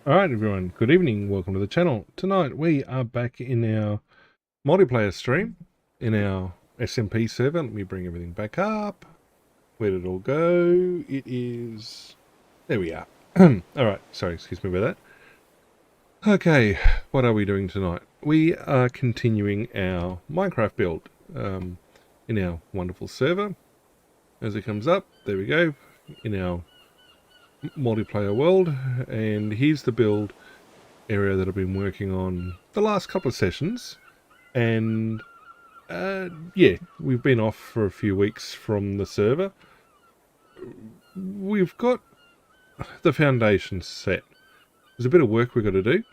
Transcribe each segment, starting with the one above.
Alright everyone, good evening, welcome to the channel. Tonight we are back in our multiplayer stream, in our SMP server. Let me bring everything back up. Where did it all go? It is... there we are. Alright, sorry, excuse me about that. Okay, what are we doing tonight? We are continuing our Minecraft build in our wonderful server. As it comes up, there we go, in our multiplayer world, and here's the build area that I've been working on the last couple of sessions, and yeah, we've been off for a few weeks from the server. We've got the foundation set. There's a bit of work we've got to do,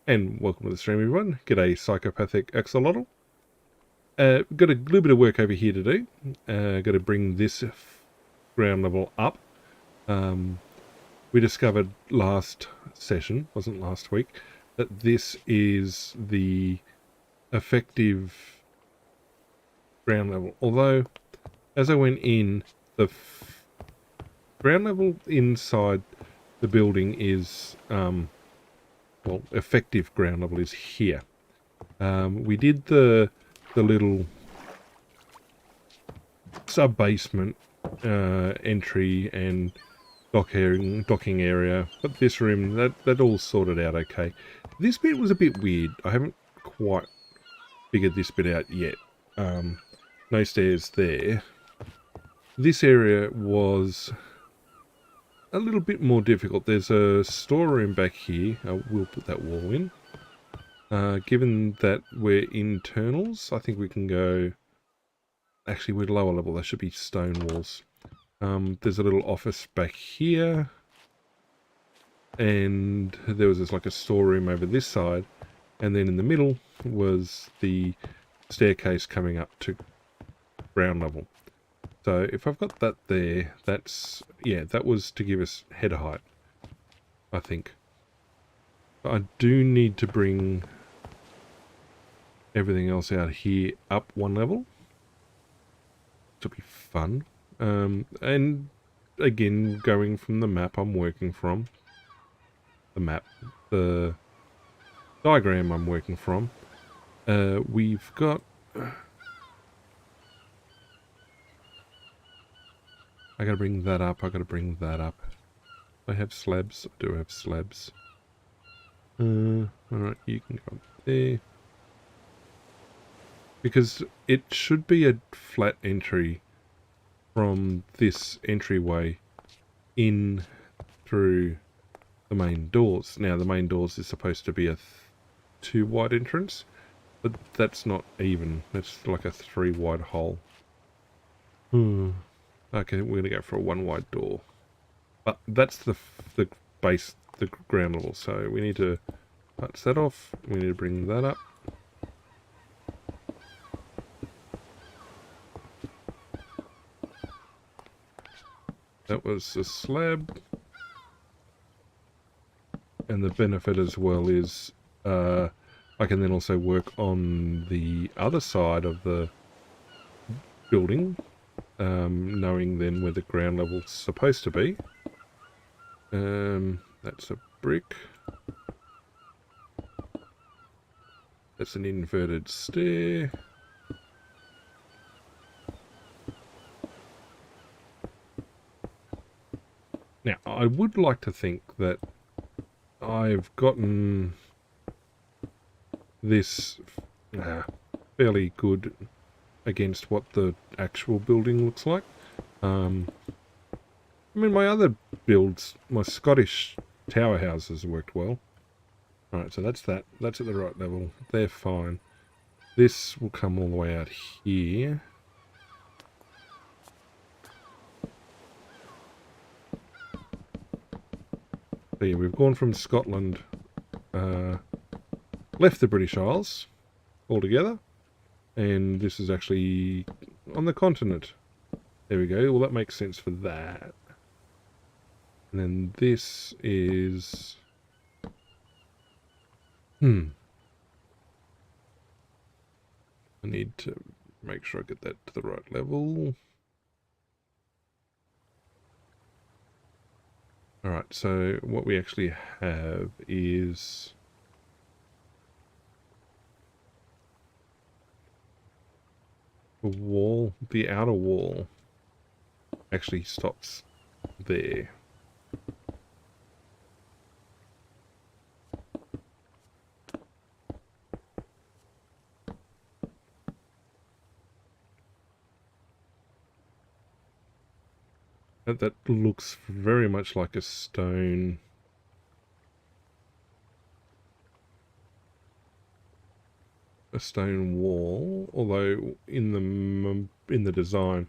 and welcome to the stream everyone. G'day Psychopathic Axolotl. Got a little bit of work over here to do. Got to bring this ground level up. We discovered last session, wasn't last week, that this is the effective ground level. Although, as I went in, the ground level inside the building is, well, effective ground level is here. We did the little sub-basement entry and docking area, but this room, that all sorted out okay. This bit was a bit weird. I haven't quite figured this bit out yet. No stairs there. This area was a little bit more difficult. There's a storeroom back here. We'll put that wall in. Given that we're internals, I think we can go... actually, we're lower level. There should be stone walls. There's a little office back here, and there was like a storeroom over this side, and then in the middle was the staircase coming up to ground level. So if I've got that there, that's, yeah, that was to give us head height, I think. But I do need to bring everything else out here up one level. To be fun. And again, going from the map I'm working from, the diagram I'm working from, we've got... I gotta bring that up, I gotta bring that up. I have slabs, I do have slabs. Alright, you can go up there. Because it should be a flat entry from this entryway in through the main doors. Now the main doors is supposed to be a 2 wide entrance, but that's not even. That's like a 3 wide hole. Okay, we're gonna go for a 1 wide door, but that's the base, the ground level. So we need to touch that off. We need to bring that up. That was a slab. And the benefit as well is I can then also work on the other side of the building, knowing then where the ground level's supposed to be. That's a brick. That's an inverted stair. Now, I would like to think that I've gotten this fairly good against what the actual building looks like. I mean, my other builds, my Scottish tower houses worked well. Alright, so that's that. That's at the right level. They're fine. This will come all the way out here. So yeah, we've gone from Scotland, left the British Isles altogether, and this is actually on the continent. There we go. Well, that makes sense for that. And then this is... I need to make sure I get that to the right level. Alright, so what we actually have is the wall, the outer wall actually stops there. That looks very much like a stone wall, although in the design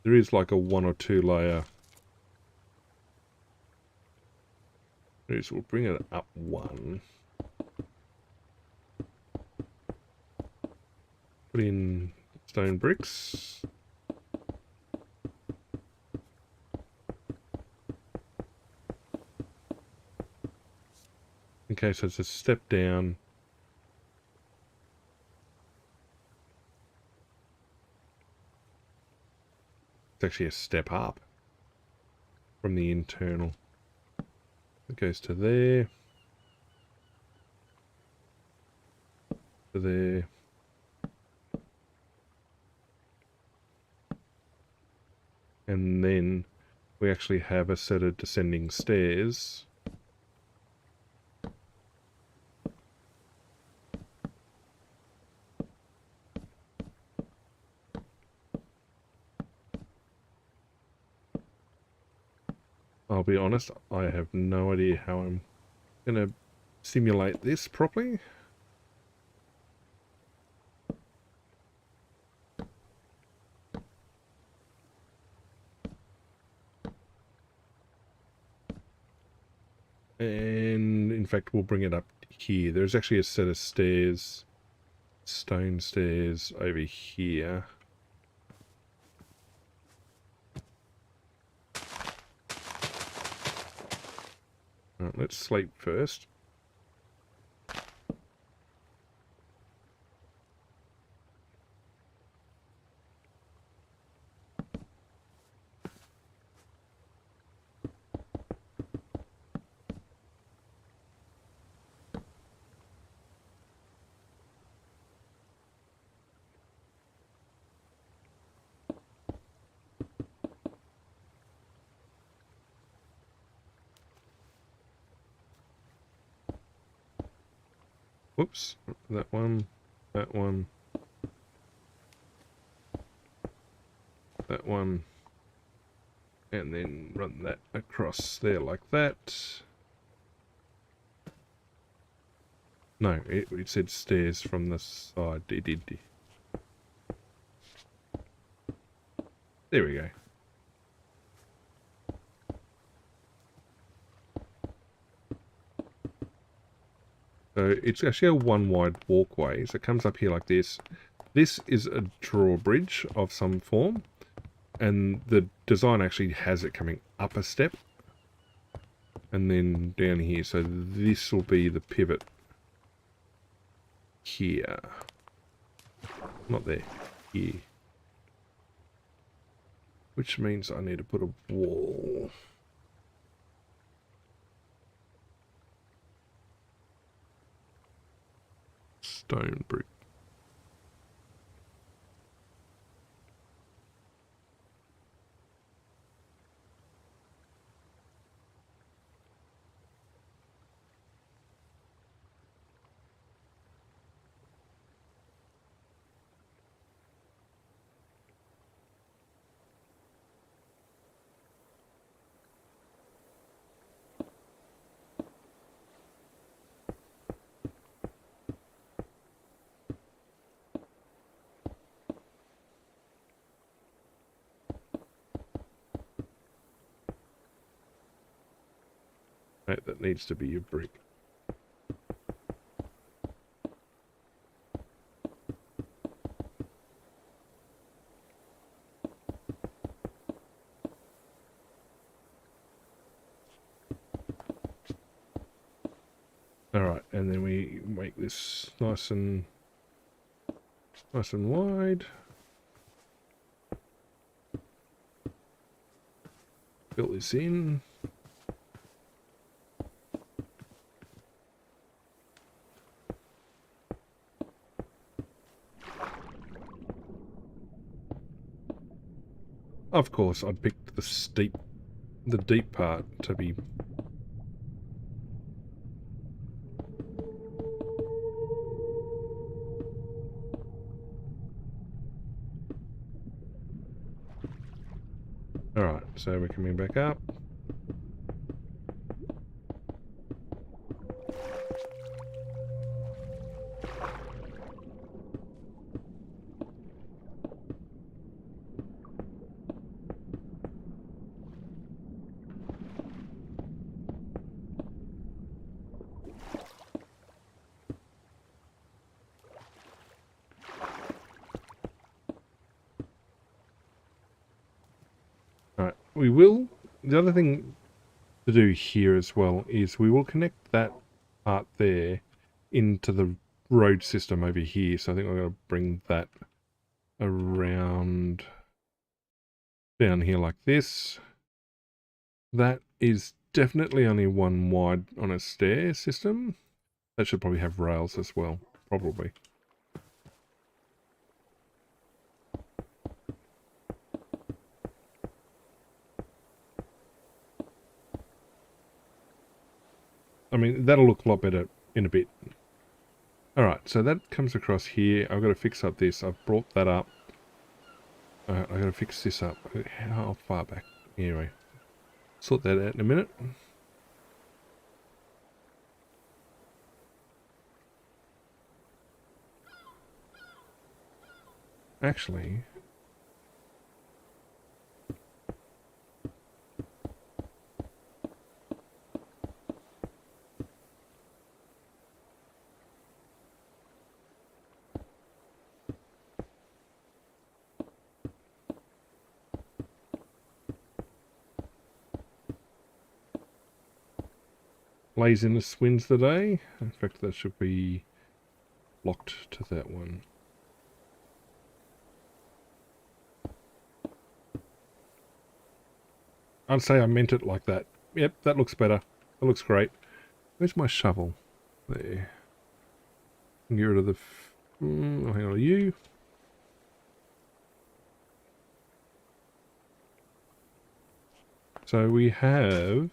there is like a 1 or 2 layer. We'll bring it up 1. Put in stone bricks. Okay, so it's a step down. It's actually a step up from the internal. It goes to there. To there. And then we actually have a set of descending stairs. I'll be honest, I have no idea how I'm going to simulate this properly. And in fact, we'll bring it up here. There's actually a set of stairs, stone stairs over here. Right, let's sleep first. Whoops, that one, that one, that one, and then run that across there like that. No, it said stairs from the side. It did. There we go. So it's actually a one wide walkway. So it comes up here like this. This is a drawbridge of some form. And the design actually has it coming up a step. And then down here. So this will be the pivot here. Not there. Here. Which means I need to put a wall. Stone brick. Right, that needs to be a brick. Alright, and then we make this nice and wide. Fill this in. Of course, I picked the deep part to be... Alright, so we're coming back up. Alright, we will... The other thing to do here as well is we will connect that part there into the road system over here. So I think I'm going to bring that around down here like this. That is definitely only one wide on a stair system. That should probably have rails as well, probably. I mean, that'll look a lot better in a bit. Alright, so that comes across here. I've got to fix up this. I've brought that up. I've got to fix this up. How far back? Anyway, sort that out in a minute. Actually... laziness wins the day. In fact, that should be locked to that one. I'd say I meant it like that. Yep, that looks better. That looks great. Where's my shovel? There. Get rid of the... hang on, you. So we have...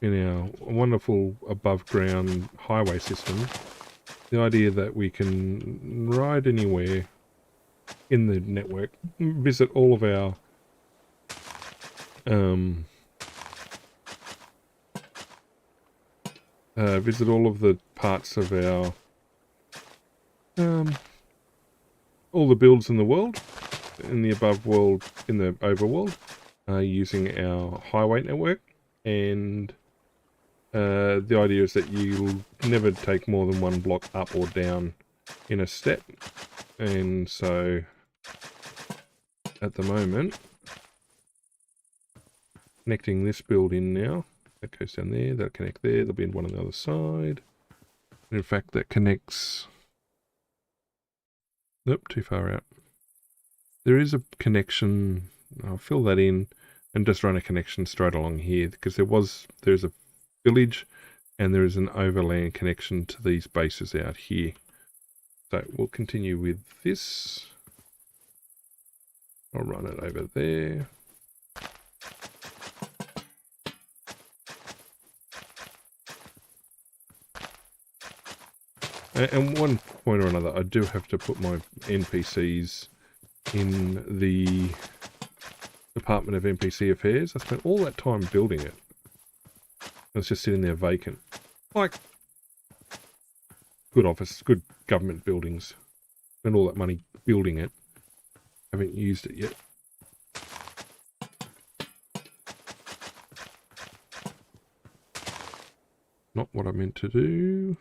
in our wonderful above ground highway system, the idea that we can ride anywhere in the network, visit all of our visit all of the parts of our all the builds in the world, in the above world, in the overworld, using our highway network. And the idea is that you'll never take more than one block up or down in a step. And so at the moment, connecting this build in now, that goes down there, that'll connect there, there'll be one on the other side. And in fact, that connects... Nope, too far out. There is a connection, I'll fill that in and just run a connection straight along here, because there's a village and there is an overland connection to these bases out here. So we'll continue with this. I'll run it over there. And one point or another, I do have to put my NPCs in the Department of NPC Affairs. I spent all that time building it. It's just sitting there vacant. Like good office, good government buildings. Spent all that money building it. Haven't used it yet. Not what I meant to do.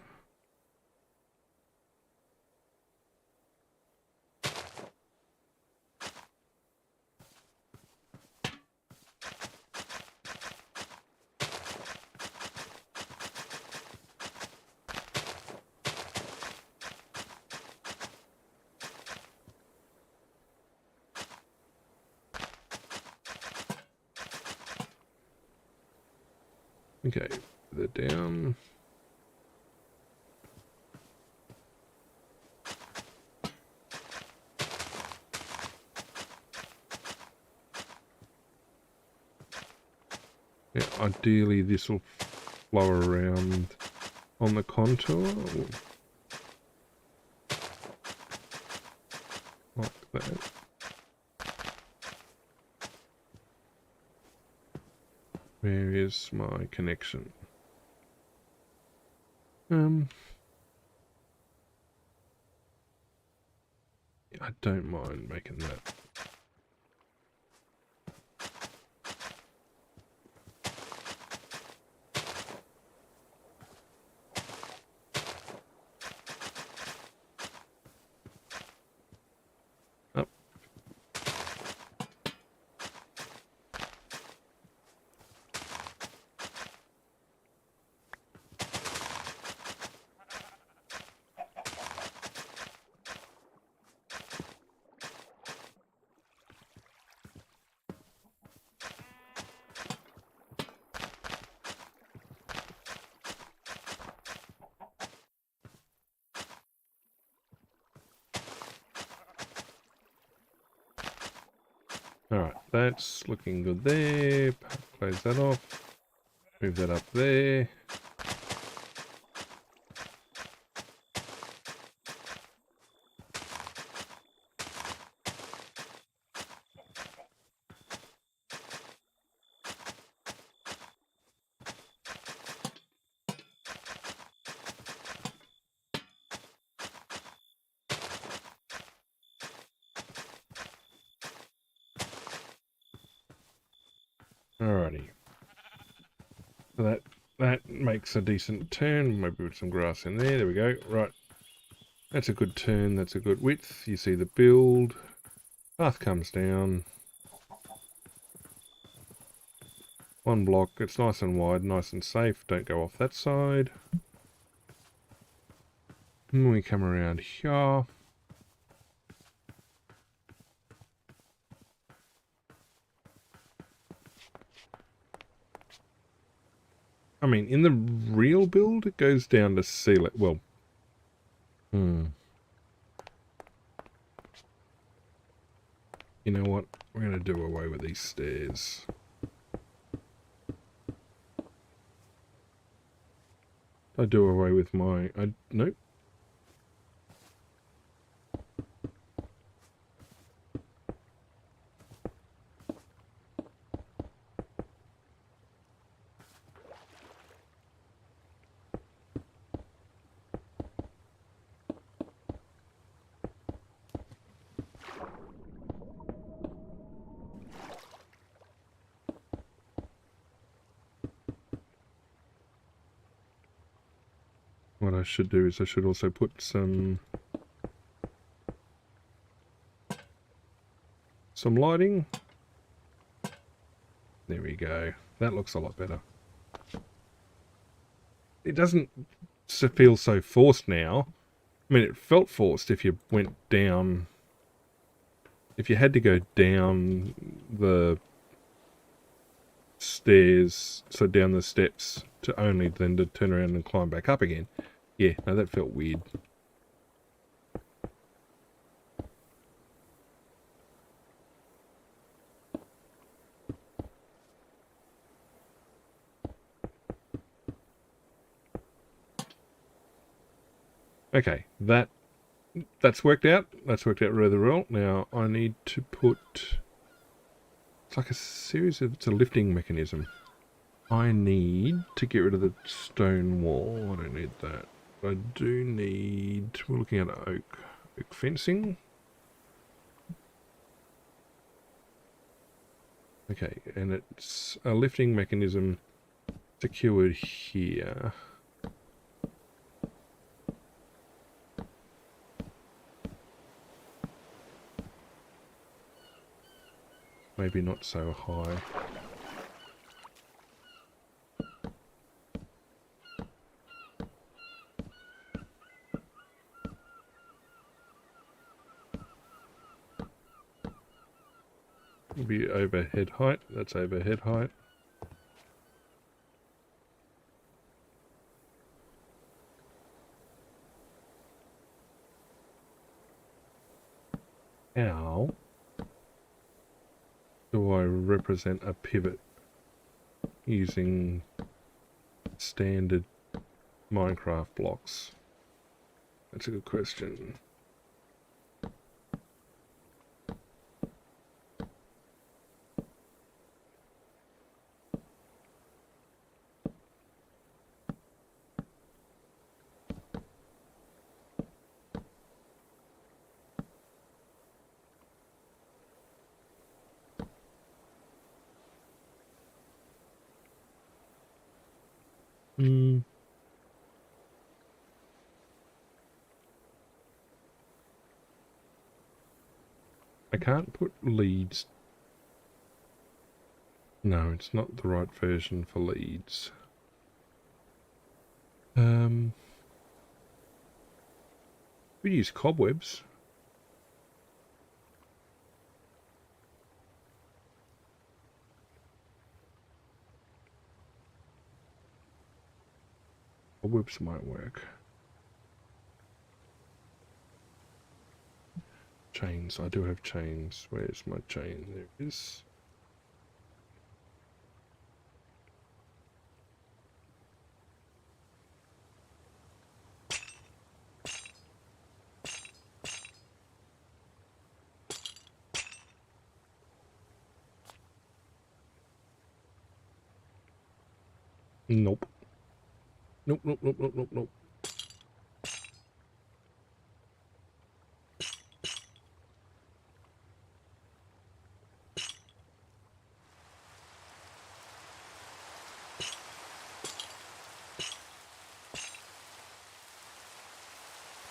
Okay, they're down. Yeah, ideally this will flow around on the contour. Like that. Where is my connection? I don't mind making that. Up. Alright, that's looking good there. Close that off. Move that up there. Alrighty. So that makes a decent turn. Maybe put some grass in there. There we go. Right. That's a good turn. That's a good width. You see the build. Path comes down. One block. It's nice and wide, nice and safe. Don't go off that side. And we come around here. I mean, in the real build, it goes down to sea level. Well, you know what? We're going to do away with these stairs. I do away with my... nope. What I should do is I should also put some lighting. There we go. That looks a lot better. It doesn't feel so forced now. I mean, it felt forced if you went down... If you had to go down the stairs, so down the steps, to only then to turn around and climb back up again. Yeah, no, that felt weird. Okay, that's worked out. That's worked out rather well. Now I need to put... It's like a series of... It's a lifting mechanism. I need to get rid of the stone wall. I don't need that. I do need... We're looking at oak fencing. Okay, and it's a lifting mechanism secured here. Maybe not so high. It'll be overhead height. That's overhead height. How do I represent a pivot? using standard Minecraft blocks? That's a good question. I can't put leads. No, it's not the right version for leads. We use cobwebs. Cobwebs might work. Chains. I do have chains. Where's my chain? There it is. Nope. Nope, nope, nope, nope, nope, nope.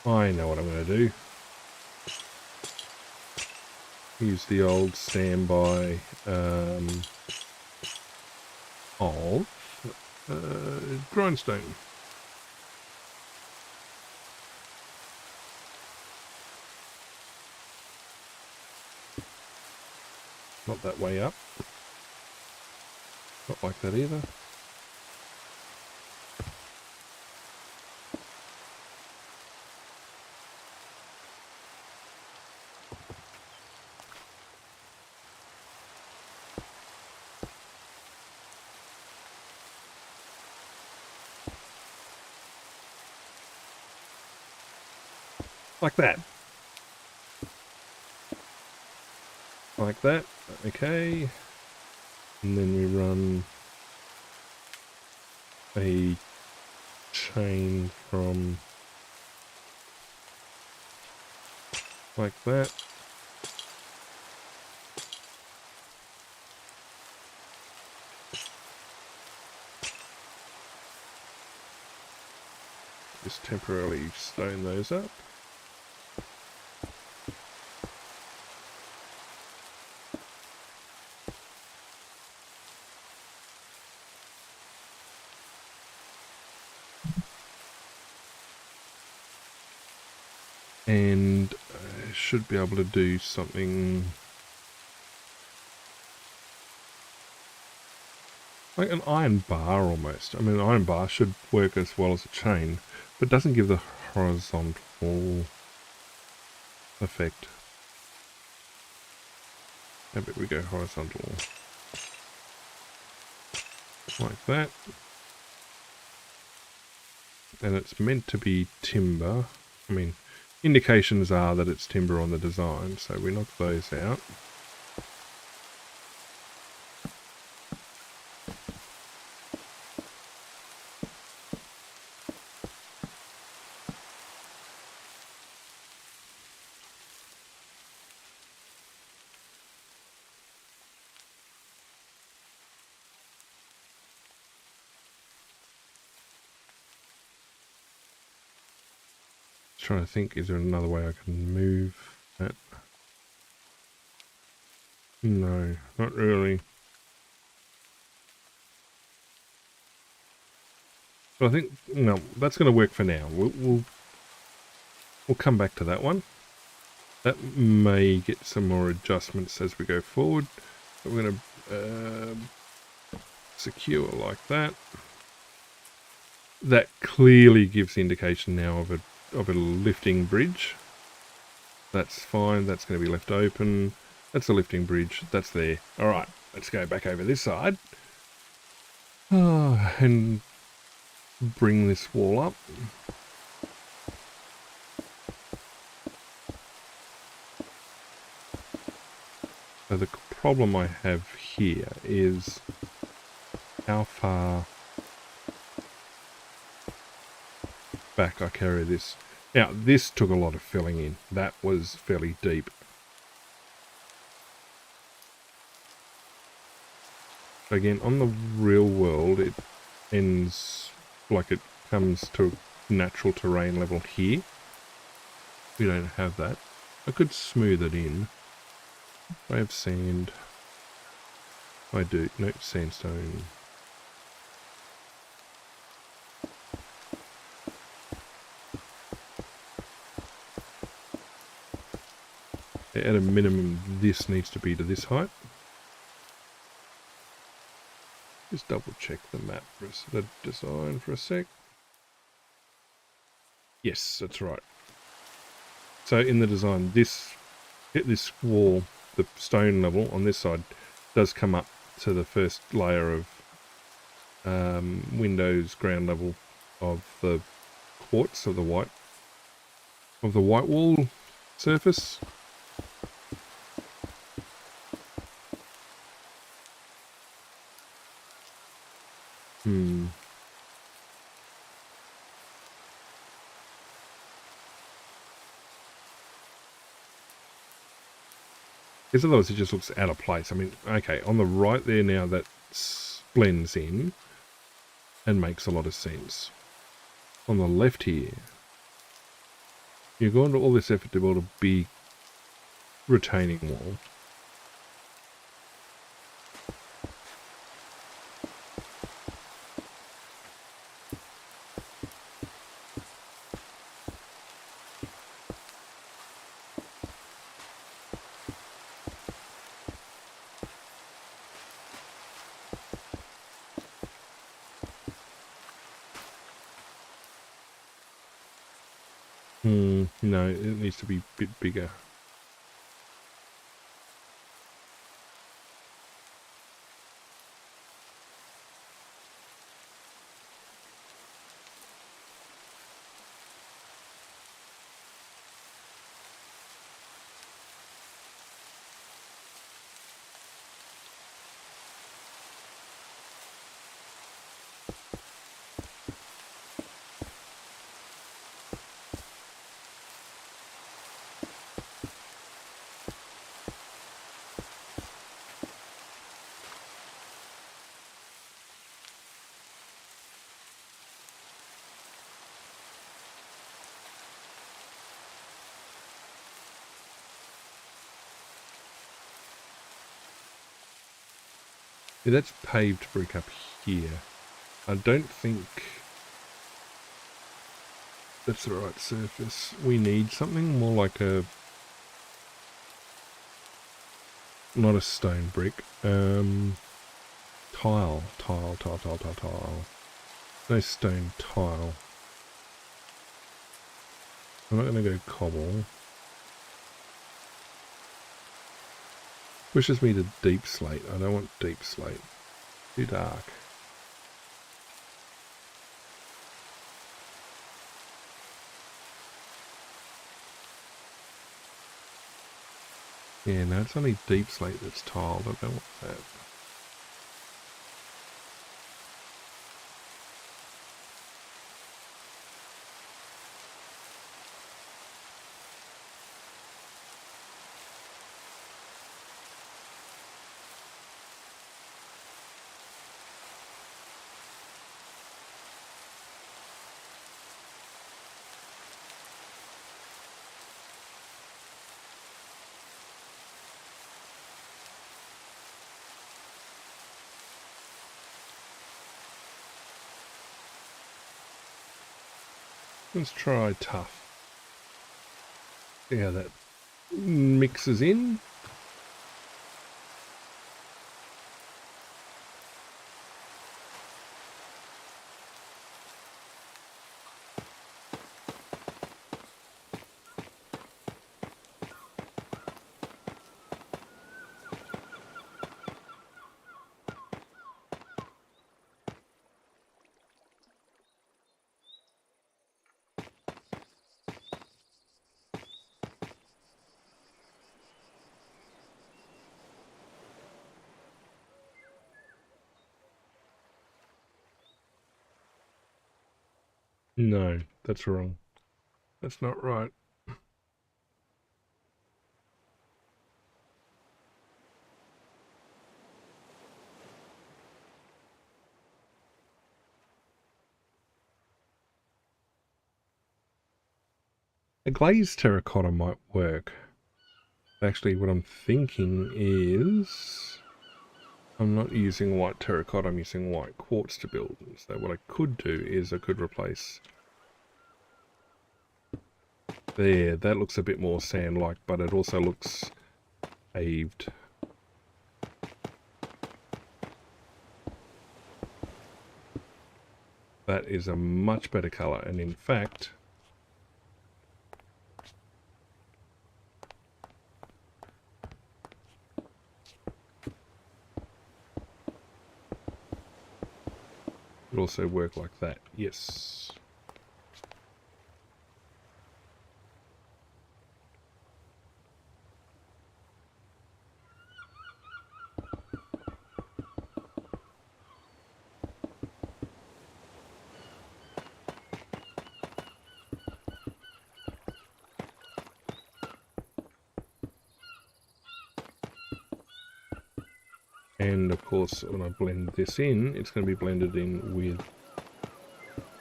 I know what I'm going to do. Use the old standby of grindstone. Not that way up. Not like that either. Like that. Like that. Okay. And then we run a chain from like that. Just temporarily stone those up. And I should be able to do something like an iron bar almost. I mean, an iron bar should work as well as a chain, but doesn't give the horizontal effect. How about we go horizontal? Like that. And it's meant to be timber. I mean, indications are that it's timber on the design, so we knock those out. Trying to think, is there another way I can move that? No, not really. But I think, no, that's going to work for now. We'll come back to that one. That may get some more adjustments as we go forward. But we're going to secure like that. That clearly gives the indication now of a lifting bridge. That's fine. That's going to be left open. That's a lifting bridge. That's there. All right, let's go back over this side. And bring this wall up. So the problem I have here is how far back I carry this. Now, this took a lot of filling in. That was fairly deep. Again, on the real world, it ends like it comes to natural terrain level here. We don't have that. I could smooth it in. I have sand. I do. No, sandstone. At a minimum, this needs to be to this height. Just double check the map for the design for a sec. Yes, that's right. So in the design, this wall, the stone level on this side, does come up to the first layer of windows ground level of the quartz of the white wall surface. Because otherwise it just looks out of place. I mean, okay, on the right there now that blends in and makes a lot of sense. On the left here, you're going to all this effort to build a big retaining wall. No, it needs to be a bit bigger. Yeah, that's paved brick up here. I don't think that's the right surface. We need something more like a... not a stone brick. Tile. No stone tile. I'm not going to go cobble. Pushes me to deep slate. I don't want deep slate. Too dark. Yeah, no, it's only deep slate that's tiled. I don't want that. Let's try tough. See how that mixes in. No, that's wrong. That's not right. A glazed terracotta might work. Actually, what I'm thinking is I'm not using white terracotta, I'm using white quartz to build. So what I could do is I could replace... There, that looks a bit more sand-like, but it also looks paved. That is a much better colour, and in fact... it also work like that, yes. And of course, when I blend this in, it's going to be blended in with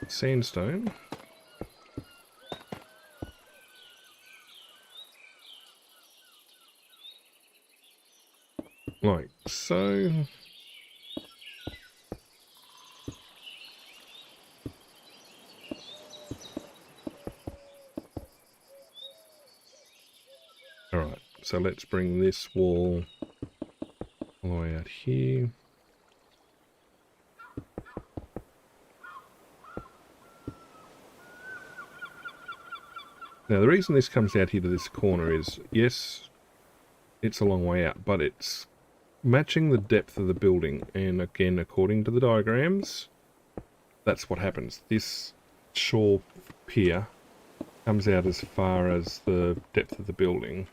sandstone. Like so. Alright, so let's bring this wall all the way out here. Now the reason this comes out here to this corner is, yes, it's a long way out, but it's matching the depth of the building, and again, according to the diagrams, that's what happens. This shore pier comes out as far as the depth of the building.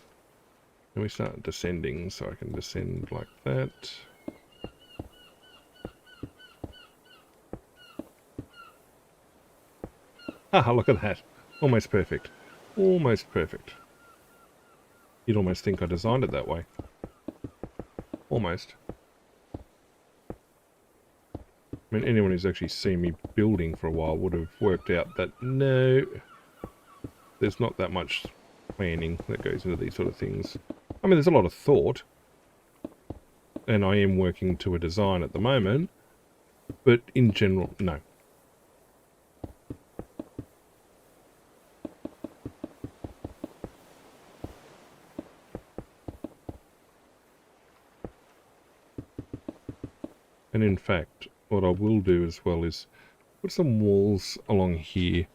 And we start descending, so I can descend like that. Haha, look at that. Almost perfect. Almost perfect. You'd almost think I designed it that way. Almost. I mean, anyone who's actually seen me building for a while would have worked out that no, there's not that much planning that goes into these sort of things. I mean, there's a lot of thought, and I am working to a design at the moment, but in general, no. And in fact, what I will do as well is put some walls along here,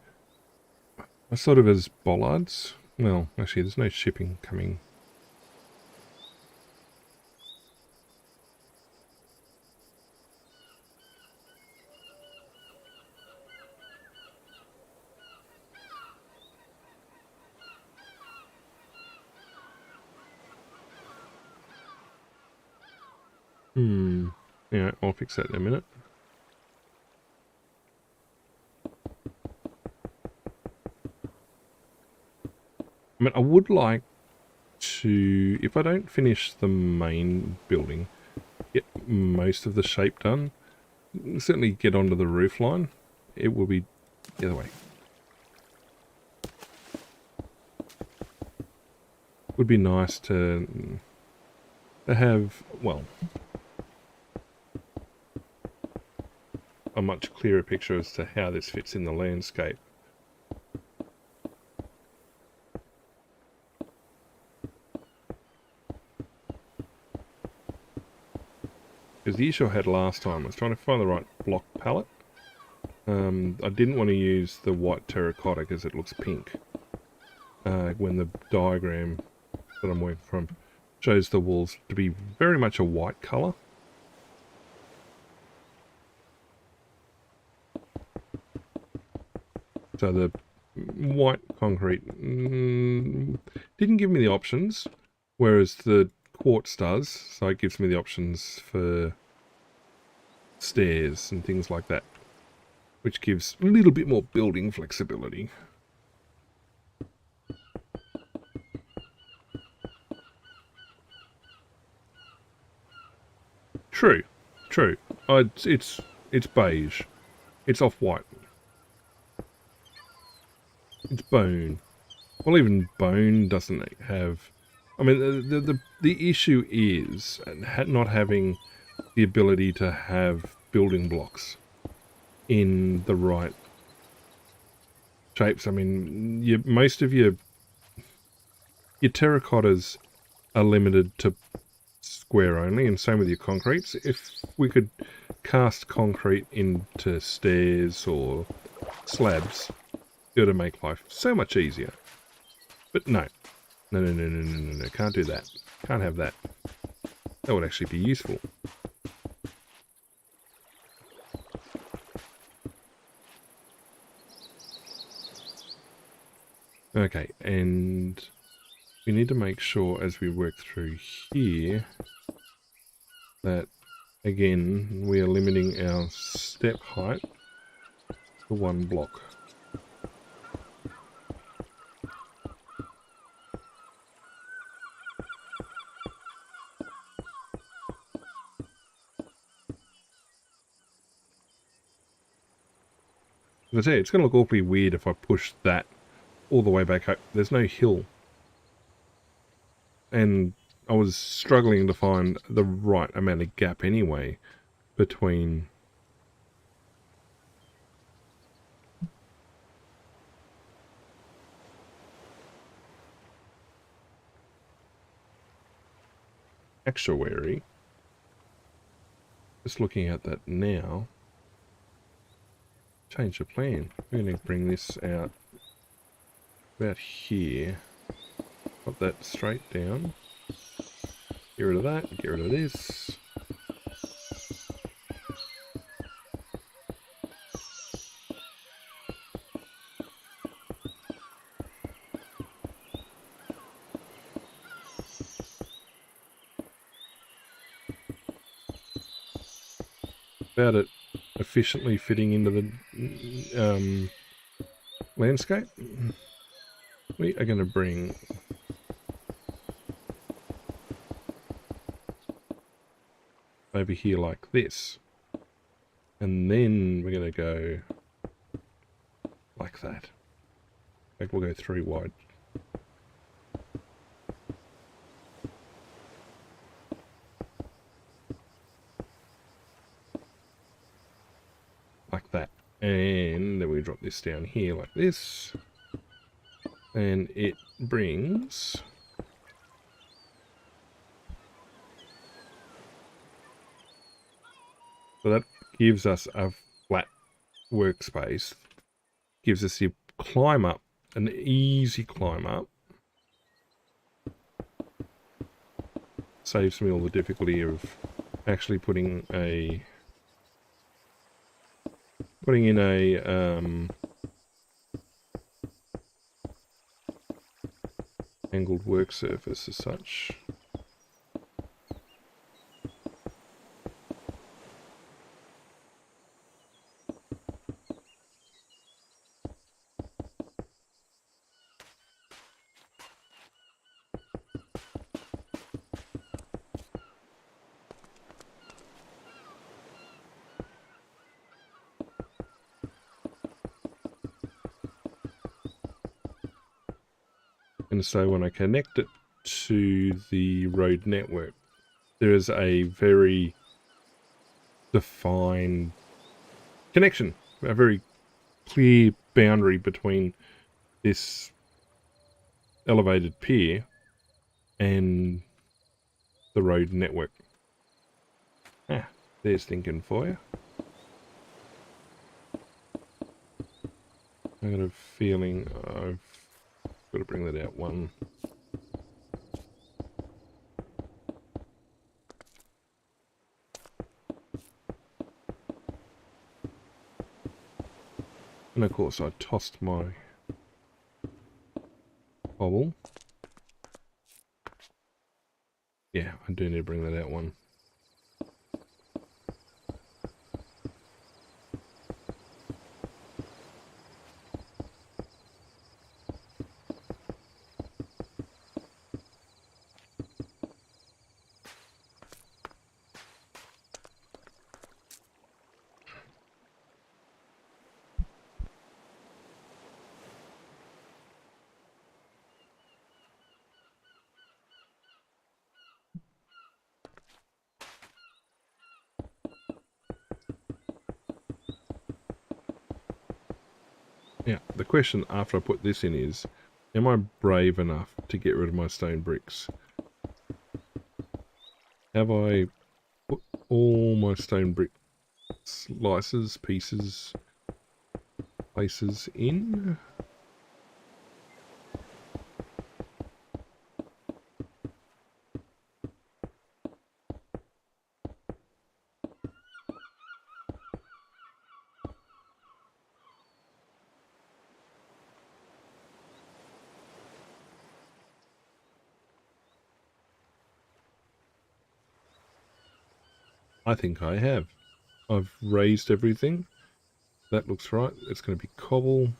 sort of as bollards. Well, actually, there's no shipping coming. Yeah, I'll fix that in a minute. I mean, I would like to, if I don't finish the main building, get most of the shape done, certainly get onto the roof line. It will be the other way. Would be nice to have, well, a much clearer picture as to how this fits in the landscape. Because the issue I had last time was trying to find the right block palette. I didn't want to use the white terracotta because it looks pink. When the diagram that I'm working from shows the walls to be very much a white colour. So the white concrete didn't give me the options, whereas the quartz does, so it gives me the options for stairs and things like that. which gives a little bit more building flexibility. True, true. It's beige. It's off-white. It's bone. Well, even bone doesn't have... I mean, the issue is not having the ability to have building blocks in the right shapes. I mean, most of your terracottas are limited to square only, and same with your concretes. If we could cast concrete into stairs or slabs, it would make life so much easier. But no. No, can't do that. Can't have that. That would actually be useful. Okay, and we need to make sure as we work through here that, again, we are limiting our step height to 1 block. As I say, it's going to look awfully weird if I push that all the way back up. There's no hill. And I was struggling to find the right amount of gap anyway between actuary. Just looking at that now. Change the plan. We're going to bring this out about here. Put that straight down. Get rid of that. Get rid of this. About it efficiently fitting into the landscape. We are going to bring over here like this, and then we're going to go like that. In fact, we'll go 3 wide. Like that. And then we drop this down here like this. And it brings... So that gives us a flat workspace. Gives us the climb up, an easy climb up. Saves me all the difficulty of actually putting in a angled work surface as such. And so when I connect it to the road network, there is a very defined connection, a very clear boundary between this elevated pier and the road network. Ah, there's thinking for you. I got a feeling I've got to bring that out 1. And of course I tossed my cobble. Yeah, I do need to bring that out 1. Now, the question after I put this in is, am I brave enough to get rid of my stone bricks? Have I put all my stone brick slices, pieces, places in? I think I have. I've raised everything. That looks right. It's going to be cobble.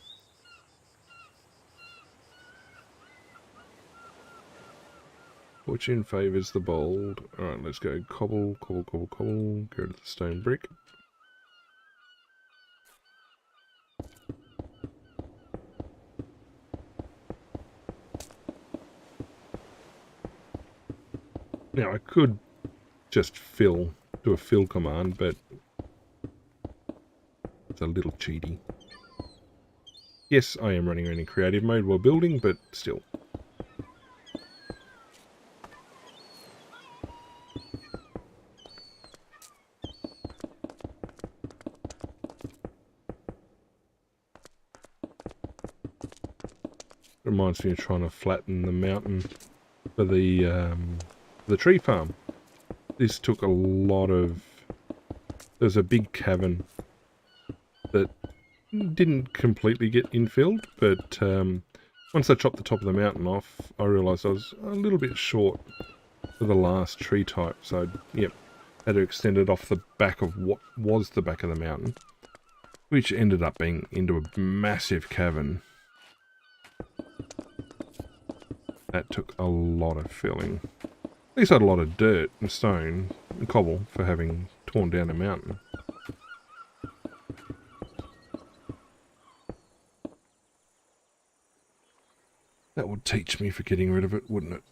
Fortune favours the bold. Alright, let's go cobble, cobble, cobble, cobble. Go to the stone brick. Now I could just do a fill command, but it's a little cheaty. Yes, I am running around in creative mode while building, but still. Reminds me of trying to flatten the mountain for the tree farm. This took a lot of... There's a big cavern that didn't completely get infilled, but once I chopped the top of the mountain off, I realised I was a little bit short for the last tree type, so yep, had to extend it off the back of what was the back of the mountain, which ended up being into a massive cavern. That took a lot of filling. At least I had a lot of dirt and stone and cobble for having torn down a mountain. That would teach me for getting rid of it, wouldn't it?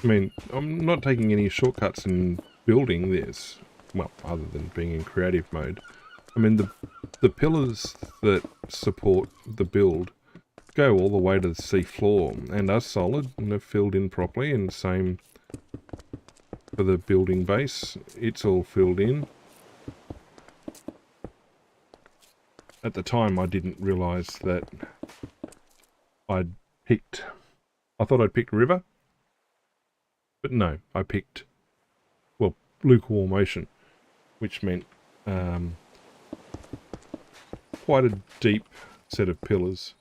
I mean, I'm not taking any shortcuts in building this, well, other than being in creative mode. I mean, the pillars that support the build go all the way to the sea floor and are solid and are filled in properly, and same for the building base. It's all filled in. At the time, I didn't realise that I thought I'd picked river. But no, I picked, well, lukewarm ocean, which meant quite a deep set of pillars.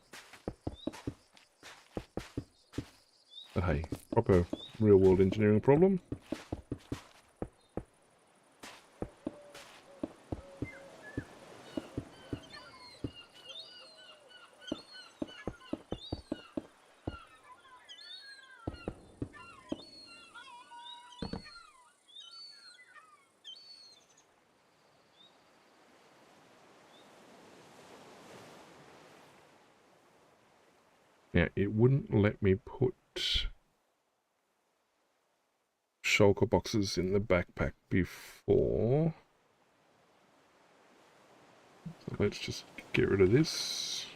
But hey, proper real-world engineering problem. Now, it wouldn't let me put shulker boxes in the backpack before. So let's just get rid of this.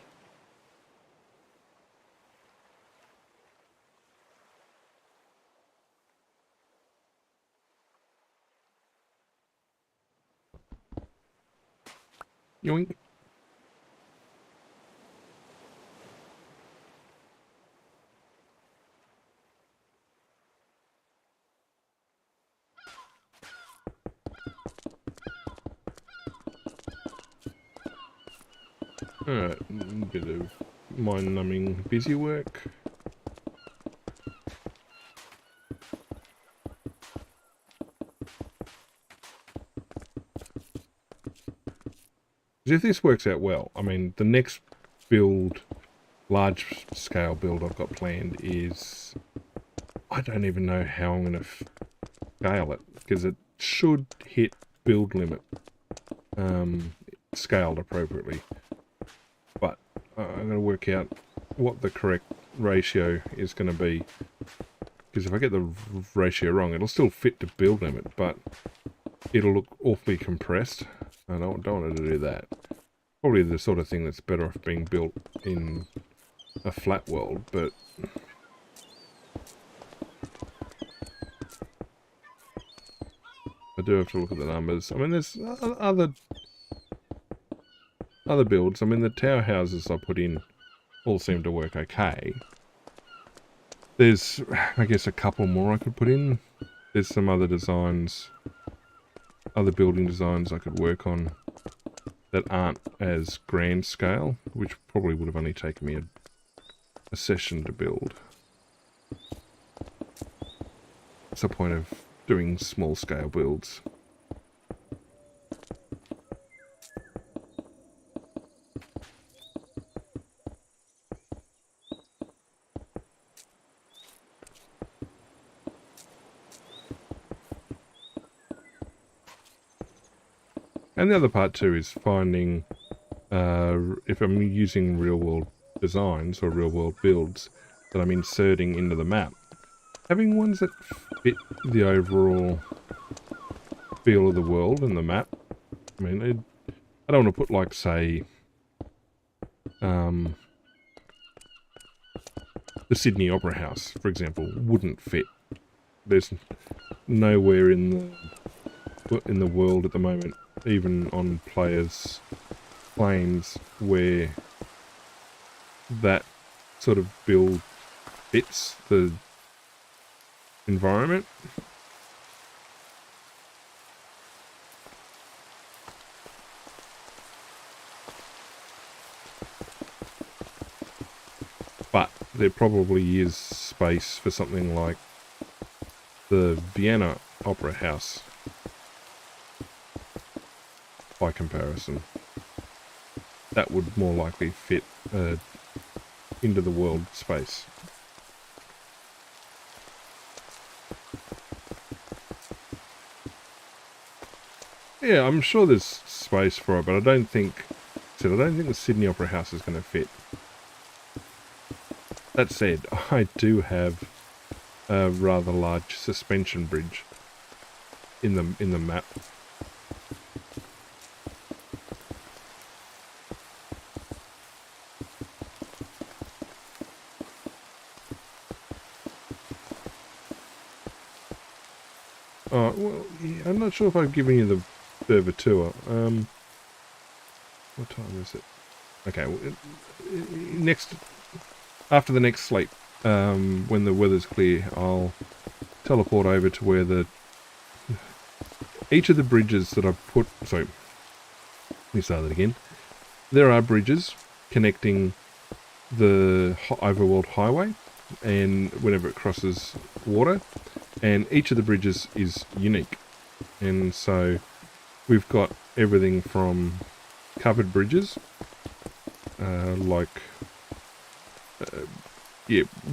Yoink. Alright, a bit of mind-numbing busy work. Because if this works out well, I mean, the next build, large scale build I've got planned is, I don't even know how I'm going to scale it, because it should hit build limit scaled appropriately. But I'm going to work out what the correct ratio is going to be, because if I get the ratio wrong, it'll still fit to build limit, but it'll look awfully compressed. I don't want to do that. Probably the sort of thing that's better off being built in a flat world, but I do have to look at the numbers. I mean, there's other builds. I mean, the tower houses I put in all seem to work okay. There's, I guess, a couple more I could put in. There's some other designs, other building designs I could work on that aren't as grand scale, which probably would have only taken me a session to build. That's the point of doing small scale builds. And the other part too is finding, if I'm using real world designs or real world builds that I'm inserting into the map, having ones that fit the overall feel of the world and the map. I mean, I don't want to put, like, say, the Sydney Opera House, for example, wouldn't fit. There's nowhere in the world at the moment, even on players' planes, where that sort of build fits the environment. But there probably is space for something like the Vienna Opera House by comparison. That would more likely fit into the world space. Yeah, I'm sure there's space for it, but I don't think the Sydney Opera House is going to fit. That said, I do have a rather large suspension bridge in the map. Oh, well, yeah, I'm not sure if I've given you the further tour. What time is it? Okay, well, after the next sleep, when the weather's clear, I'll teleport over to where each of the bridges that I put. Sorry, let me start that again. There are bridges connecting the overworld highway, and whenever it crosses water, and each of the bridges is unique. And so we've got everything from covered bridges,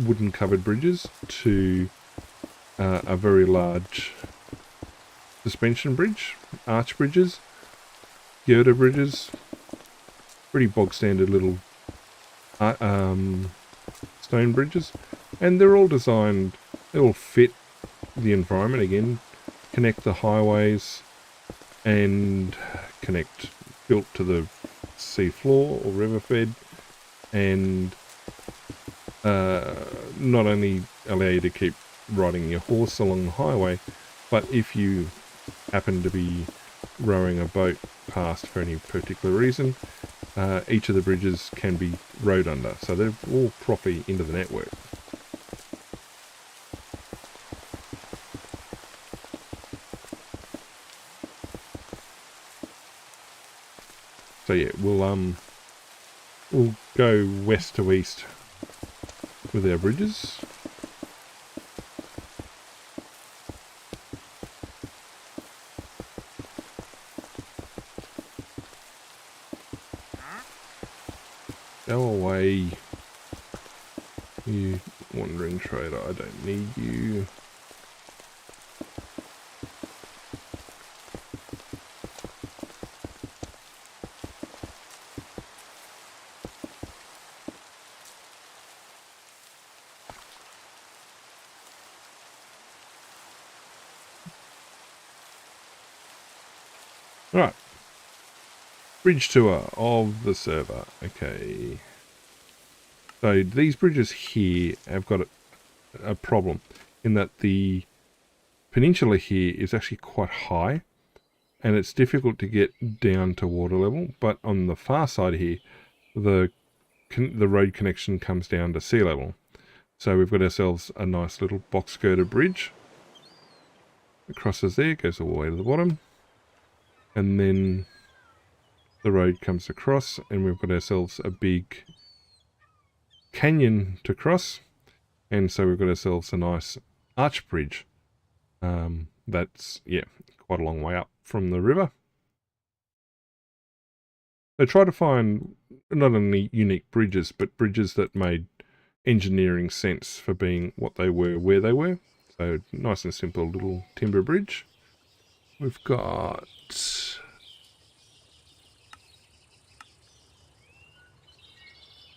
wooden covered bridges, to a very large suspension bridge, arch bridges, girder bridges, pretty bog standard little stone bridges, and they're all designed, they all fit the environment again, connect the highways and built to the sea floor or river fed, and not only allow you to keep riding your horse along the highway, but if you happen to be rowing a boat past for any particular reason, each of the bridges can be rowed under, so they're all properly into the network. So yeah, we'll go west to east with our bridges. Go away. You wandering trader, I don't need you. Right. Bridge tour of the server. Okay. So these bridges here have got a problem in that the peninsula here is actually quite high and it's difficult to get down to water level, but on the far side here, the road connection comes down to sea level. So we've got ourselves a nice little box girder bridge. It crosses there, goes all the way to the bottom. And then the road comes across and we've got ourselves a big canyon to cross. And so we've got ourselves a nice arch bridge. That's, yeah, quite a long way up from the river. They try to find not only unique bridges, but bridges that made engineering sense for being what they were, where they were. So nice and simple little timber bridge. We've got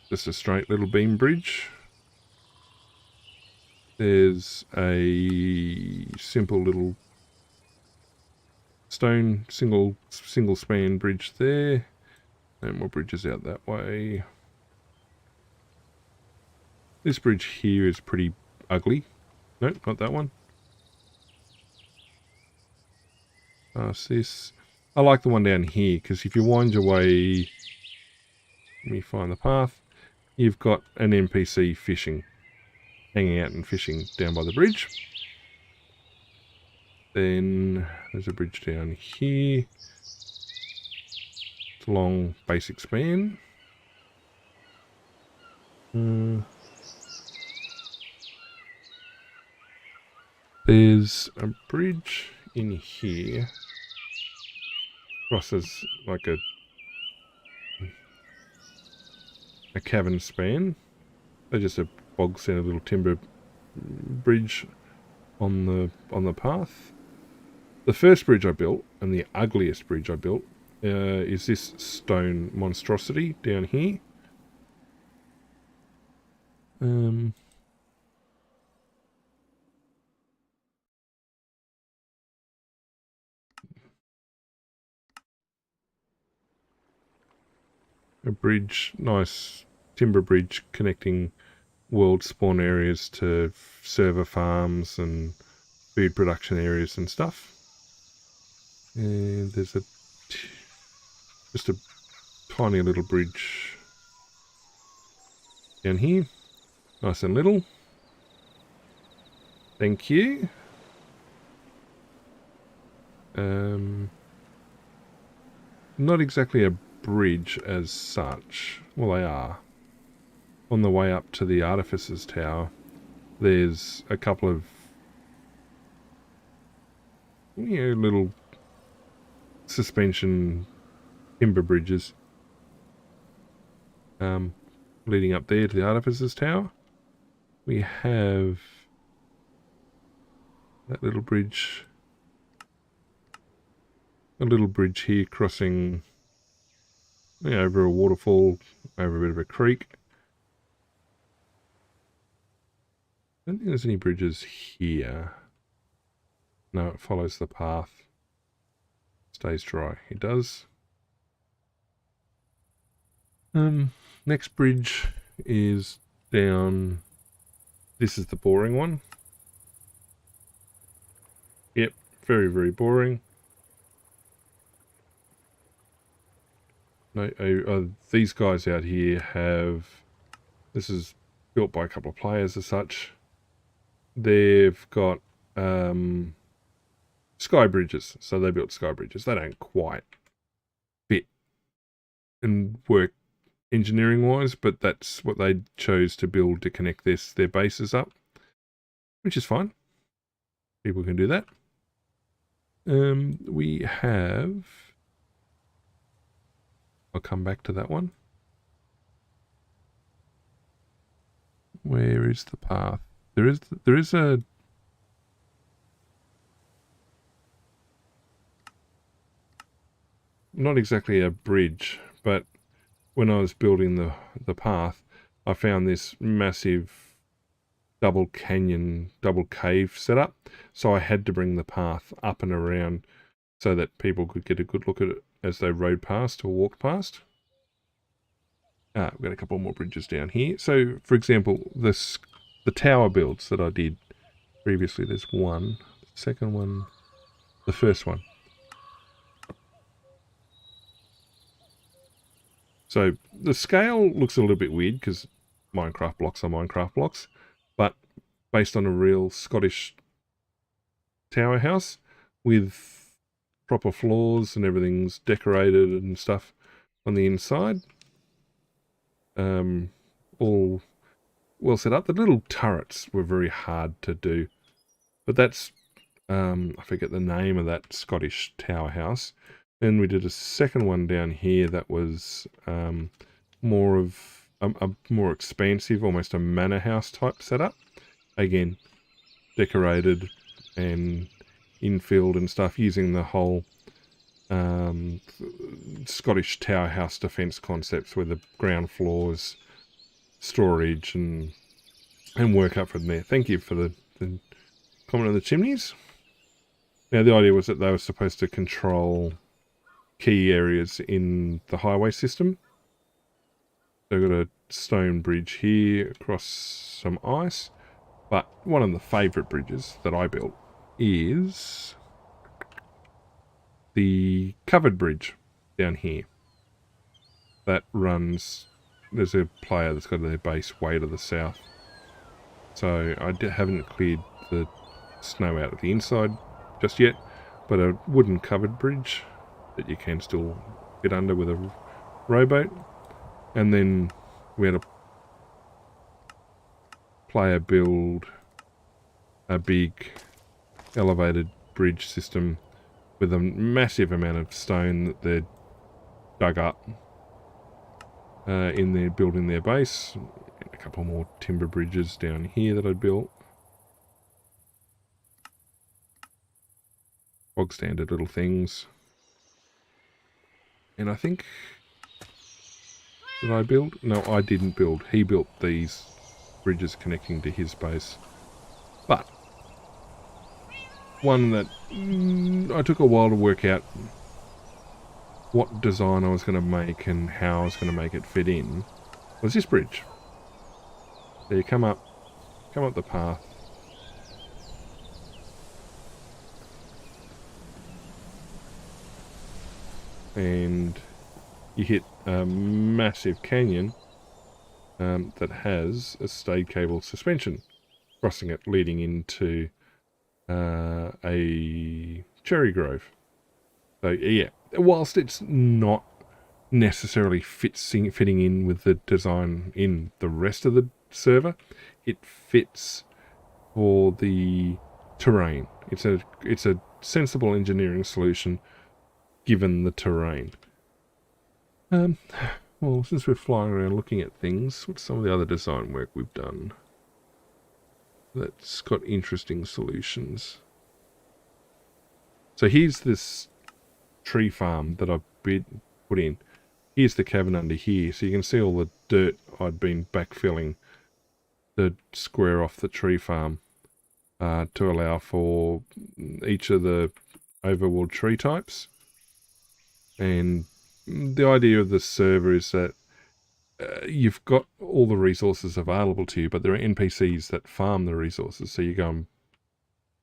just a straight little beam bridge. There's a simple little stone single span bridge there. No more bridges out that way. This bridge here is pretty ugly. Nope, not that one. Past this. I like the one down here because if you wind your way, let me find the path. You've got an NPC fishing, hanging out and fishing down by the bridge. Then there's a bridge down here. It's a long basic span. There's a bridge in here. Crosses like a cavern span. They're just a bog standard little timber bridge on the path. The first bridge I built, and the ugliest bridge I built, is this stone monstrosity down here. A bridge, nice timber bridge connecting world spawn areas to server farms and food production areas and stuff. And there's just a tiny little bridge down here. Nice and little. Thank you. Not exactly a bridge as such. Well, they are. On the way up to the Artificer's Tower, there's a couple of little suspension timber bridges leading up there to the Artificer's Tower. We have that little bridge, a little bridge here crossing over a waterfall, over a bit of a creek. I don't think there's any bridges here. No, it follows the path. Stays dry. It does. Next bridge is down. This is the boring one. Yep, very, very boring. No, these guys out here have. This is built by a couple of players as such. They've got sky bridges, so they built sky bridges. They don't quite fit and work engineering wise, but that's what they chose to build to connect their bases up, which is fine. People can do that. We have. I'll come back to that one. Where is the path? There is a... Not exactly a bridge, but when I was building the path, I found this massive double canyon, double cave setup. So I had to bring the path up and around so that people could get a good look at it as they rode past or walked past. We've got a couple more bridges down here. So, for example, the tower builds that I did previously, there's one, the second one, the first one. So the scale looks a little bit weird because Minecraft blocks are Minecraft blocks, but based on a real Scottish tower house with proper floors and everything's decorated and stuff on the inside. All well set up. The little turrets were very hard to do, but that's I forget the name of that Scottish tower house. Then we did a second one down here that was more of a more expansive, almost a manor house type setup. Again, decorated and infilled and stuff using the whole Scottish tower house defence concepts where the ground floors, storage and work up from there. Thank you for the comment on the chimneys. Now the idea was that they were supposed to control key areas in the highway system. So I've got a stone bridge here across some ice. But one of the favourite bridges that I built is the covered bridge down here. That runs, there's a player that's got their base way to the south. So I haven't cleared the snow out of the inside just yet, but a wooden covered bridge that you can still get under with a rowboat. And then we had a player build a big elevated bridge system with a massive amount of stone that they'd dug up in there building their base. And a couple more timber bridges down here that I built. Bog standard little things. And I think, did I build? No, I didn't build. He built these bridges connecting to his base. But one that I took a while to work out what design I was going to make and how I was going to make it fit in was this bridge. So you come up the path. And you hit a massive canyon that has a stayed cable suspension crossing it, leading into a cherry grove. So yeah, whilst it's not necessarily fitting in with the design in the rest of the server, it fits for the terrain. It's a sensible engineering solution given the terrain. Well, since we're flying around looking at things, what's some of the other design work we've done that's got interesting solutions? So here's this tree farm that I've put in. Here's the cavern under here, so you can see all the dirt I'd been backfilling to square off the tree farm to allow for each of the overworld tree types. And the idea of this server is that you've got all the resources available to you, but there are NPCs that farm the resources. So you go and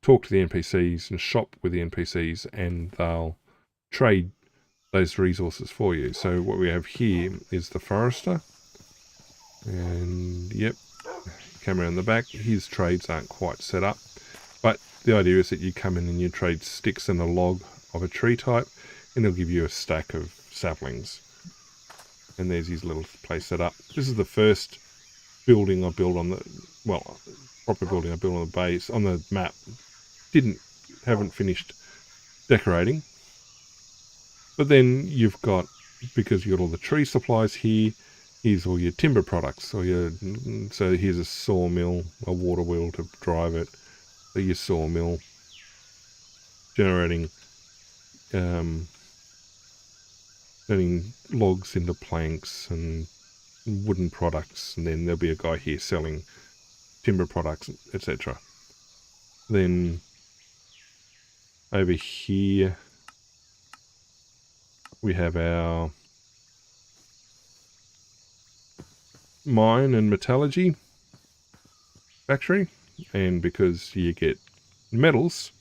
talk to the NPCs and shop with the NPCs, and they'll trade those resources for you. So what we have here is the forester. And yep, come around the back. His trades aren't quite set up. But the idea is that you come in and you trade sticks and a log of a tree type, and they'll give you a stack of saplings. And there's his little place set up. This is the first building I built on the, well, proper building I built on the base, on the map. Haven't finished decorating. But then you've got, because you've got all the tree supplies here, here's all your timber products, or your, so here's a sawmill, a water wheel to drive it, so your sawmill generating, turning logs into planks and wooden products, and then there'll be a guy here selling timber products, etc. Then over here we have our mine and metallurgy factory, and because you get metals,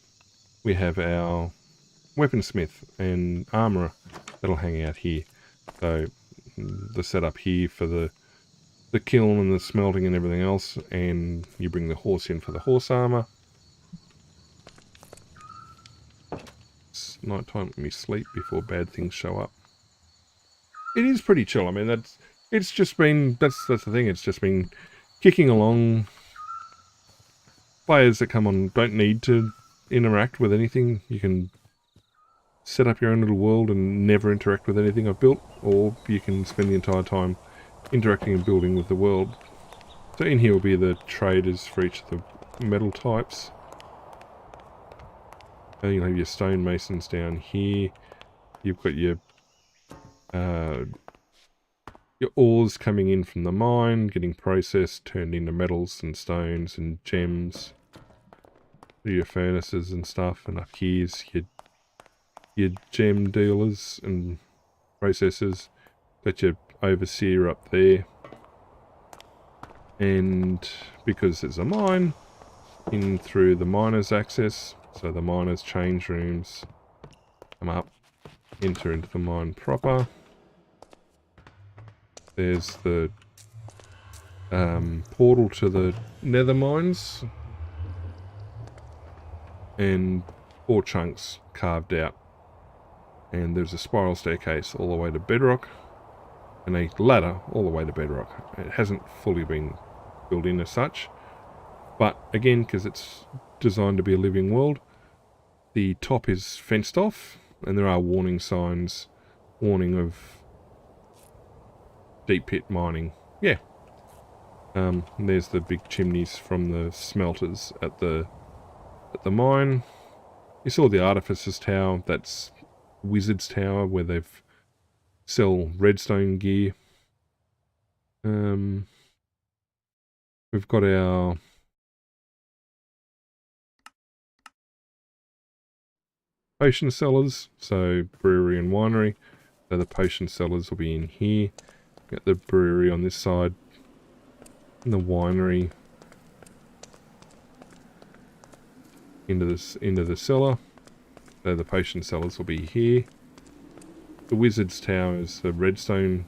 we have our weaponsmith and armourer that'll hang out here. So the setup here for the kiln and the smelting and everything else, and you bring the horse in for the horse armour. It's night time, let me sleep before bad things show up. It is pretty chill. I mean, that's the thing, it's just been kicking along. Players that come on don't need to interact with anything. You can set up your own little world and never interact with anything I've built, or you can spend the entire time interacting and building with the world. So in here will be the traders for each of the metal types. And you'll have your stonemasons down here. You've got your ores coming in from the mine, getting processed, turned into metals and stones and gems. Your furnaces and stuff, and up here's your gem dealers and processors. Got your overseer up there, and because there's a mine in through the miners' access, so the miners' change rooms come up, enter into the mine proper. There's the portal to the nether mines, and 4 chunks carved out. And there's a spiral staircase all the way to bedrock, and a ladder all the way to bedrock. It hasn't fully been built in as such, but again, because it's designed to be a living world, the top is fenced off, and there are warning signs, warning of deep pit mining. Yeah. And there's the big chimneys from the smelters at the mine. You saw the Artificer's Tower, that's Wizard's Tower, where they've sell redstone gear. We've got our potion cellars, so brewery and winery. So the potion cellars will be in here. Got the brewery on this side, and the winery into the cellar. So the potion cellars will be here. The Wizard's Tower is the redstone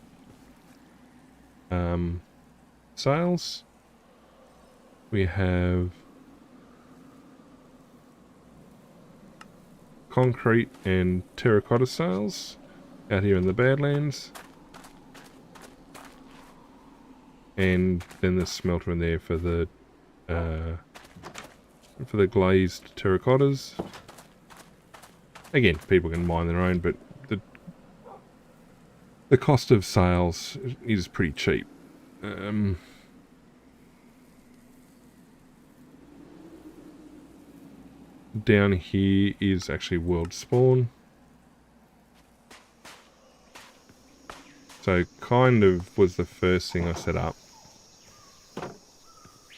sales. We have concrete and terracotta sales out here in the Badlands. And then the smelter in there for the glazed terracottas. Again, people can mine their own, but the cost of sales is pretty cheap. Down here is actually world spawn. So kind of was the first thing I set up.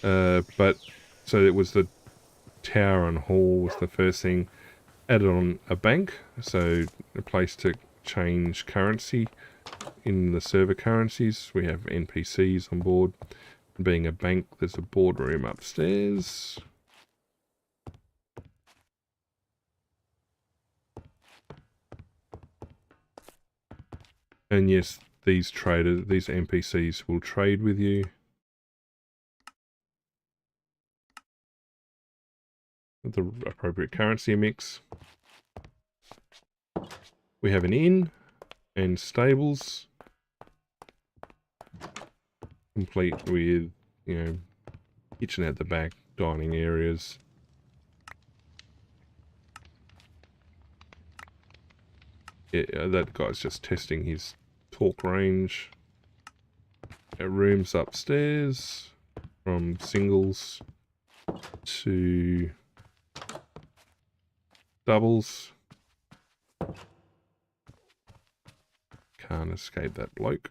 But so it was the tower and hall was the first thing. Added on a bank, so a place to change currency in the server currencies. We have NPCs on board. And being a bank, there's a boardroom upstairs. And yes, these NPCs will trade with you. With the appropriate currency mix. We have an inn and stables, complete with, kitchen at the back, dining areas. Yeah, that guy's just testing his talk range. our rooms upstairs from singles to doubles. Can't escape that bloke.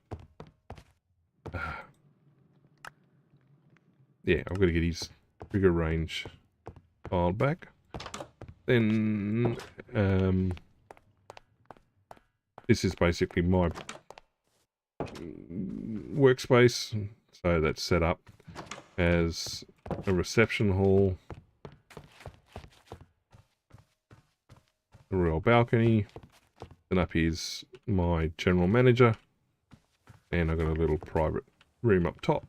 Yeah, I've got to get his trigger range filed back. Then this is basically my workspace, so that's set up as a reception hall, a royal balcony, and up here's my general manager, and I've got a little private room up top.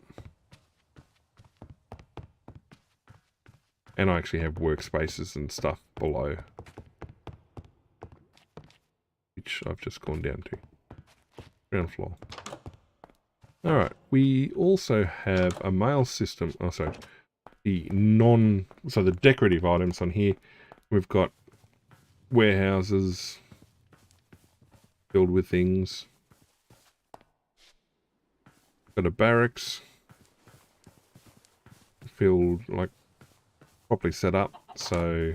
And I actually have workspaces and stuff below, which I've just gone down to. Ground floor. Alright, we also have a mail system. Oh, sorry. So the decorative items on here, we've got warehouses filled with things. Got a barracks filled, like, properly set up. So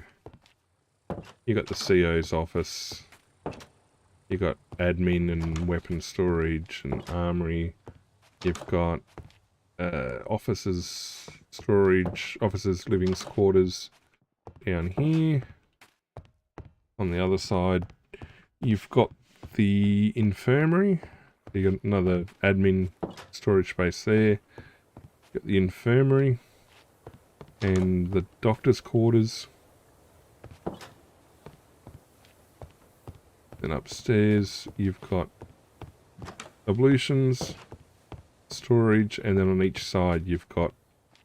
you got the CO's office, you got admin and weapon storage and armory, you've got offices, storage, offices, living quarters down here. On the other side, you've got the infirmary. You got another admin storage space there. Got the infirmary and the doctor's quarters. Then upstairs, you've got ablutions, storage, and then on each side, you've got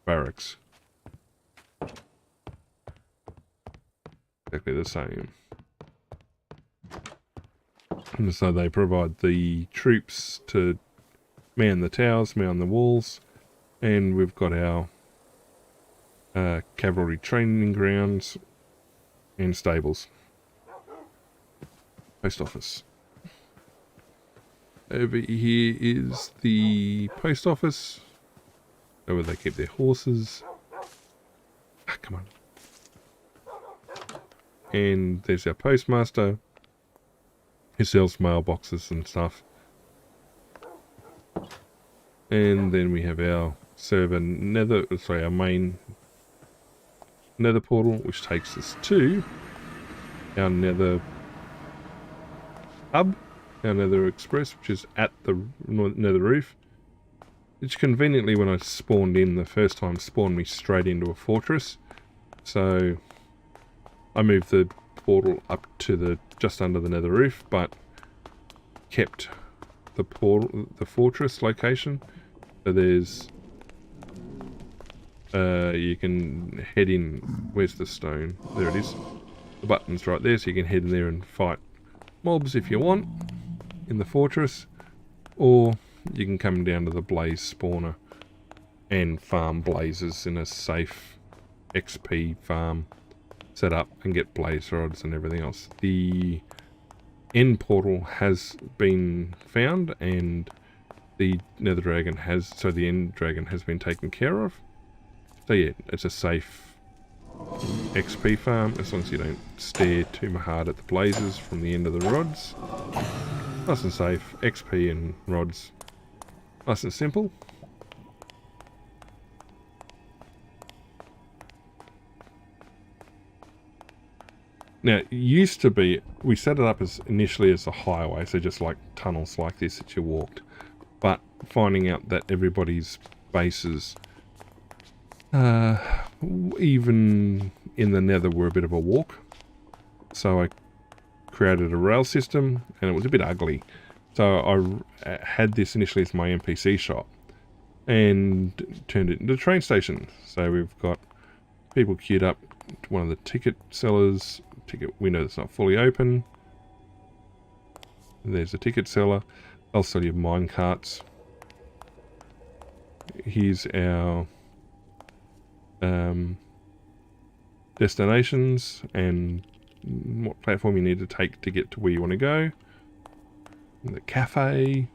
barracks. Exactly the same. And so they provide the troops to man the towers, man the walls, and we've got our cavalry training grounds and stables. Post office. Over here is the post office, where they keep their horses. Ah, come on. And there's our postmaster, who sells mailboxes and stuff. And then we have our server our main nether portal, which takes us to our nether hub, our nether express, which is at the nether roof. Which conveniently, when I spawned in the first time, spawned me straight into a fortress. So I moved the portal up to just under the nether roof, but kept the fortress location. So there's you can head in. Where's the stone? There it is. The button's right there, so you can head in there and fight mobs if you want in the fortress, or you can come down to the blaze spawner and farm blazes in a safe XP farm set up and get blaze rods and everything else. The end portal has been found, and the nether dragon the end dragon has been taken care of. So yeah, it's a safe XP farm, as long as you don't stare too hard at the blazes from the end of the rods. Nice and safe, XP and rods. Nice and simple. Now, it used to be, we set it up initially as a highway, so just like tunnels like this that you walked. But finding out that everybody's bases, even in the nether, were a bit of a walk. So I created a rail system, and it was a bit ugly. So I had this initially as my NPC shop, and turned it into a train station. So we've got people queued up to one of the ticket sellers, ticket window that's not fully open. And there's a ticket seller. I'll sell you mine carts. Here's our destinations and what platform you need to take to get to where you want to go. The cafe.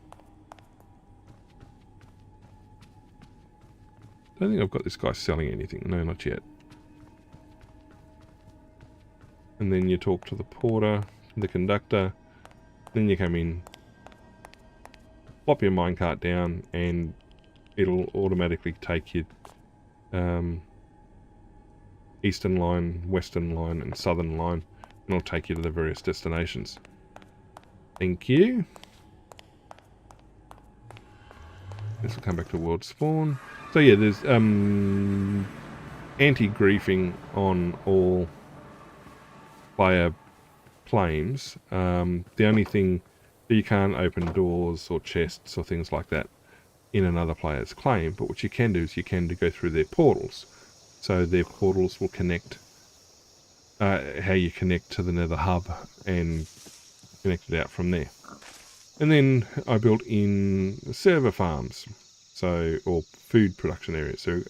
don't think I've got this guy selling anything. No, not yet. And then you talk to the porter, the conductor. Then you come in, plop your minecart down, and it'll automatically take you Eastern Line, Western Line, and Southern Line, and it'll take you to the various destinations. Thank you. This will come back to world spawn. So yeah, there's anti-griefing on all player claims. The only thing that you can't open doors or chests or things like that in another player's claim, but what you can do is you can go through their portals. So their portals will connect, how you connect to the Nether hub and connect it out from there. And then I built in server farms, so, or food production areas. So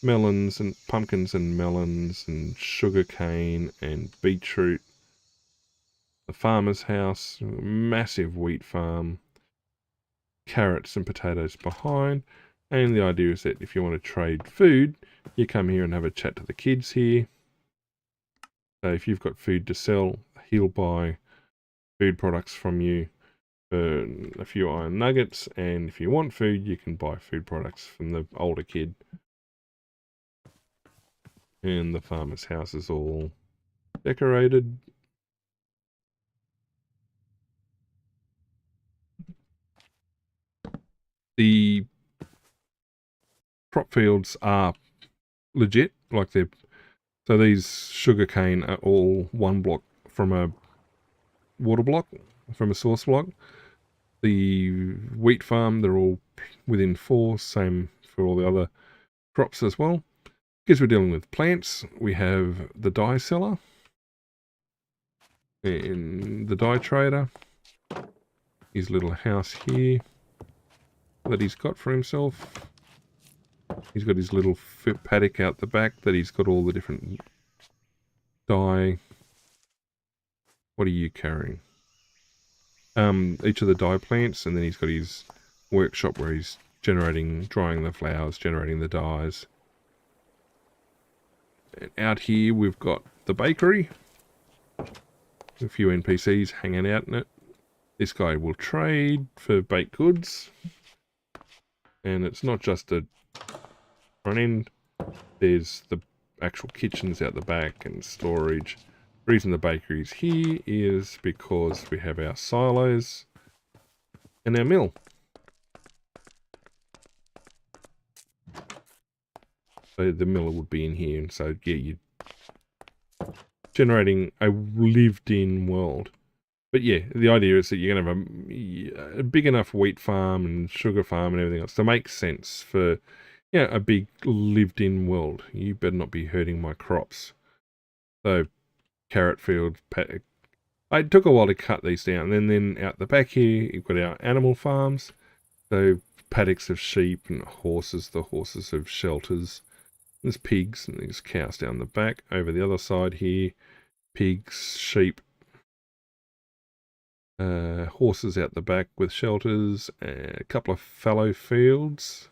melons and pumpkins and melons and sugar cane and beetroot. The farmer's house, massive wheat farm, carrots and potatoes behind. And the idea is that if you want to trade food, you come here and have a chat to the kids here. So if you've got food to sell, he'll buy food products from you for a few iron nuggets, and if you want food, you can buy food products from the older kid. And the farmer's house is all decorated. The crop fields are legit, like they're, so these sugarcane are all one block from a water block, from a source block. The wheat farm, they're all within 4, same for all the other crops as well. Because we're dealing with plants, we have the dye seller and the dye trader. His little house here that he's got for himself. He's got his little paddock out the back that he's got all the different dye. What are you carrying? Each of the dye plants, and then he's got his workshop where he's generating, drying the flowers, generating the dyes. And out here we've got the bakery. A few NPCs hanging out in it. This guy will trade for baked goods. And it's not just a front end. There's the actual kitchens out the back and storage. The reason the bakery's here is because we have our silos and our mill. So the miller would be in here, and so yeah, you're generating a lived-in world. But yeah, the idea is that you're going to have a big enough wheat farm and sugar farm and everything else to make sense for, you know, a big lived-in world. You better not be hurting my crops. So carrot field. It took a while to cut these down. And then out the back here, you've got our animal farms. So paddocks of sheep and horses. The horses have shelters. There's pigs and there's cows down the back. Over the other side here, pigs, sheep, horses out the back with shelters. A couple of fallow fields,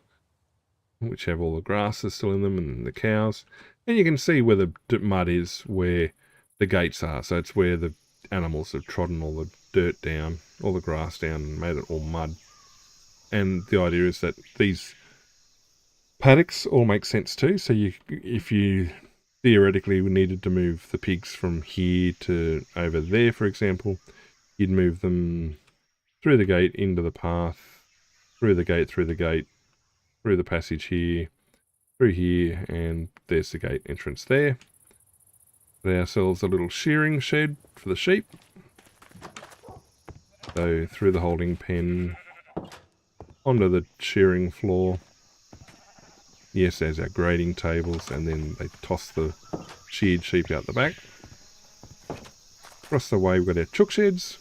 which have all the grasses still in them, and the cows. And you can see where the mud is, where the gates are. So it's where the animals have trodden all the dirt down, all the grass down, and made it all mud. And the idea is that these paddocks all make sense too. So if you theoretically needed to move the pigs from here to over there, for example, you'd move them through the gate into the path, through the gate, through the passage here, through here, and there's the gate entrance there. Got ourselves a little shearing shed for the sheep. So through the holding pen, onto the shearing floor. Yes, there's our grading tables, and then they toss the sheared sheep out the back. Across the way we've got our chook sheds.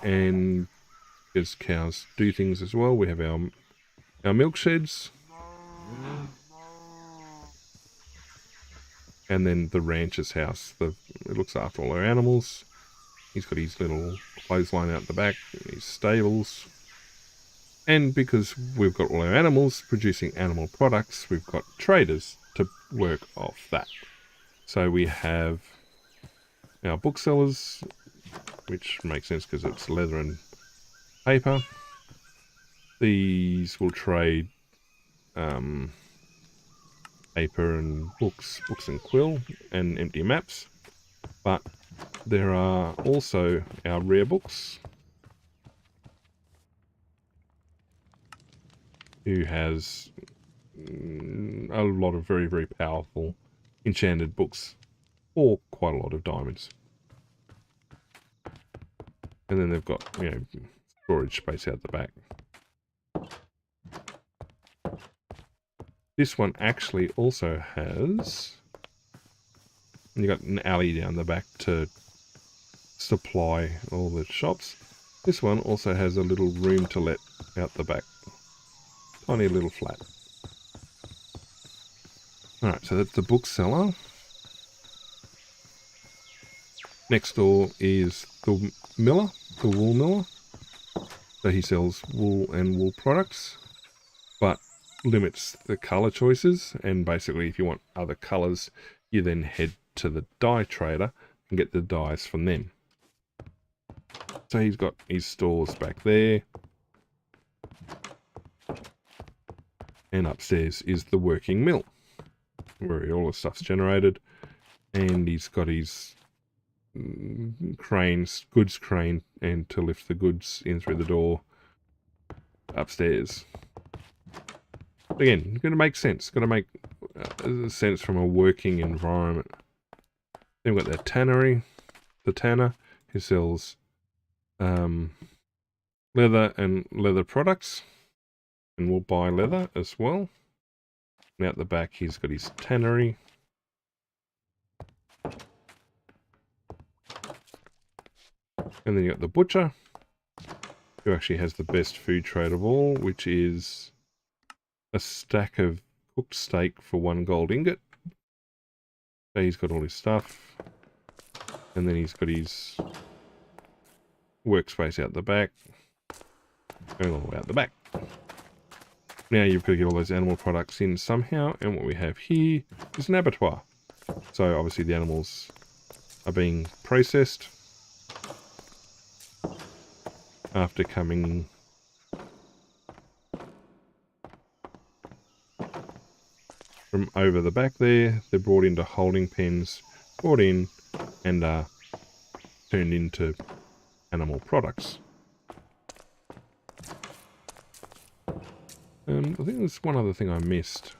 And as cows do things as well, we have our milk sheds. And then the rancher's house. It looks after all our animals. He's got his little clothesline out the back, his stables. And because we've got all our animals producing animal products, we've got traders to work off that. So we have our booksellers, which makes sense because it's leather and paper. These will trade paper and books and quill and empty maps. But there are also our rare books, who has a lot of very, very powerful enchanted books for quite a lot of diamonds. And then they've got, you know, storage space out the back. This one actually also has, you got an alley down the back to supply all the shops. This one also has a little room to let out the back. Tiny little flat. Alright, so that's the bookseller. Next door is the miller, the wool miller. So he sells wool and wool products, but limits the colour choices. And basically, if you want other colours, you then head to the dye trader and get the dyes from them. So he's got his stores back there. And upstairs is the working mill, where all the stuff's generated. And he's got his cranes, goods crane, and to lift the goods in through the door upstairs. Again, going to make sense. Got to make sense from a working environment. Then we've got the tannery, the tanner, who sells leather and leather products. And we'll buy leather as well. And out the back, he's got his tannery. And then you got the butcher, who actually has the best food trade of all, which is a stack of cooked steak for 1 gold ingot. So he's got all his stuff. And then he's got his workspace out the back. Going all the way out the back. Now you've got to get all those animal products in somehow, and what we have here is an abattoir. So obviously the animals are being processed after coming from over the back there. They're brought into holding pens, brought in, and are turned into animal products. I think there's one other thing I missed.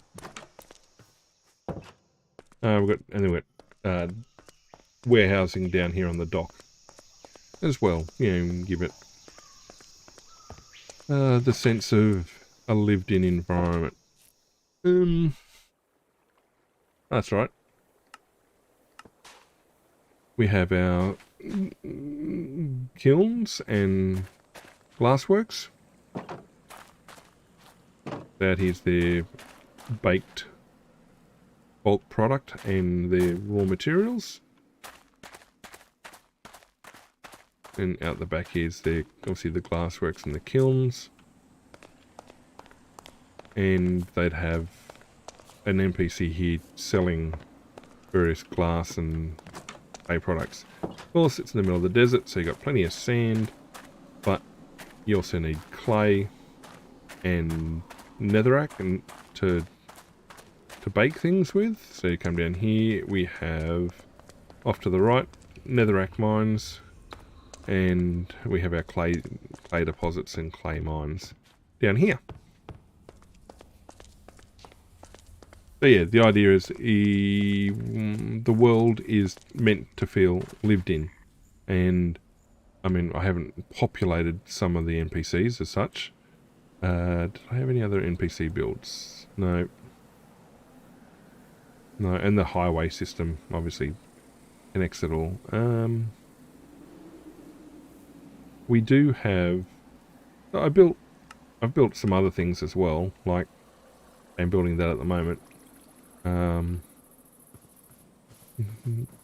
We've got warehousing down here on the dock as well. You know, give it the sense of a lived-in environment. That's right. We have our kilns and glassworks. That is their baked bulk product and their raw materials. And out the back is their, obviously, the glassworks and the kilns. And they'd have an NPC here selling various glass and clay products. Of course, it's in the middle of the desert, so you've got plenty of sand, but you also need clay and netherrack and to bake things with. So you come down here, we have off to the right netherrack mines, and we have our clay deposits and clay mines down here. So yeah, the idea is the world is meant to feel lived in, and I mean, I haven't populated some of the NPCs as such. Did I have any other NPC builds? No. No, and the highway system obviously connects it all. We do have... I've built some other things as well, like I'm building that at the moment.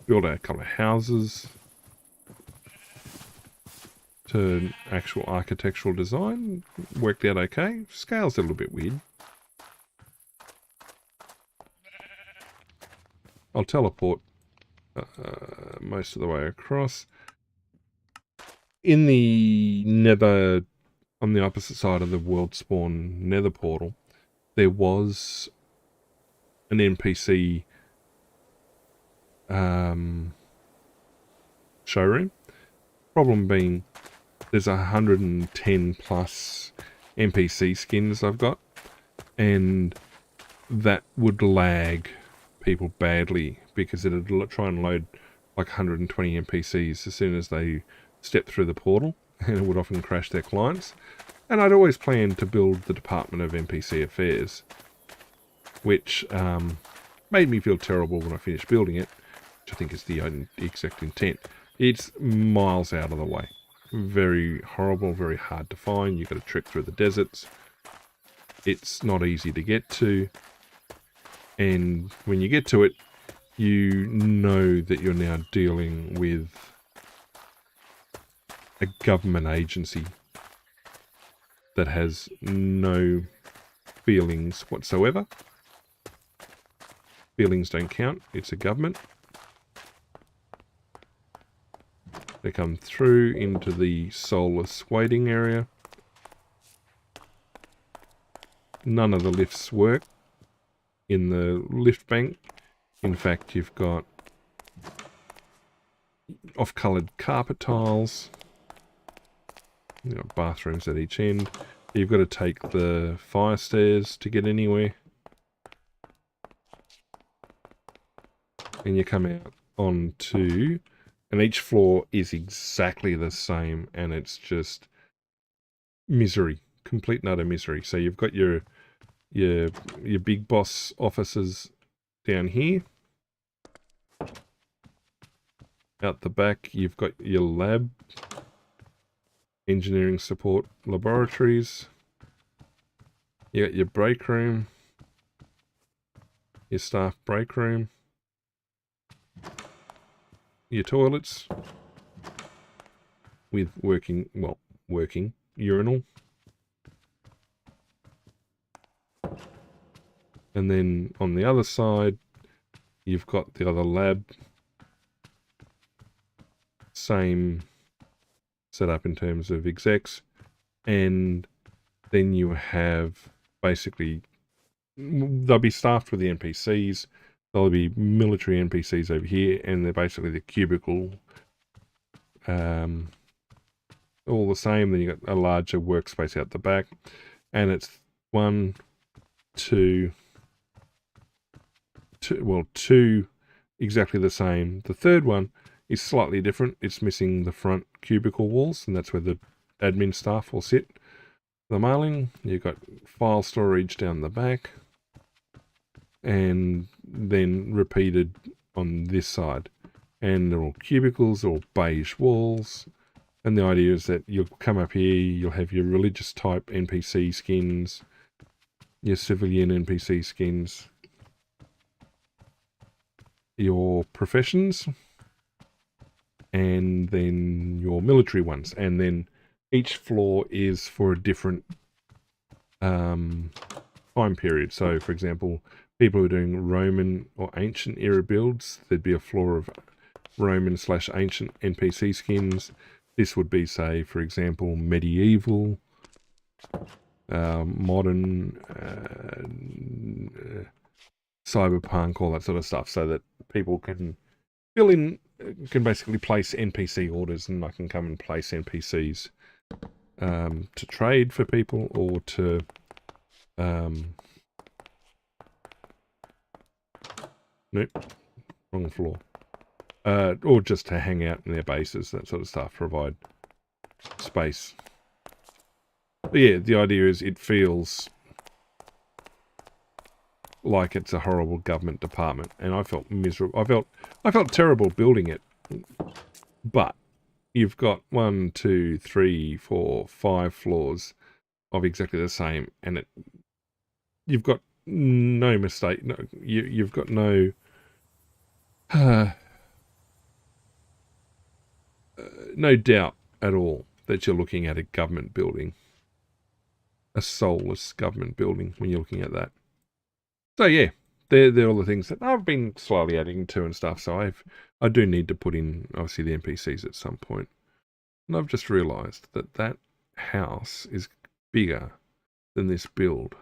Build a couple of houses. to actual architectural design. Worked out okay. Scale's a little bit weird. I'll teleport most of the way across. In the nether, on the opposite side of the world spawn nether portal, there was an NPC showroom. Problem being, there's 110 plus NPC skins I've got, and that would lag people badly because it'd try and load like 120 NPCs as soon as they step through the portal, and it would often crash their clients. And I'd always planned to build the Department of NPC Affairs, which made me feel terrible when I finished building it, which I think is the exact intent. It's miles out of the way. Very horrible, very hard to find. You've got to trek through the deserts. It's not easy to get to. And when you get to it, you know that you're now dealing with a government agency that has no feelings whatsoever. Feelings don't count. It's a government. They come through into the soulless waiting area. None of the lifts work in the lift bank. In fact, you've got off-coloured carpet tiles. You've got bathrooms at each end. You've got to take the fire stairs to get anywhere. And you come out onto... And each floor is exactly the same, and it's just misery, complete and utter misery. So you've got your big boss offices down here. Out the back, you've got your lab, engineering support laboratories. You got your break room, your staff break room. Your toilets with working urinal. And then on the other side, you've got the other lab. Same setup in terms of execs. And then you have basically, they'll be staffed with the NPCs. There'll be military NPCs over here, and they're basically the cubicle, all the same. Then you've got a larger workspace out the back, and it's two exactly the same. The third one is slightly different. It's missing the front cubicle walls, and that's where the admin staff will sit. The mailing, you've got file storage down the back, and then repeated on this side. And they're all cubicles or beige walls. And the idea is that you'll come up here, you'll have your religious type NPC skins, your civilian NPC skins, your professions, and then your military ones. And then each floor is for a different time period. So, for example, people who are doing Roman or ancient era builds, there'd be a floor of Roman/ancient NPC skins. This would be, say, for example, medieval, modern, cyberpunk, all that sort of stuff, so that people can can basically place NPC orders, and I can come and place NPCs to trade for people, or to nope, wrong floor. Or just to hang out in their bases, that sort of stuff, provide space. But yeah, the idea is it feels like it's a horrible government department, and I felt miserable. I felt terrible building it. But you've got 1, 2, 3, 4, 5 floors of exactly the same, and you've got no mistake. No, you've got no no doubt at all that you're looking at a government building. A soulless government building when you're looking at that. So yeah, they're all the things that I've been slowly adding to and stuff. So I do need to put in, obviously, the NPCs at some point. And I've just realised that that house is bigger than this build.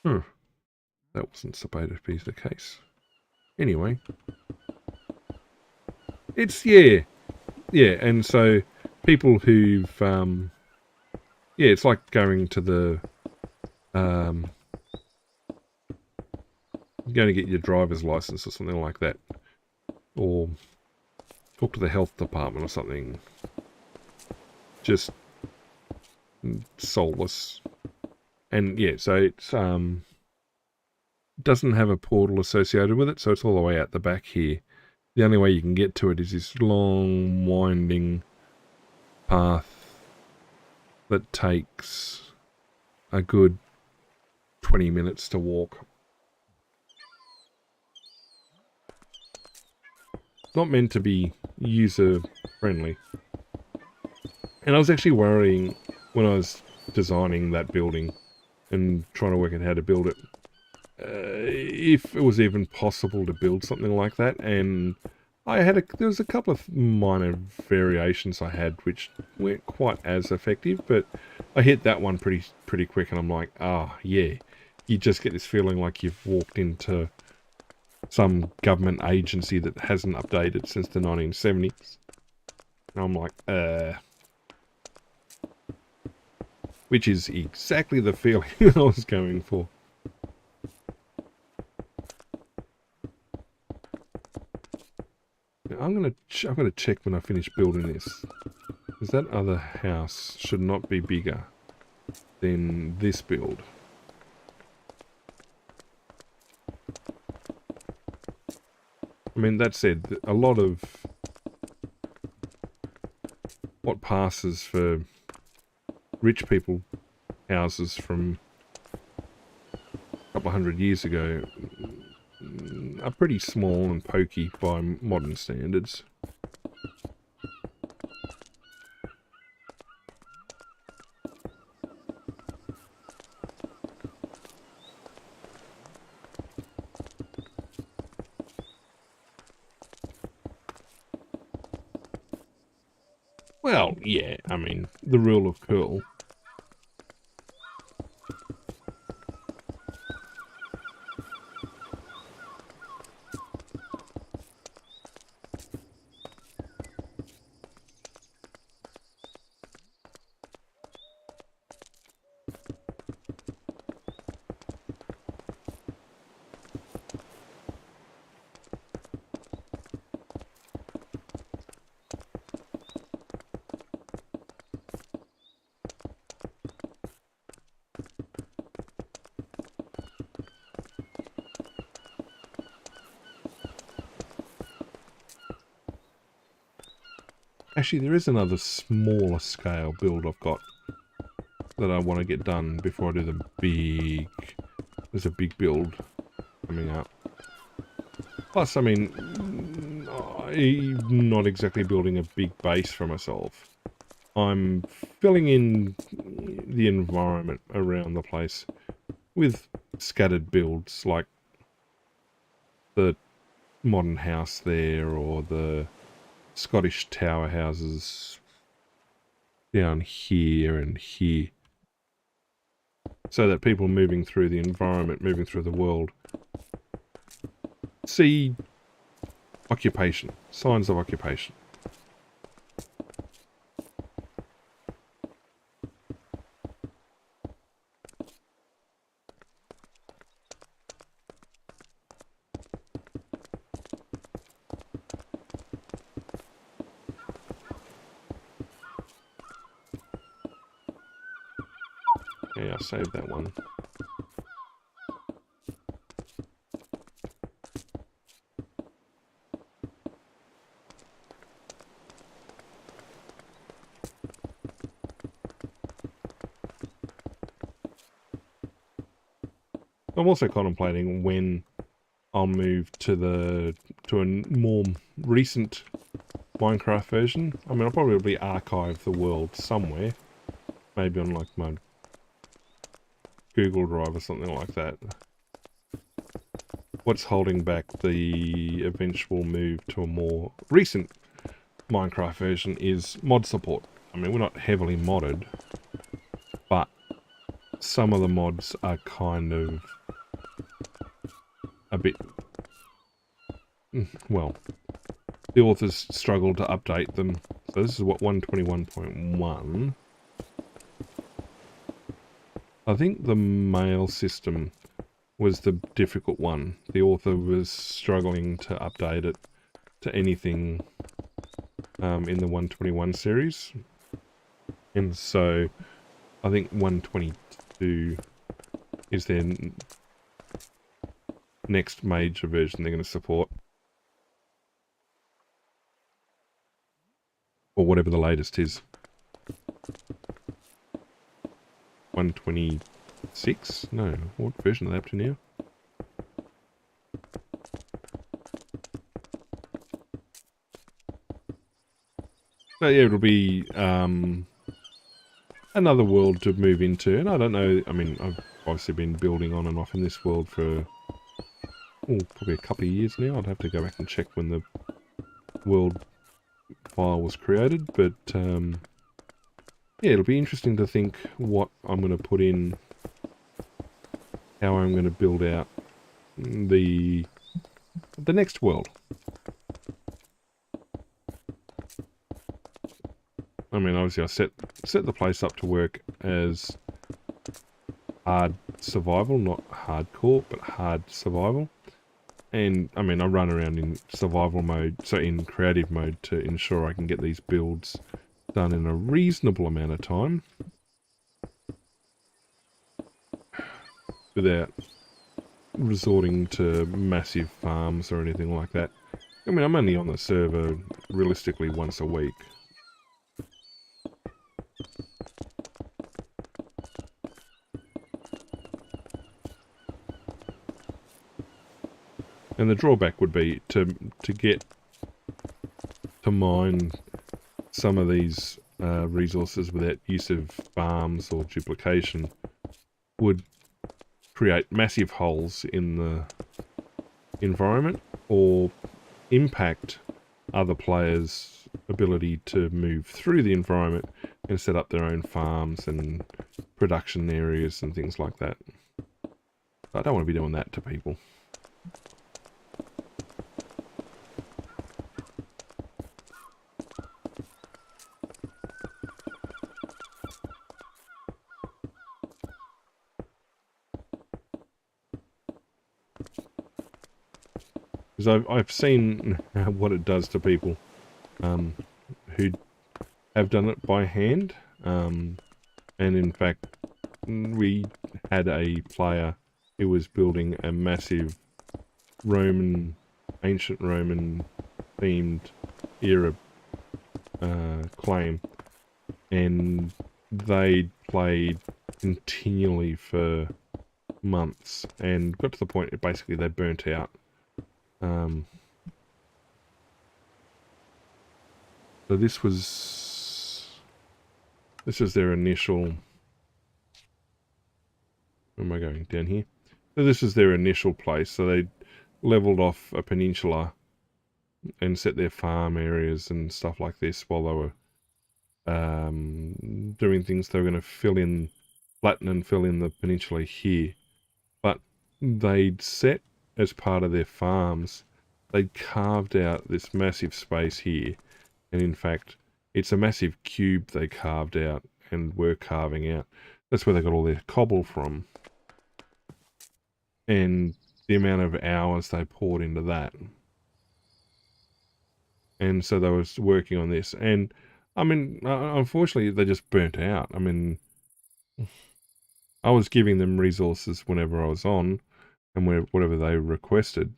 That wasn't supposed to be the case. Anyway. It's, yeah, and so people who've, it's like going to the, going to get your driver's license or something like that, or talk to the health department or something, just soulless. And yeah, so it's, doesn't have a portal associated with it, so it's all the way out the back here. The only way you can get to it is this long, winding path that takes a good 20 minutes to walk. It's not meant to be user-friendly. And I was actually worrying when I was designing that building and trying to work out how to build it, if it was even possible to build something like that. And there was a couple of minor variations I had which weren't quite as effective, but I hit that one pretty quick, and I'm like, yeah, you just get this feeling like you've walked into some government agency that hasn't updated since the 1970s. And I'm like, which is exactly the feeling I was going for. I'm gonna check when I finish building this, because that other house should not be bigger than this build. I mean, that said, a lot of what passes for rich people houses from a couple of 100 years ago are pretty small and pokey by modern standards. Well, yeah, I mean, the rule of cool. Actually, there is another smaller scale build I've got that I want to get done before I do the big... There's a big build coming up. Plus, I mean, I'm not exactly building a big base for myself. I'm filling in the environment around the place with scattered builds, like the modern house there, or the Scottish tower houses down here and here, so that people moving through the environment, moving through the world, see occupation, signs of occupation. Yeah, I saved that one. I'm also contemplating when I'll move to a more recent Minecraft version. I mean, I'll probably archive the world somewhere. Maybe on like my Google Drive or something like that. What's holding back the eventual move to a more recent Minecraft version is mod support. I mean, we're not heavily modded, but some of the mods are kind of a bit, well, the authors struggled to update them. So this is what, 121.1. I think the mail system was the difficult one. The author was struggling to update it to anything in the 121 series. And so I think 122 is their next major version they're going to support. Or whatever the latest is. 126? No, what version are they up to now? So yeah, it'll be another world to move into, and I don't know, I mean, I've obviously been building on and off in this world for probably a couple of years now. I'd have to go back and check when the world file was created, but yeah, it'll be interesting to think what I'm going to put in, how I'm going to build out the next world. I mean, obviously I set the place up to work as hard survival, not hardcore, but hard survival. And, I mean, I run around in survival mode, so in creative mode, to ensure I can get these builds done in a reasonable amount of time without resorting to massive farms or anything like that. I mean, I'm only on the server realistically once a week. And the drawback would be to get to mine some of these resources without use of farms or duplication would create massive holes in the environment or impact other players' ability to move through the environment and set up their own farms and production areas and things like that. I don't want to be doing that to people. Because I've seen what it does to people who have done it by hand. And in fact, we had a player who was building a massive ancient Roman themed era claim. And they played continually for months and got to the point that basically they burnt out. So this was their initial, where am I going, down here? So this is their initial place. So they leveled off a peninsula and set their farm areas and stuff like this while they were doing things. They were going to flatten and fill in the peninsula here. But they'd set, as part of their farms, they'd carved out this massive space here. And in fact, it's a massive cube they carved out and were carving out. That's where they got all their cobble from. And the amount of hours they poured into that. And so they was working on this. And, I mean, unfortunately, they just burnt out. I mean, I was giving them resources whenever I was on and whatever they requested.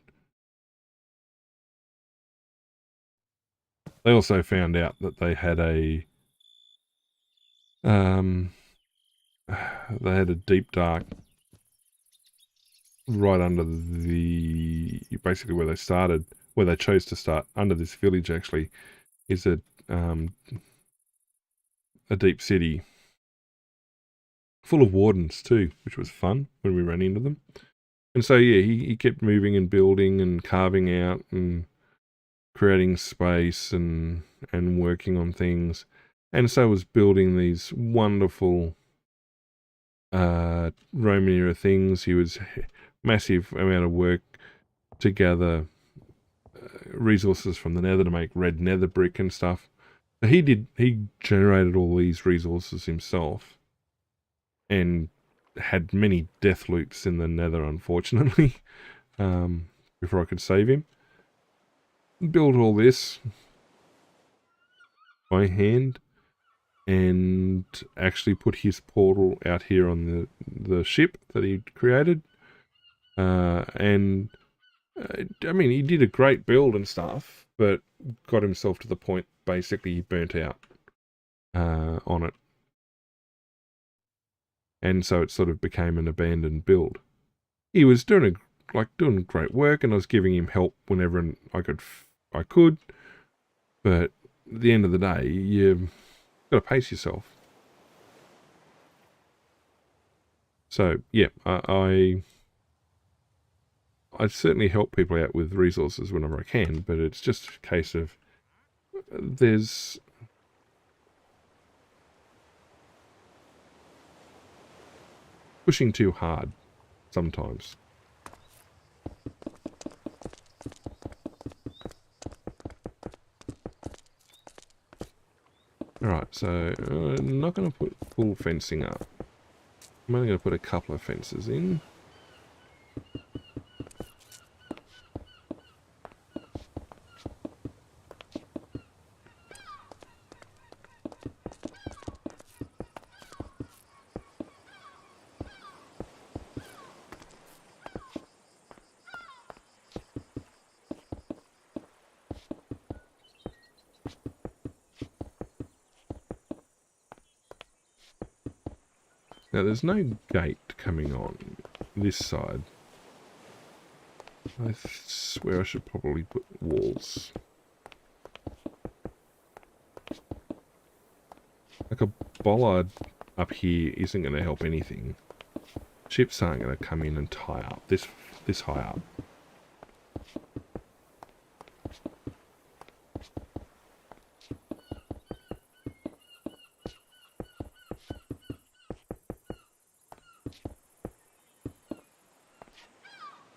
They also found out that they had a deep dark right under basically where they chose to start, under this village actually, is a deep city full of wardens too, which was fun when we ran into them. And so yeah, he kept moving and building and carving out and creating space and working on things. And so was building these wonderful Roman era things. He was massive amount of work to gather resources from the nether to make red nether brick and stuff. He generated all these resources himself and had many death loops in the nether, unfortunately, before I could save him. Built all this by hand and actually put his portal out here on the ship that he'd created. And I mean, he did a great build and stuff, but got himself to the point basically he burnt out on it. And so it sort of became an abandoned build. He was doing great work, and I was giving him help whenever I could. But at the end of the day, you've got to pace yourself. So yeah, I certainly help people out with resources whenever I can, but it's just a case of there's pushing too hard sometimes. Alright, so I'm not going to put full fencing up. I'm only going to put a couple of fences in. Now there's no gate coming on this side. I swear I should probably put walls. Like a bollard up here isn't going to help anything. Ships aren't going to come in and tie up this high up.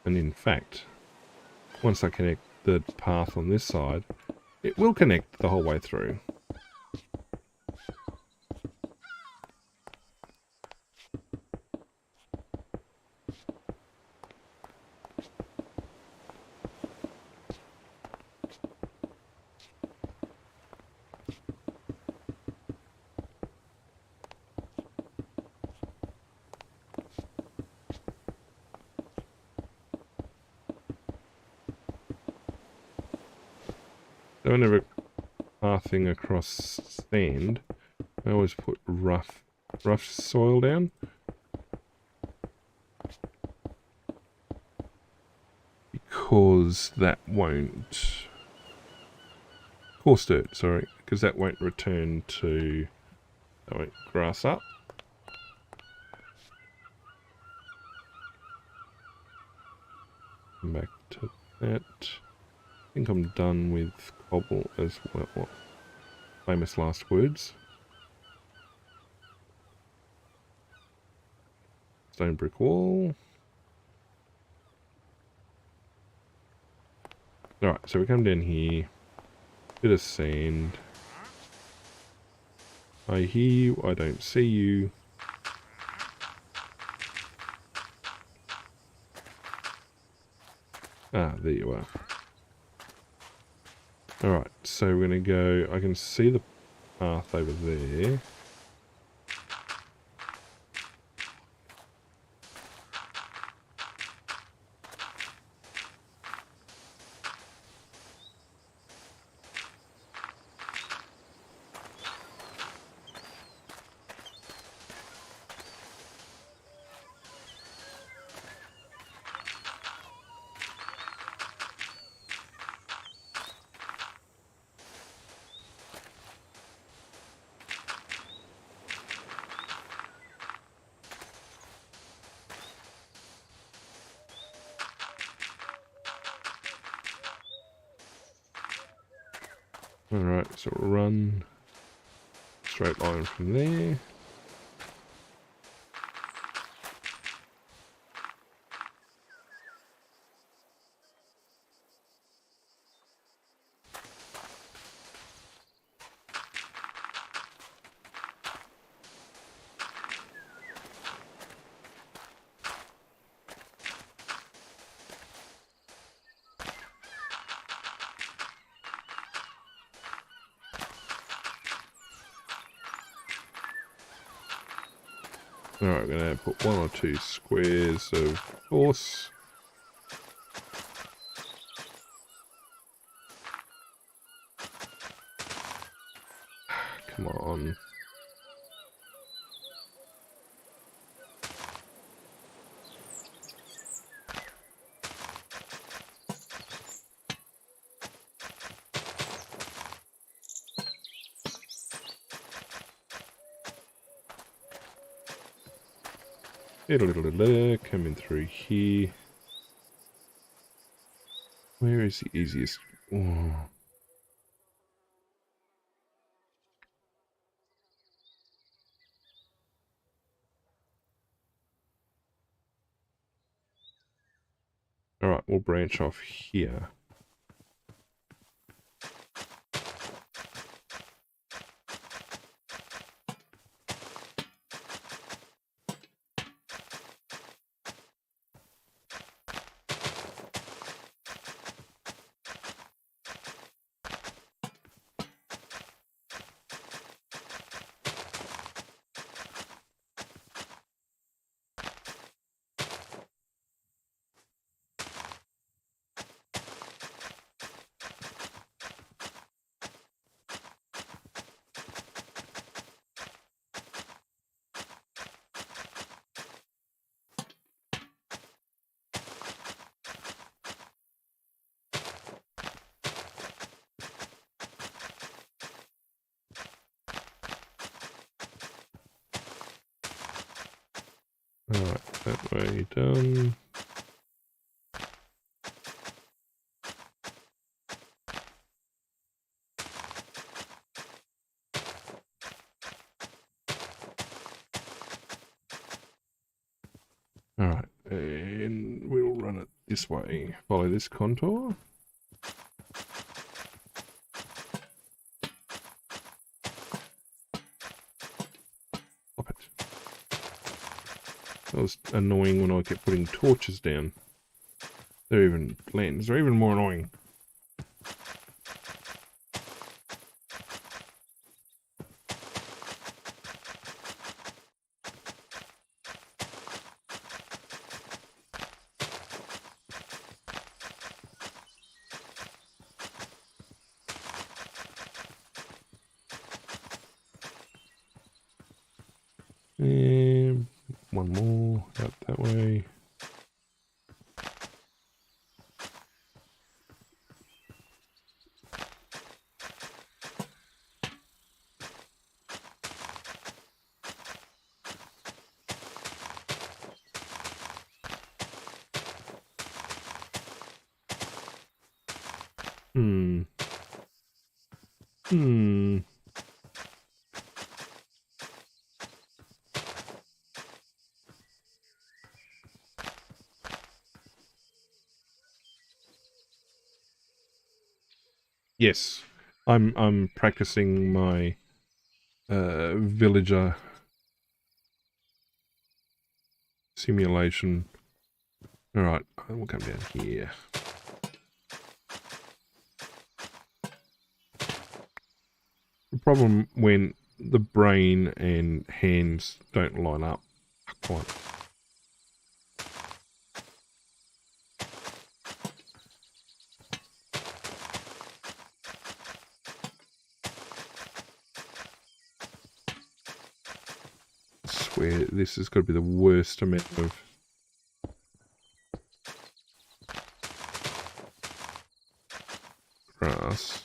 And in fact, once I connect the path on this side, it will connect the whole way through. So whenever pathing across sand, I always put rough soil down. Because that won't... coarse dirt, sorry. Because that won't return to... that won't grass up. Come back to that. I think I'm done with cobble as well. Famous last words. Stone brick wall. Alright, so we come down here. Bit of sand. I hear you, I don't see you. Ah, there you are. Alright, so we're going to go... I can see the path over there. Alright, so we'll run straight line from there. Alright, we're going to put 1 or 2 squares of force. Come on. Coming through here. Where is the easiest? Oh. Alright, we'll branch off here. Alright, that way done. Alright, and we'll run it this way. Follow this contour. Stop it. That was annoying when I kept putting torches down. They're even lanterns. They're even more annoying. And one more out that way. Yes, I'm practicing my villager simulation. All right, we'll come down here. The problem when the brain and hands don't line up quite. I swear this has got to be the worst amount of grass.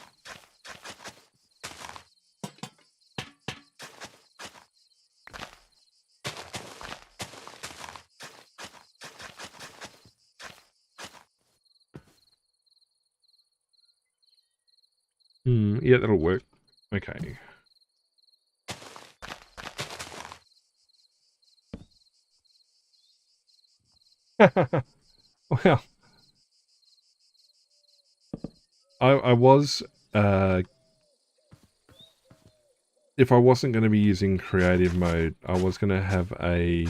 Yeah, that'll work. Okay. Well, I was, if I wasn't going to be using creative mode, I was going to have an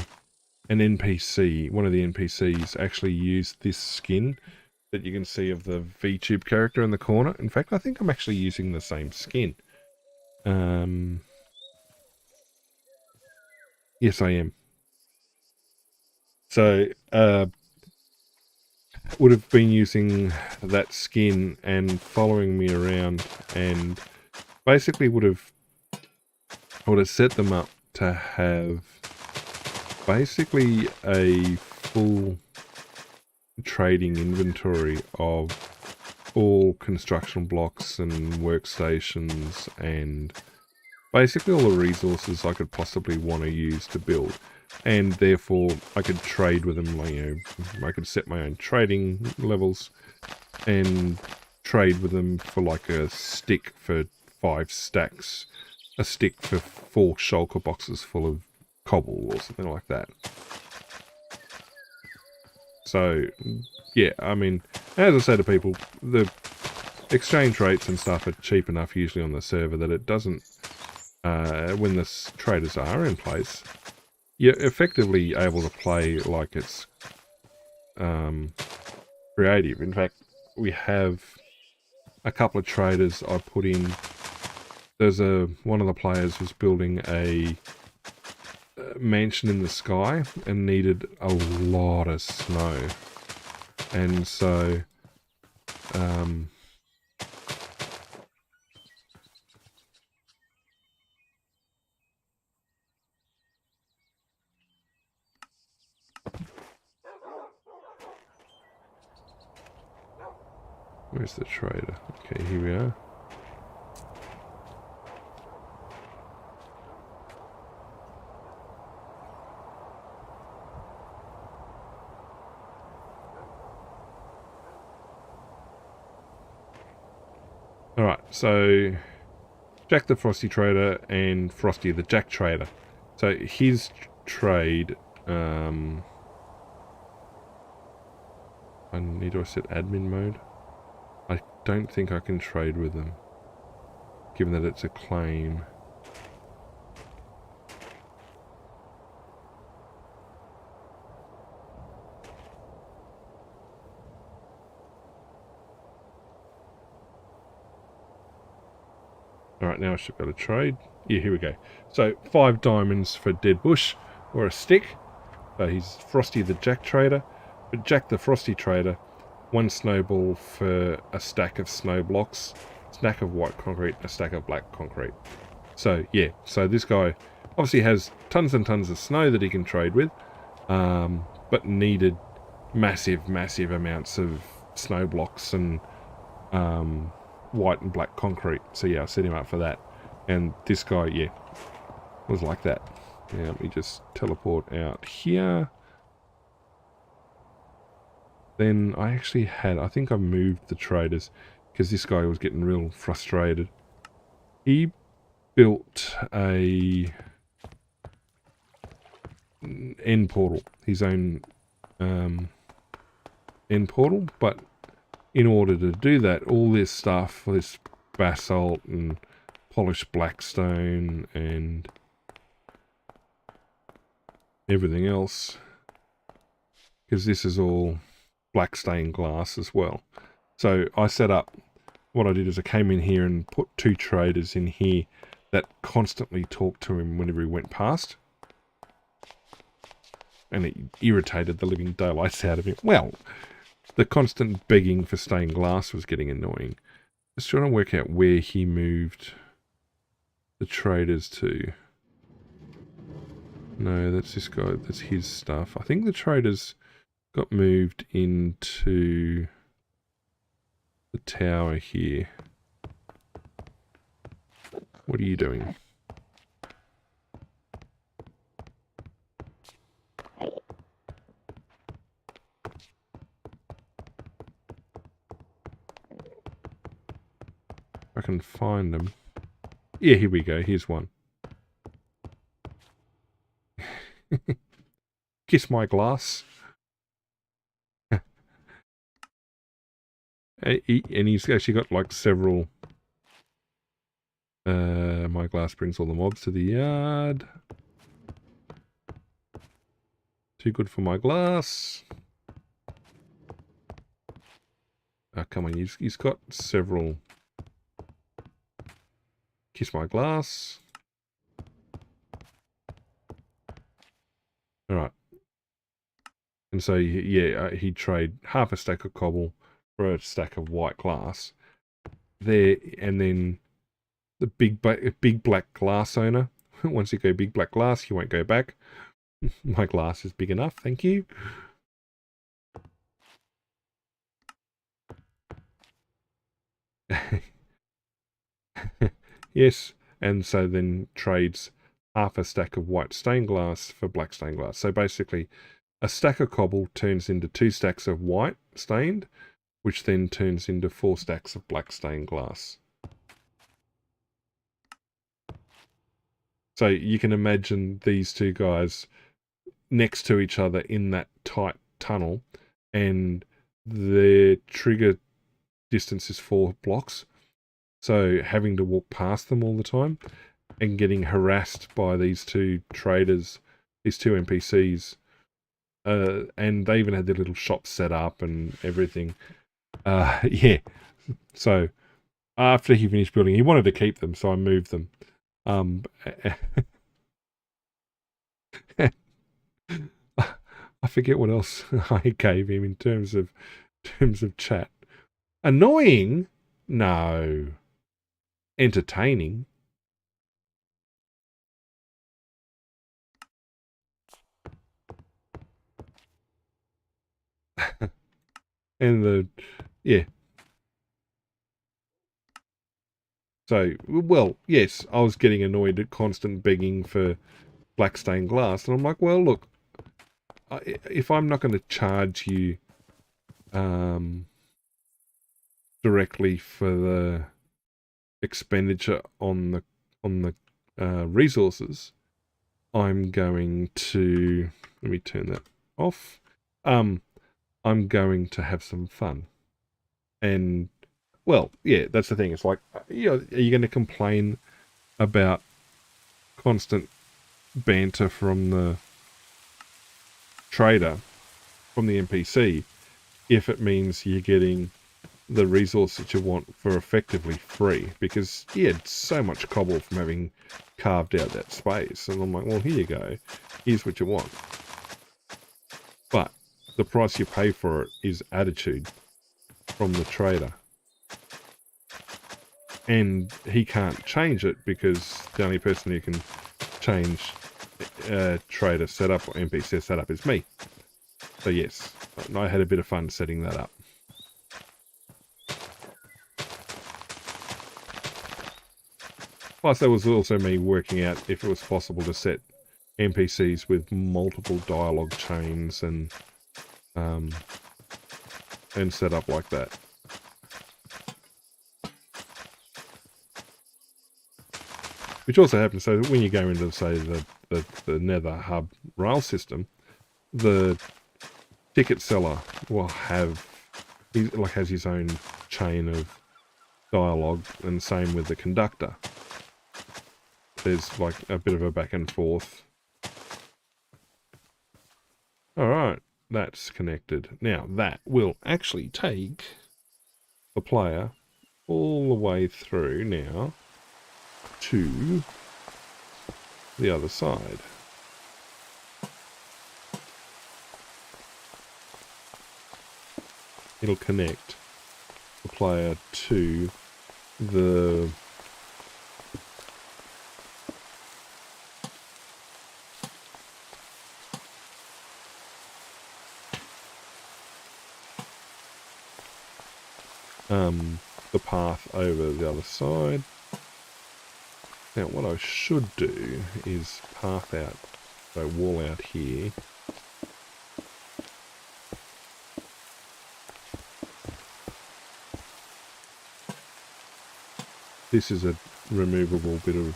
NPC, one of the NPCs, actually use this skin that you can see of the VTube character in the corner. In fact, I think I'm actually using the same skin. Yes, I am. So, would have been using that skin and following me around, and basically would have set them up to have basically a full trading inventory of all construction blocks and workstations and basically all the resources I could possibly want to use to build. And therefore I could trade with them, like, you know, I could set my own trading levels and trade with them for like a stick for 5 stacks, a stick for 4 shulker boxes full of cobble or something like that. So yeah, I mean, as I say to people, the exchange rates and stuff are cheap enough usually on the server that it doesn't, when the traders are in place, you're effectively able to play like it's creative. In fact, we have a couple of traders I put in. There's one of the players was building a mansion in the sky and needed a lot of snow, and so where's the trader? Okay, here we are. Alright, so Jack the Frosty Trader and Frosty the Jack Trader. So his trade, I need to set admin mode. I don't think I can trade with them, given that it's a claim. Alright, now I should be able to trade. Yeah, here we go. So 5 diamonds for Dead Bush, or a stick. So he's Frosty the Jack Trader. But Jack the Frosty Trader, 1 snowball for a stack of snow blocks, stack of white concrete, a stack of black concrete. So yeah, so this guy obviously has tons and tons of snow that he can trade with, but needed massive amounts of snow blocks and white and black concrete. So yeah, I set him up for that. And this guy, yeah, was like that. Now let me just teleport out here. Then I actually had, I think I moved the traders because this guy was getting real frustrated. He built a end portal, his own end portal, but in order to do that, all this stuff, this basalt and polished blackstone and everything else, because this is all black stained glass as well. So I set up, what I did is I came in here and put 2 traders in here that constantly talked to him whenever he went past. And it irritated the living daylights out of him. Well, the constant begging for stained glass was getting annoying. Just trying to work out where he moved the traders to. No, that's this guy. That's his stuff. I think the traders got moved into the tower here. What are you doing? I can find them. Yeah, here we go. Here's one. Kiss my glass. And he's actually got like several. My glass brings all the mobs to the yard. Too good for my glass. Oh, come on, he's got several. Kiss my glass. Alright. And so, yeah, he'd trade half a stack of cobble for a stack of white glass. There, and then the big black glass owner. Once you go big black glass, you won't go back. My glass is big enough, thank you. Yes, and so then trades half a stack of white stained glass for black stained glass. So basically, a stack of cobble turns into 2 stacks of white stained, which then turns into 4 stacks of black stained glass. So you can imagine these two guys next to each other in that tight tunnel, and their trigger distance is 4 blocks. So having to walk past them all the time and getting harassed by these two traders, these two NPCs, and they even had their little shop set up and everything. Yeah. So after he finished building, he wanted to keep them, so I moved them. I forget what else I gave him in terms of chat. Annoying? No. Entertaining? And yeah. So, well, yes, I was getting annoyed at constant begging for black stained glass, and I'm like, well, look, if I'm not going to charge you directly for the expenditure on the resources, I'm going to, let me turn that off. I'm going to have some fun. And, well, yeah, that's the thing. It's like, you know, are you going to complain about constant banter from the trader, from the NPC, if it means you're getting the resource that you want for effectively free? Because he had so much cobble from having carved out that space, and I'm like, well, here you go, here's what you want, but the price you pay for it is attitude from the trader, and he can't change it because the only person who can change trader setup or NPC setup is me. So yes, I had a bit of fun setting that up. Plus, there was also me working out if it was possible to set NPCs with multiple dialogue chains and set up like that. Which also happens, so when you go into, say, the Nether Hub rail system, the ticket seller will have, has his own chain of dialogue, and same with the conductor. There's like a bit of a back and forth. Alright, that's connected. Now that will actually take the player all the way through now to the other side. It'll connect the player to the path over the other side. Now what I should do is path out, so wall out here. This is a removable bit of,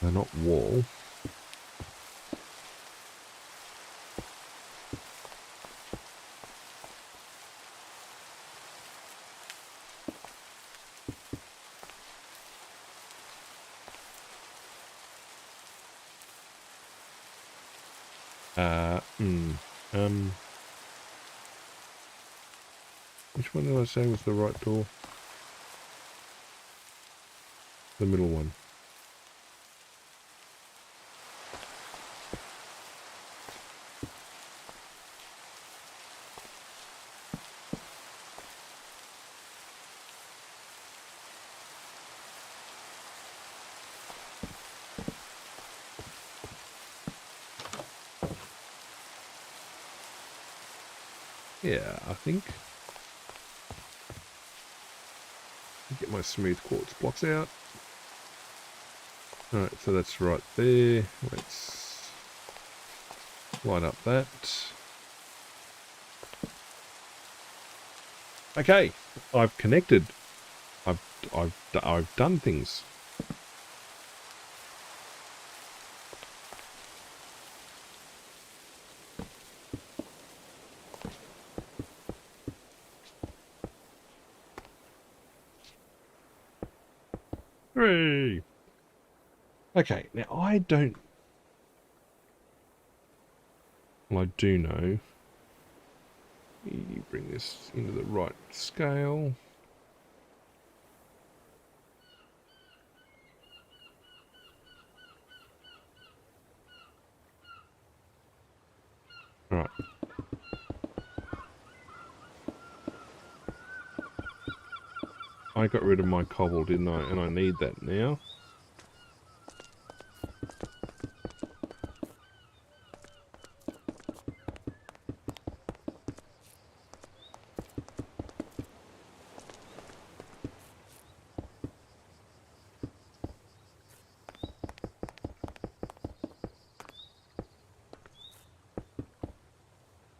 not wall. Which one did I say was the right door? The middle one. Yeah, I think. Get my smooth quartz blocks out. Alright, so that's right there. Let's light up that. Okay, I've connected. I've done things. Hooray! Okay, now I don't... Well, I do know. You bring this into the right scale. Alright. I got rid of my cobble, didn't I? And I need that now.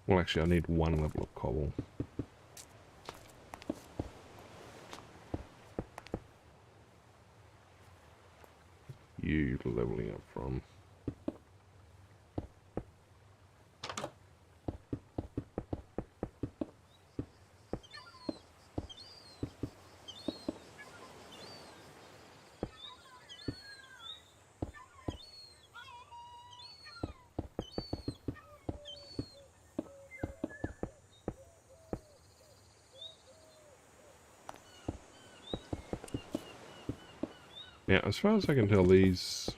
Well, actually, I need one level of cobble. You leveling up from. Now, as far as I can tell, these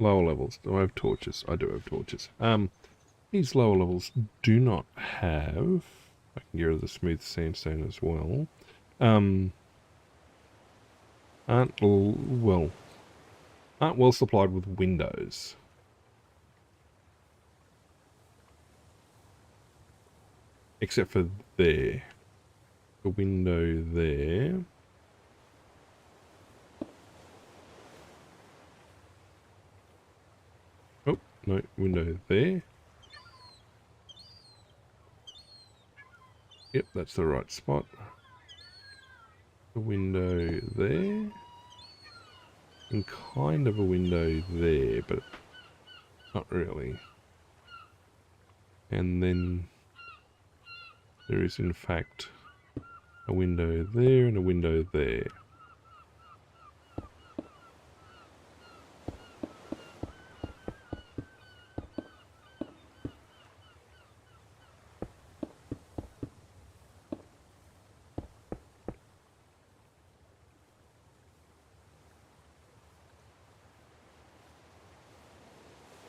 lower levels, do I have torches? I do have torches. These lower levels do not have, I can get rid of the smooth sandstone as well, aren't well supplied with windows. Except for there. The window there. Oh, no, window there. Yep, that's the right spot. The window there. And kind of a window there, but not really. And then there is in fact a window there and a window there.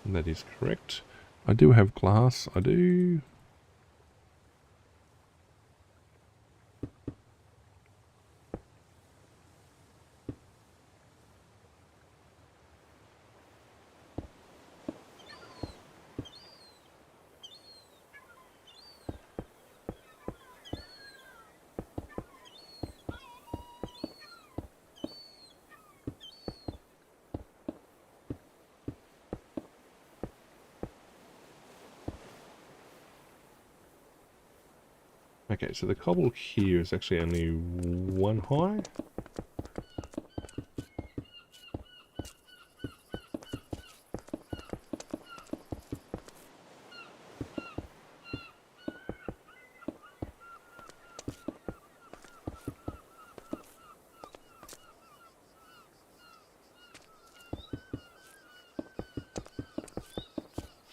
And that is correct. I do have glass, I do. Okay, so the cobble here is actually only one high.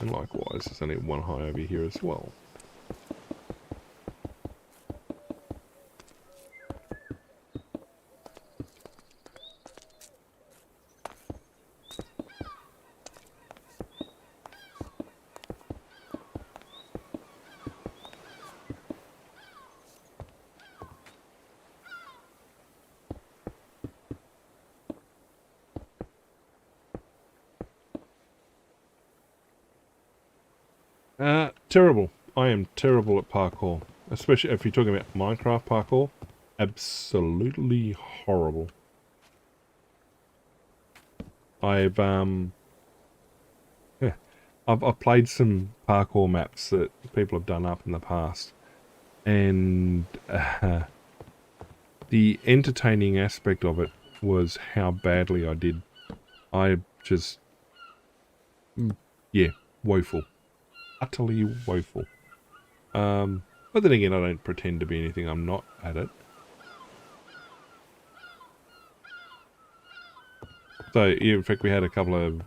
And likewise, there's only one high over here as well. Terrible. I am terrible at parkour. Especially if you're talking about Minecraft parkour. Absolutely horrible. I've played some parkour maps that people have done up in the past. And the entertaining aspect of it was how badly I did. I just... yeah, woeful. Utterly woeful. But then again, I don't pretend to be anything I'm not at it. So, in fact, we had a couple of...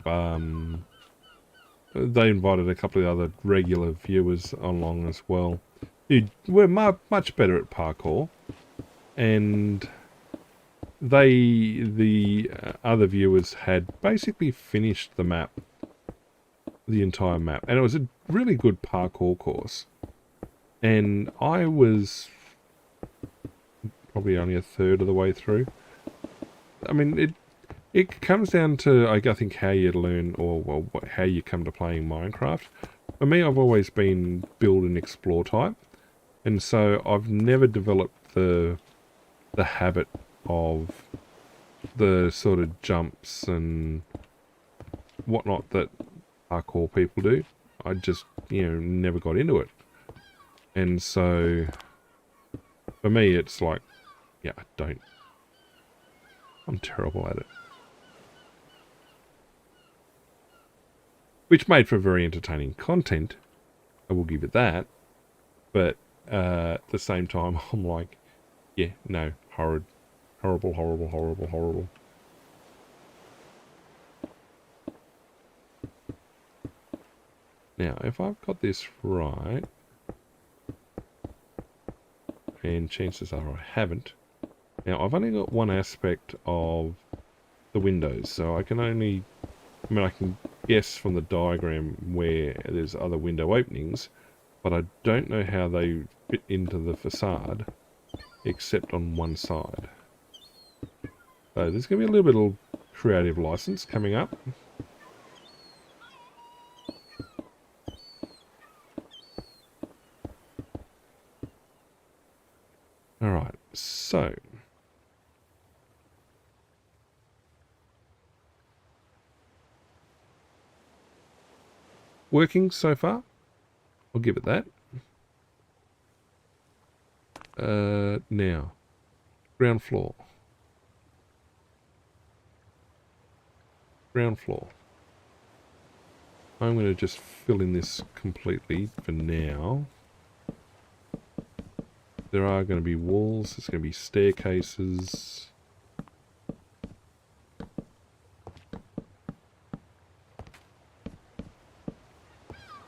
they invited a couple of other regular viewers along as well, who were much better at parkour. And the other viewers had basically finished the map. The entire map. And it was a really good parkour course. And I was probably only a third of the way through. I mean, it comes down to, I think, how you learn or how you come to playing Minecraft. For me, I've always been build and explore type. And so I've never developed the habit of the sort of jumps and whatnot that parkour people do. I just, never got into it. And so, for me, it's like, yeah, I'm terrible at it. Which made for very entertaining content, I will give it that. But at the same time, I'm like, yeah, no, horrid. Horrible, horrible, horrible, horrible. Now, if I've got this right, and chances are I haven't. Now, I've only got one aspect of the windows, so I can guess from the diagram where there's other window openings, but I don't know how they fit into the facade, except on one side. So there's going to be a little bit of creative license coming up. Alright, so... working so far. I'll give it that. Now, ground floor. Ground floor. I'm going to just fill in this completely for now. There are going to be walls, there's going to be staircases.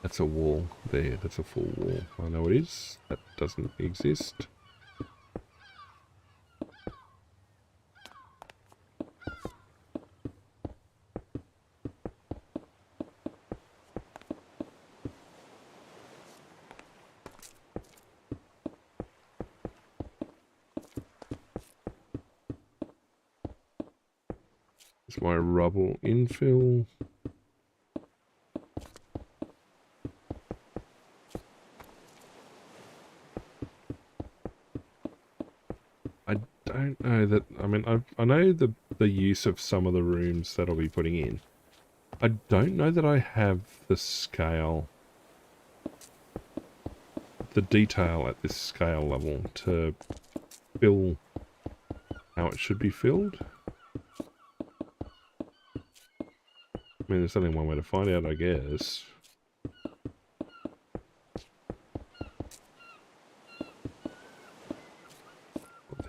That's a wall there, that's a full wall. I know it is, that doesn't exist. It's my rubble infill. I don't know that, I mean, I know the use of some of the rooms that I'll be putting in. I don't know that I have the scale the detail at this scale level to fill how it should be filled. I mean, there's only one way to find out, I guess.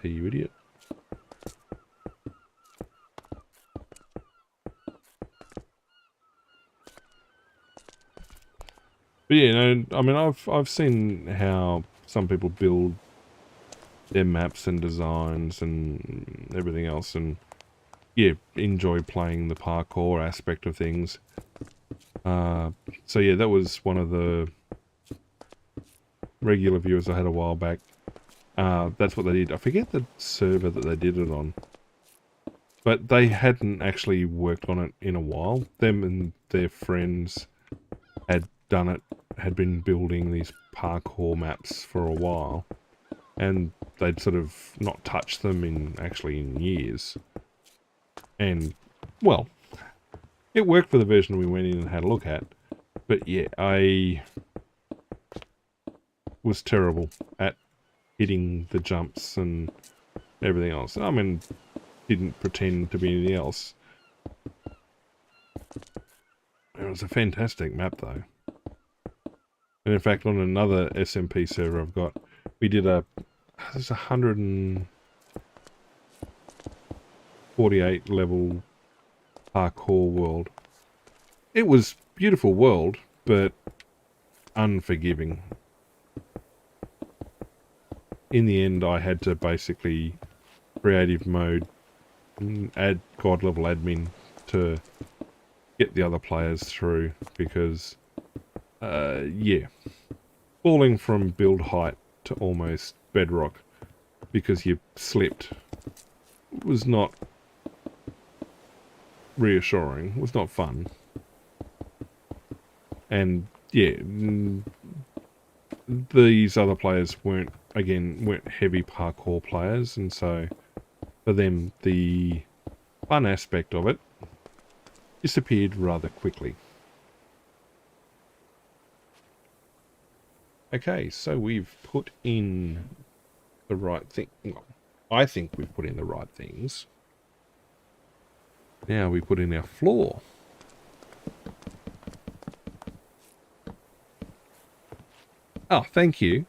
Hey, you idiot. But yeah, no, I mean, I've seen how some people build their maps and designs and everything else, and yeah, enjoy playing the parkour aspect of things. So yeah, that was one of the regular viewers I had a while back. That's what they did. I forget the server that they did it on, but they hadn't actually worked on it in a while. Them and their friends had done it, had been building these parkour maps for a while, and they'd sort of not touched them in years. And, well, it worked for the version we went in and had a look at, but yeah, I was terrible at hitting the jumps and everything else. I mean, didn't pretend to be anything else. It was a fantastic map, though. And in fact, on another SMP server I've got, we did there's 148 level parkour world. It was beautiful world, but unforgiving. In the end, I had to basically creative mode, add god level admin to get the other players through, because yeah, falling from build height to almost bedrock because you slipped was not reassuring, was not fun. And yeah, these other players weren't heavy parkour players, and so for them the fun aspect of it disappeared rather quickly. Okay, so we've put in the right thing. Well, I think we've put in the right things. Now we put in our floor. Oh, thank you.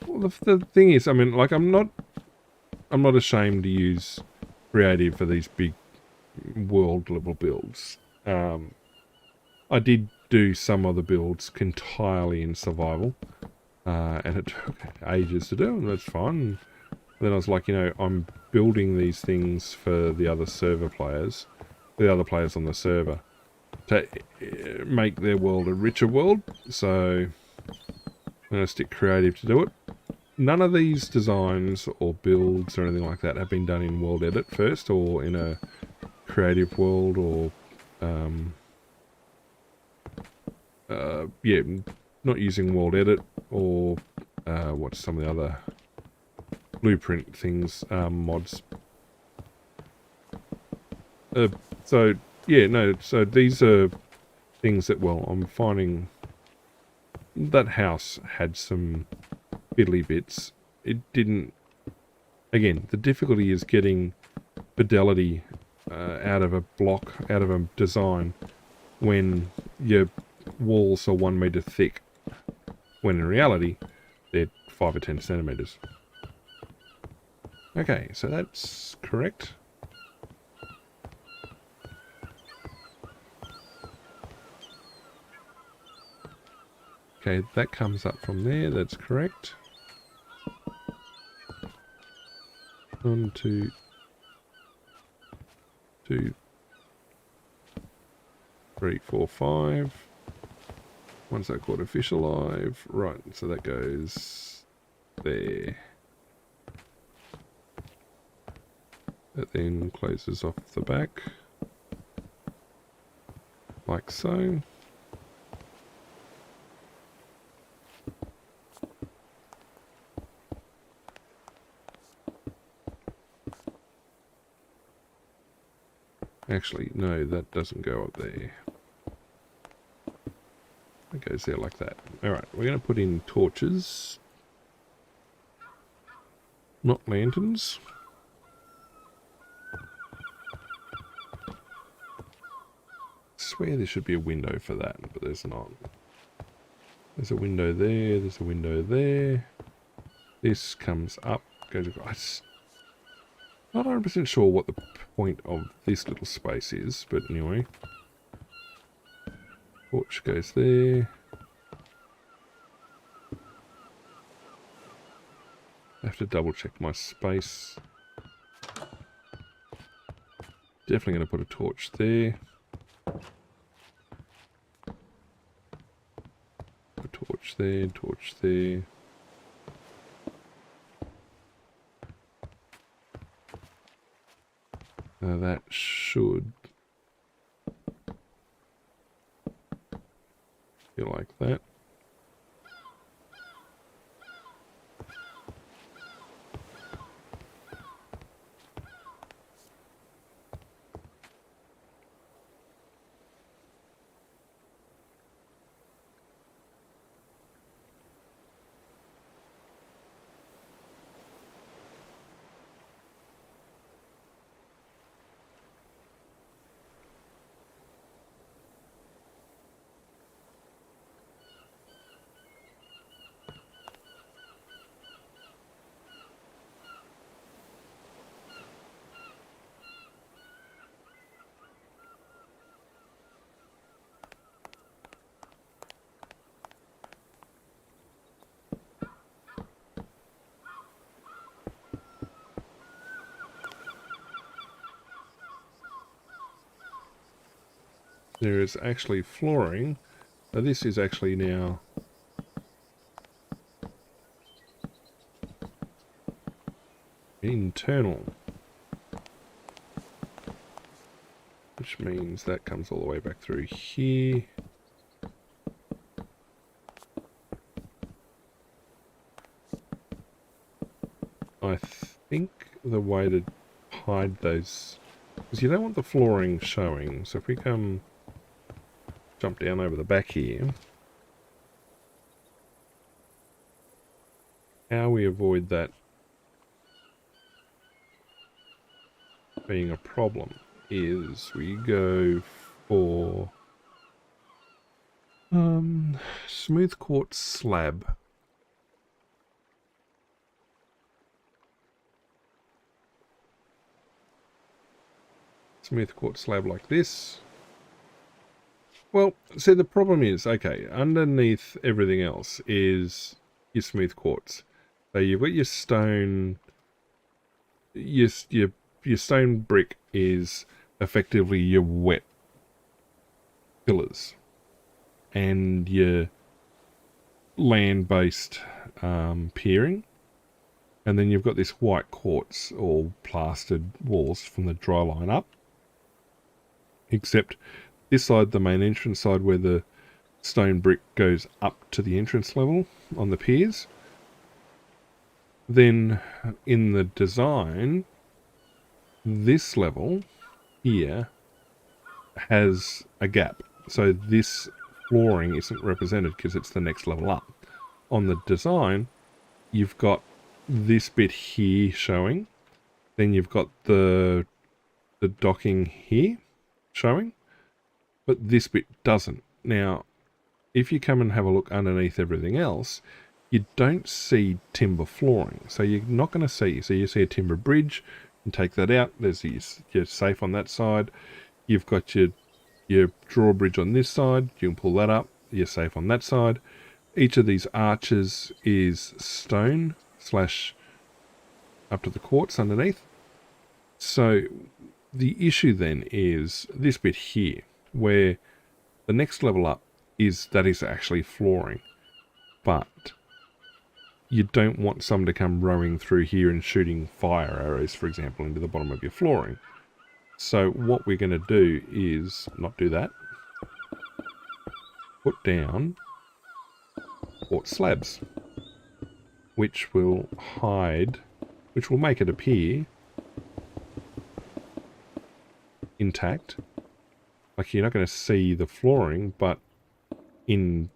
Well, the thing is, I mean, like, I'm not ashamed to use creative for these big world level builds. I did do some of the builds entirely in survival, and it took ages to do, and that's fine. And then I was like, you know, I'm building these things for the other server players, the other players on the server, to make their world a richer world, so I'm going to stick creative to do it. None of these designs or builds or anything like that have been done in World Edit first, or in a creative world, or yeah, not using World Edit, or what's some of the other blueprint things, mods. So yeah, no, so these are things that, well, I'm finding that house had some fiddly bits. It didn't, again, the difficulty is getting fidelity out of a block, out of a design, when your walls are 1 meter thick, when in reality they're 5 or 10 centimeters. Okay, so that's correct. Okay, that comes up from there, that's correct. 1, 2, 2, 3, 4, 5. Once that called fish alive. Right, so that goes there. That then closes off the back, like so. Actually, no, that doesn't go up there. It goes there like that. Alright, we're going to put in torches. Not lanterns. I swear there should be a window for that, but there's not. There's a window there, there's a window there. This comes up, goes across. Not 100% sure what the point of this little space is, but anyway. Torch goes there. I have to double check my space. Definitely going to put a torch there. A torch there, torch there. Now that should be like that. There is actually flooring. Now this is actually now internal, which means that comes all the way back through here. I think the way to hide those, because you don't want the flooring showing, so if we jump down over the back here, how we avoid that being a problem is we go for smooth quartz slab. Smooth quartz slab like this. Well, so the problem is, okay, underneath everything else is your smooth quartz. So you've got your stone, your stone brick is effectively your wet pillars, and your land-based piering, and then you've got this white quartz or plastered walls from the dry line up, except this side, the main entrance side where the stone brick goes up to the entrance level on the piers. Then in the design, this level here has a gap. So this flooring isn't represented because it's the next level up. On the design, you've got this bit here showing. Then you've got the docking here showing. But this bit doesn't. Now, if you come and have a look underneath everything else, you don't see timber flooring. So you're not going to see. So you see a timber bridge, and take that out. There's your safe on that side. You've got your drawbridge on this side. You can pull that up. You're safe on that side. Each of these arches is stone / up to the quartz underneath. So the issue then is this bit here, where the next level up is actually flooring, but you don't want someone to come rowing through here and shooting fire arrows, for example, into the bottom of your flooring. So what we're going to do is not do that. Put down quartz slabs, which will make it appear intact. Like, you're not going to see the flooring, but in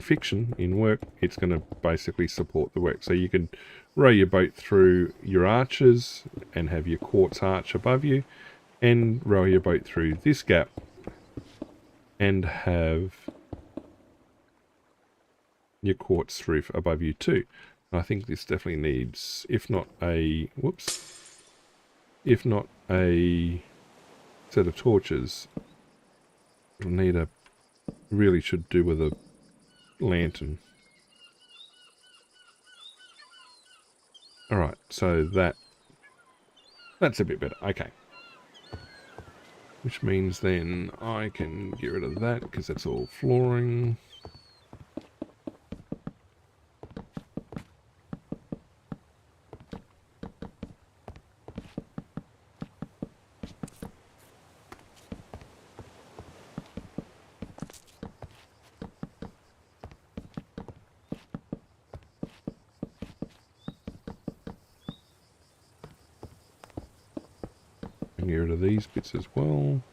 fiction, in work, it's going to basically support the work. So you can row your boat through your arches and have your quartz arch above you, and row your boat through this gap and have your quartz roof above you too. And I think this definitely needs, if not a set of torches, it'll need a, really should do with a lantern. Alright, so that's a bit better. Okay. Which means then I can get rid of that because that's all flooring. And get rid of these bits as well.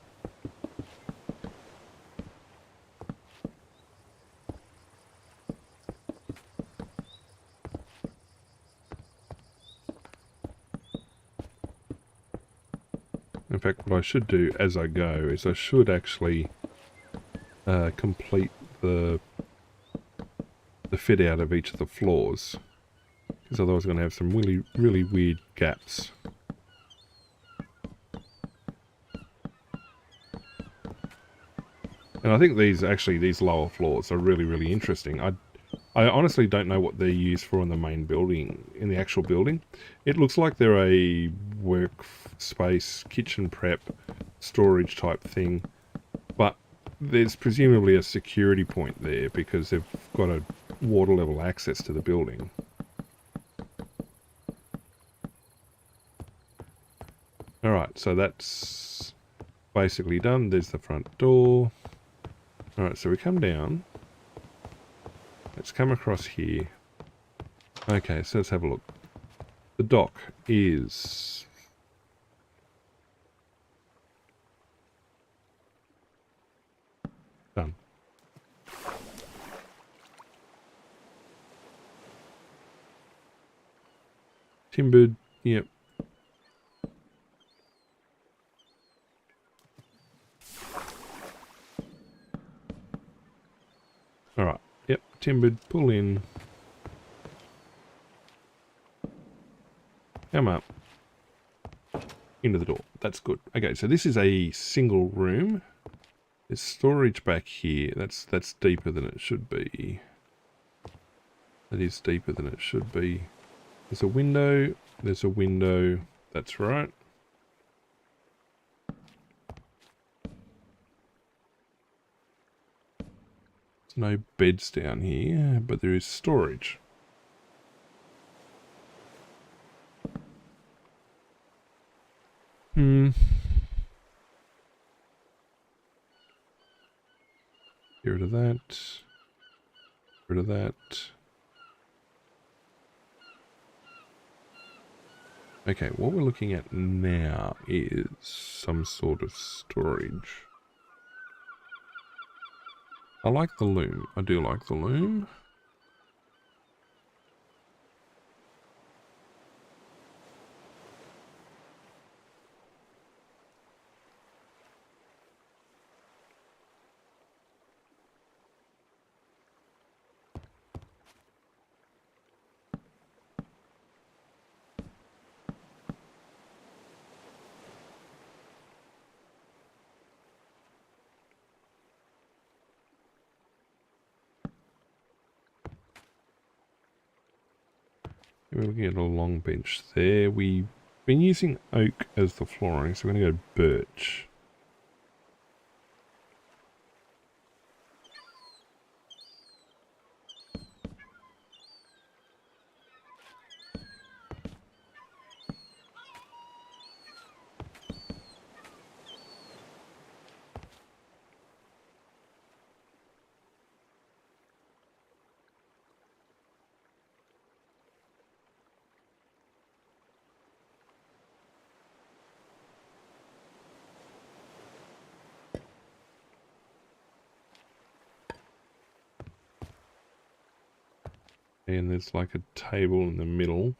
In fact, what I should do as I go is I should actually complete the fit out of each of the floors, because otherwise I'm going to have some really weird gaps. And I think these lower floors are really interesting. I honestly don't know what they're used for in the main building, in the actual building. It looks like they're a workspace, kitchen prep, storage type thing. But there's presumably a security point there because they've got a water level access to the building. Alright, so that's basically done. There's the front door. Alright, so we come down. Let's come across here. Okay, so let's have a look. The dock is... done. Timbered, yep. Alright, yep, timbered, pull in. Come up. Into the door. That's good. Okay, so this is a single room. There's storage back here. That's deeper than it should be. That is deeper than it should be. There's a window. There's a window. That's right. There's no beds down here, but there is storage. Get rid of that. Get rid of that. Okay, what we're looking at now is some sort of storage. I like the loom. I do like the loom. We're looking at a long bench there. We've been using oak as the flooring, so we're going to go birch. And there's like a table in the middle.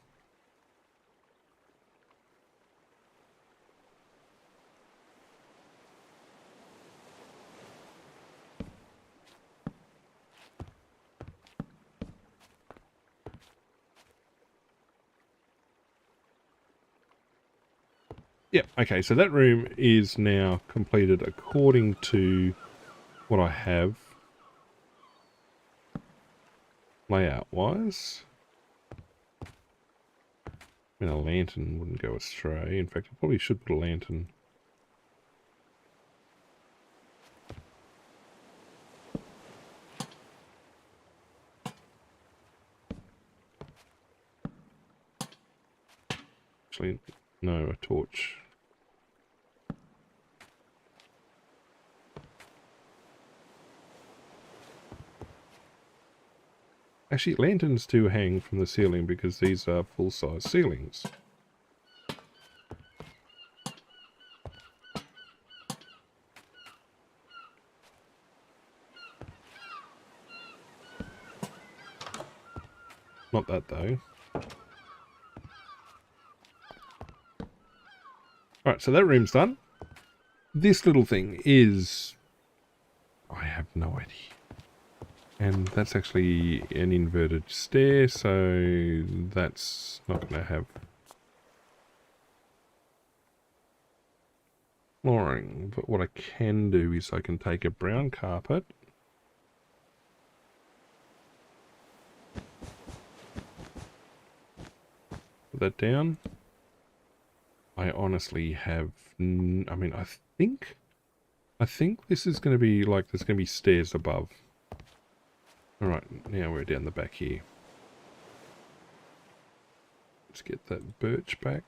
Yep, okay, so that room is now completed according to what I have layout-wise. I mean, a lantern wouldn't go astray. In fact, I probably should put a lantern. Actually, no, a torch. Actually, lanterns do hang from the ceiling because these are full-size ceilings. Not that, though. Alright, so that room's done. This little thing is... I have no idea. And that's actually an inverted stair, so that's not going to have flooring. But what I can do is I can take a brown carpet, put that down. I honestly have, I mean, I think this is going to be like, there's going to be stairs above. Alright, now we're down the back here. Let's get that birch back.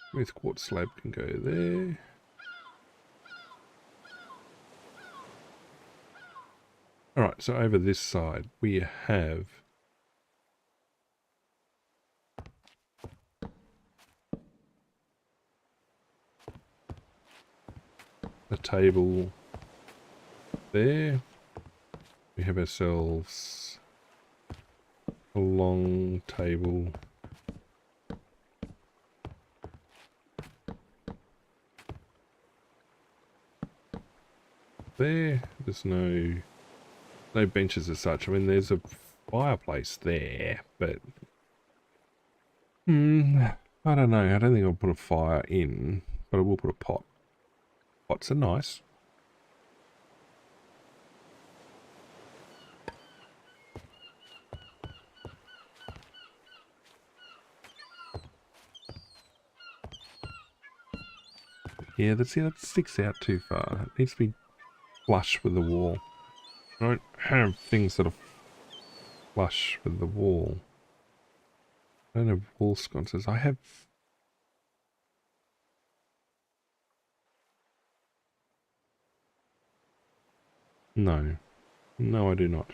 Smooth quartz slab can go there. Alright, so over this side we have a table there. We have ourselves a long table there. There's no benches as such. I mean, there's a fireplace there, but I don't know. I don't think I'll put a fire in, but I will put a pot. Pots are nice. Yeah, that sticks out too far. It needs to be flush with the wall. I don't have things that are flush with the wall. I don't have wall sconces. I have... No. No, I do not.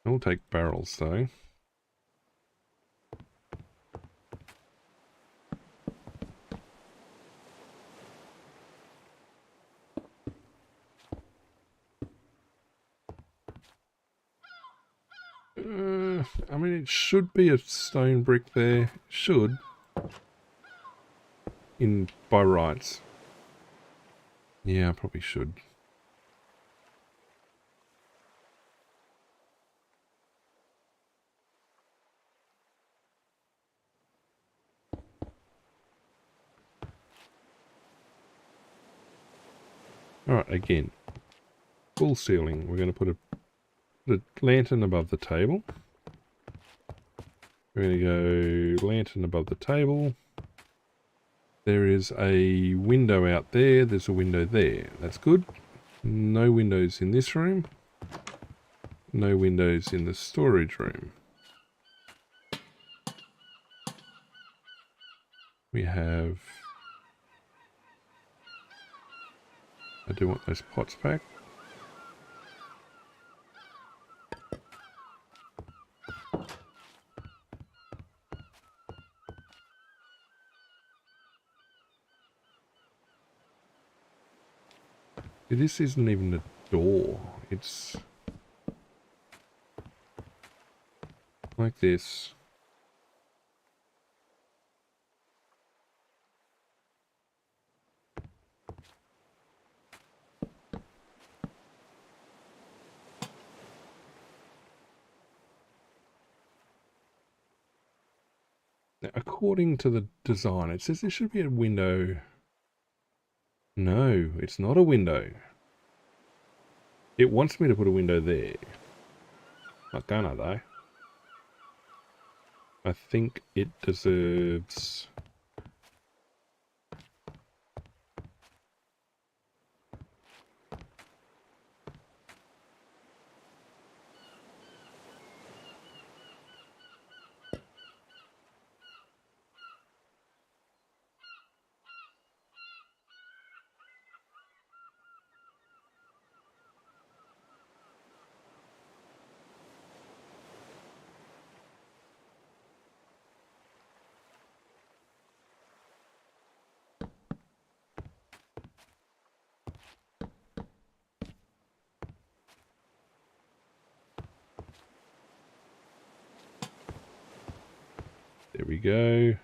I'll take barrels, though. I mean, it should be a stone brick there. Should. By rights. Yeah, I probably should. Alright, again. Full ceiling. We're going to put a lantern above the table. We're going to go lantern above the table. There is a window out there. There's a window there. That's good. No windows in this room. No windows in the storage room. We have... I do want those pots back. This isn't even a door. It's like this. Now, according to the design, it says there should be a window. No, it's not a window. It wants me to put a window there. Not gonna, though. I think it deserves... There we go.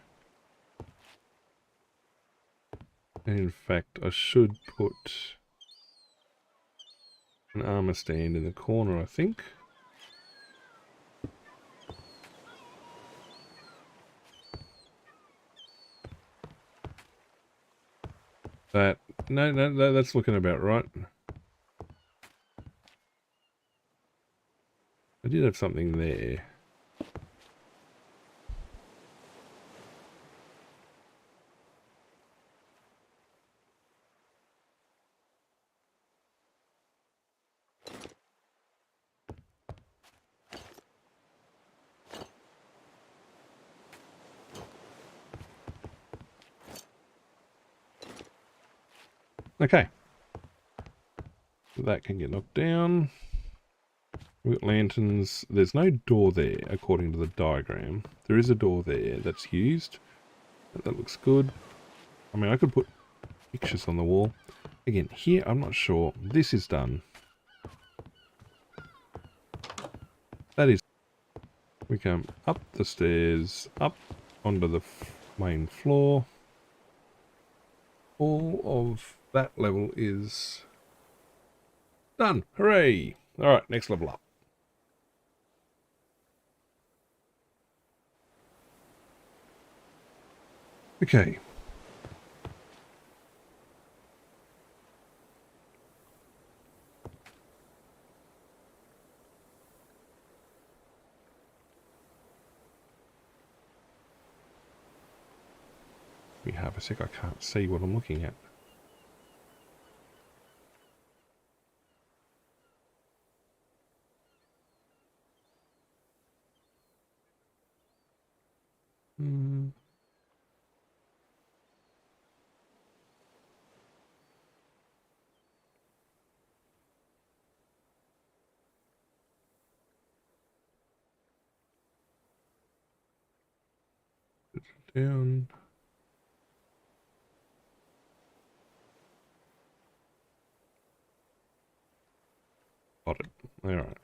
And in fact, I should put an armor stand in the corner, I think. No, that's looking about right. I did have something there. Okay. That can get knocked down. We've got lanterns. There's no door there, according to the diagram. There is a door there that's used. That looks good. I mean, I could put pictures on the wall. Again, here, I'm not sure. This is done. That is... We come up the stairs, up onto the main floor. All of that level is done. Hooray! Alright, next level up. Okay. We have a sec, I can't see what I'm looking at. Down. Got it. Alright.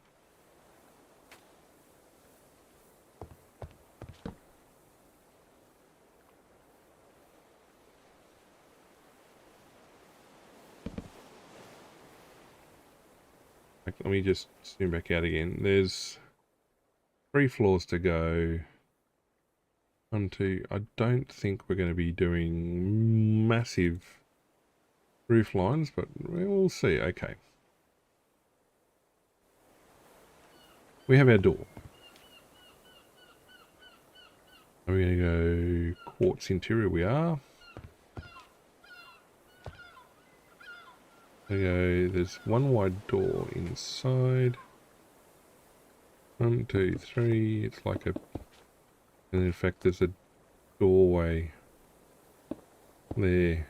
Let me just zoom back out again. There's 3 floors to go. 1, 2. I don't think we're going to be doing massive roof lines, but we'll see. Okay. We have our door. Are we going to go quartz interior? We are. There's 1 wide door inside. 1, 2, 3. It's like a... And in fact, there's a doorway there.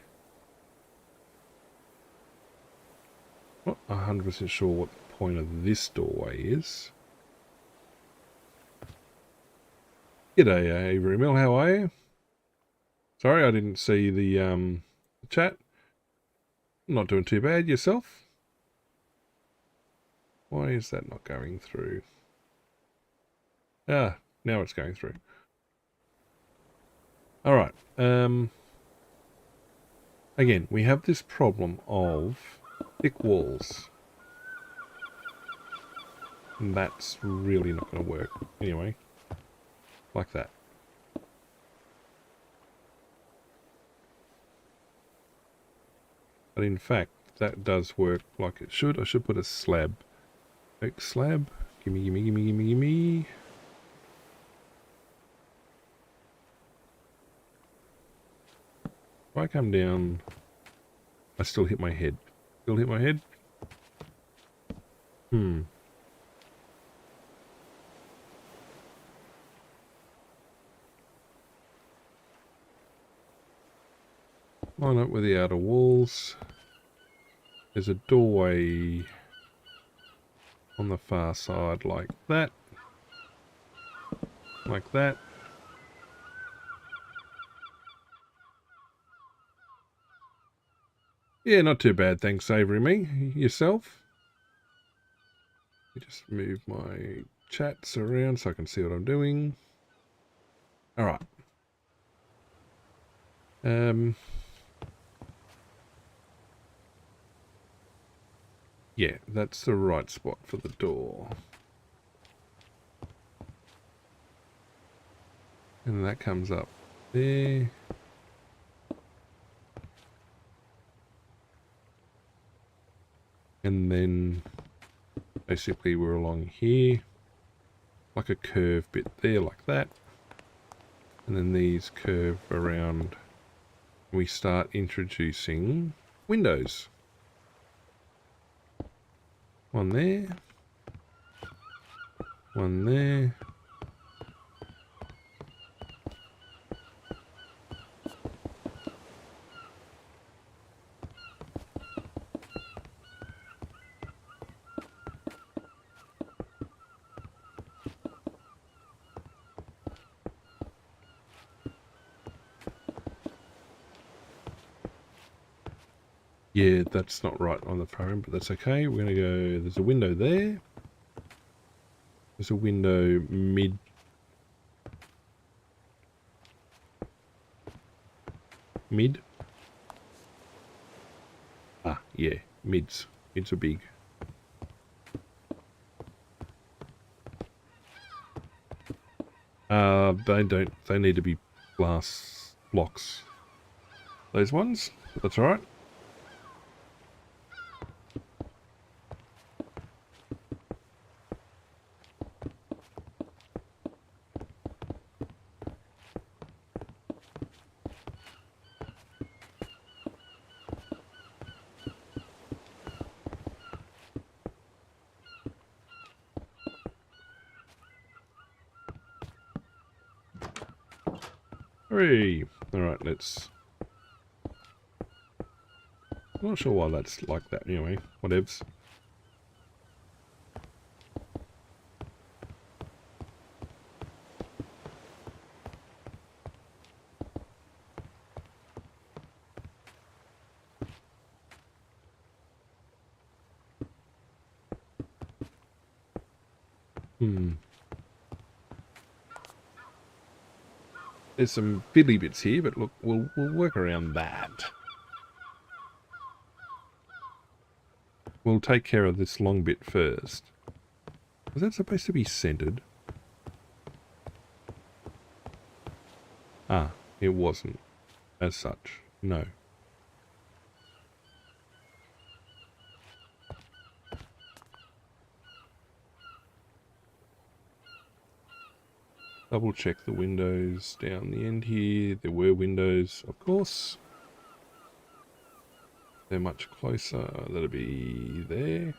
Not 100% sure what the point of this doorway is. G'day, Avery Mill. How are you? Sorry, I didn't see the chat. Not doing too bad. Yourself? Why is that not going through? Ah, now it's going through. Alright. Again, we have this problem of thick walls. And that's really not going to work. Anyway, like that. But in fact, that does work like it should. I should put a slab. Oak slab. Gimme, gimme, gimme, gimme, gimme. If I come down, I still hit my head. Still hit my head? Line up with the outer walls. There's a doorway on the far side like that. Like that. Yeah, not too bad, thanks, Avery. Me? Yourself? Let me just move my chats around so I can see what I'm doing. Alright. Yeah, that's the right spot for the door. And that comes up there. And then basically we're along here. Like a curve bit there, like that. And then these curve around. We start introducing windows. One there. One there. Yeah, that's not right on the phone, but that's okay. We're going to go, there's a window there. There's a window mid. Ah, yeah, mids. Mids are big. They need to be glass blocks. Those ones, but that's alright. Hooray! Alright, let's... I'm not sure why that's like that anyway. Whatevs. There's some fiddly bits here, but look, we'll work around that. We'll take care of this long bit first. Was that supposed to be centered? Ah, it wasn't. As such, no. Double check the windows down the end here. There were windows, of course. They're much closer. That'll be there.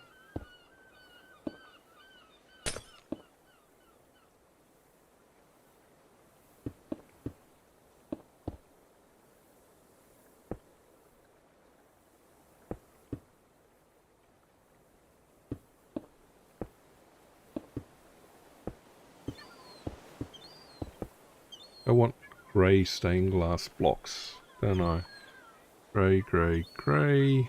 I want grey stained glass blocks, don't I? Grey, grey, grey.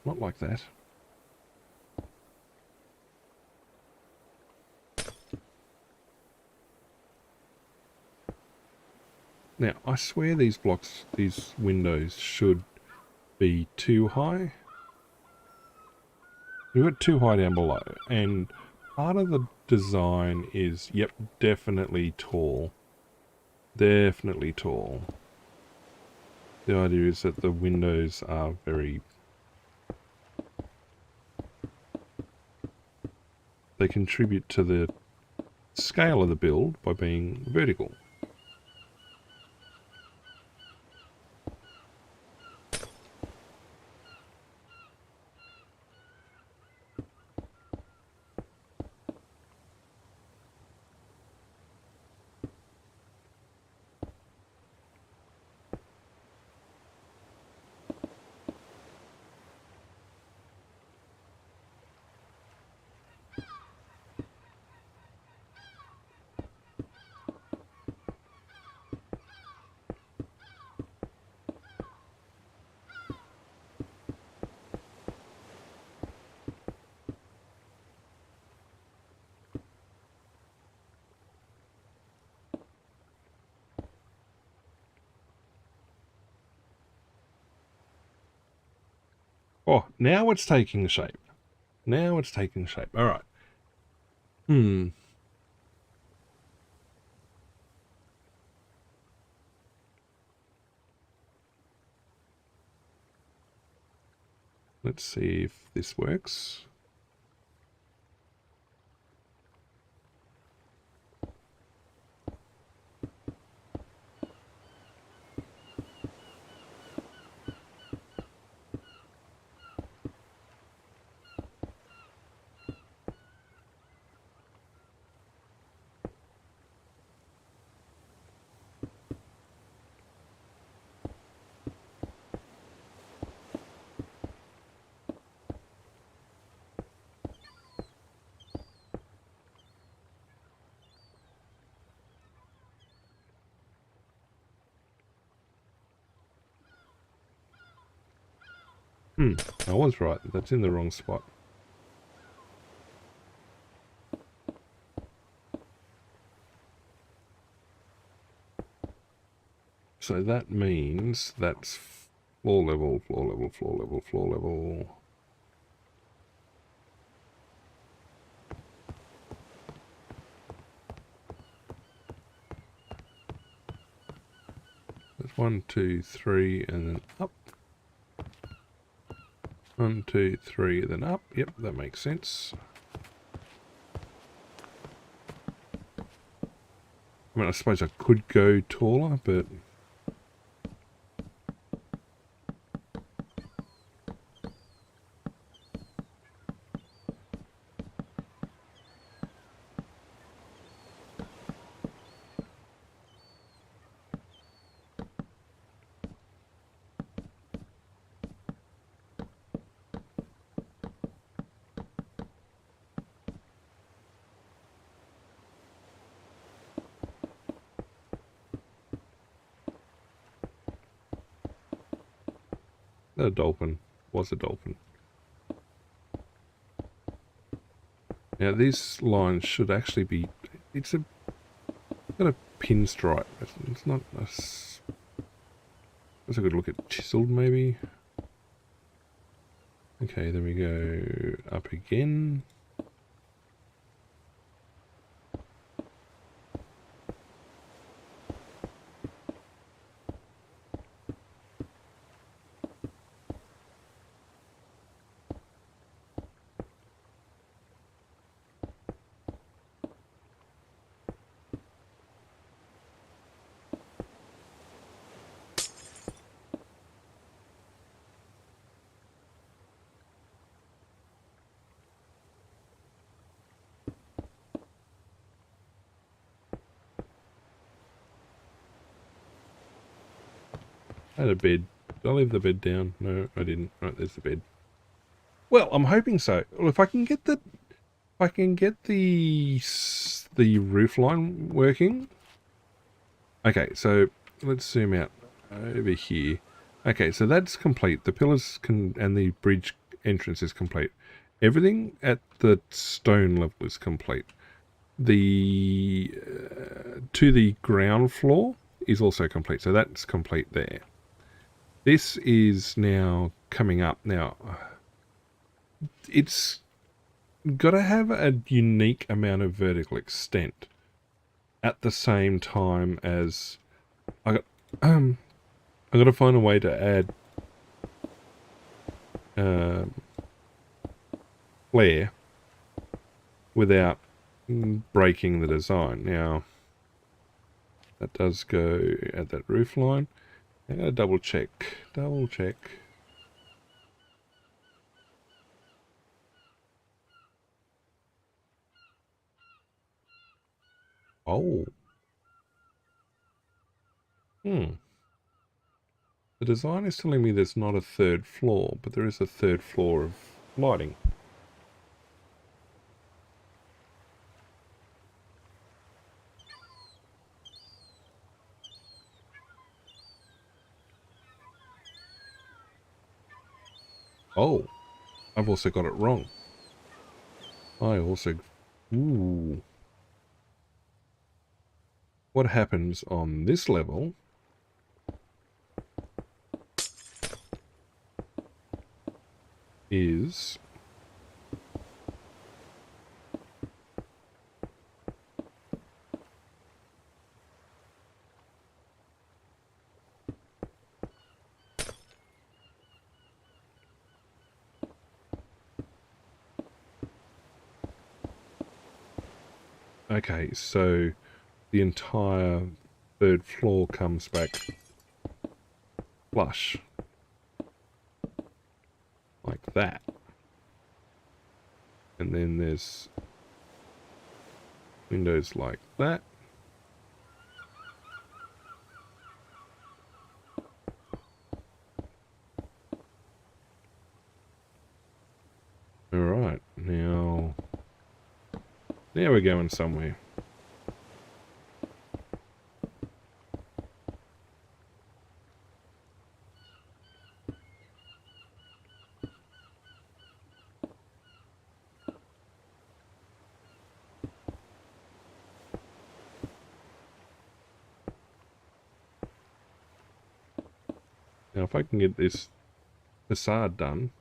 Not like that. Now, I swear these blocks, these windows should be too high. We've got too high down below, and part of the design is, yep, definitely tall. Definitely tall. The idea is that the windows are very... They contribute to the scale of the build by being vertical. Oh, now it's taking shape. Now it's taking shape. All right. Let's see if this works. I was right. That's in the wrong spot. So that means that's floor level, floor level, floor level, floor level. That's 1, 2, 3, and then up. 1, 2, 3, then up. Yep, that makes sense. I mean, I suppose I could go taller, but... A dolphin. Was a dolphin. Now these lines should actually be... It's got a pinstripe. It's not a... Let's have a good look at chiseled maybe. Okay, there we go. Up again. I had a bed. Did I leave the bed down? No, I didn't. Right, there's the bed. Well, I'm hoping so. Well, if I can get the roof line working. Okay, so let's zoom out over here. Okay, so that's complete. The pillars and the bridge entrance is complete. Everything at the stone level is complete. The to the ground floor is also complete, so that's complete there. This is now coming up. Now, it's got to have a unique amount of vertical extent at the same time as I got to find a way to add flare without breaking the design. Now, that does go at that roof line. I'm going to double check. Oh. The design is telling me there's not a third floor, but there is a third floor of lighting. Oh, I've also got it wrong. Ooh. What happens on this level is okay, so the entire third floor comes back flush like that, and then there's windows like that. Alright, now we're going somewhere. Now if I can get this facade done,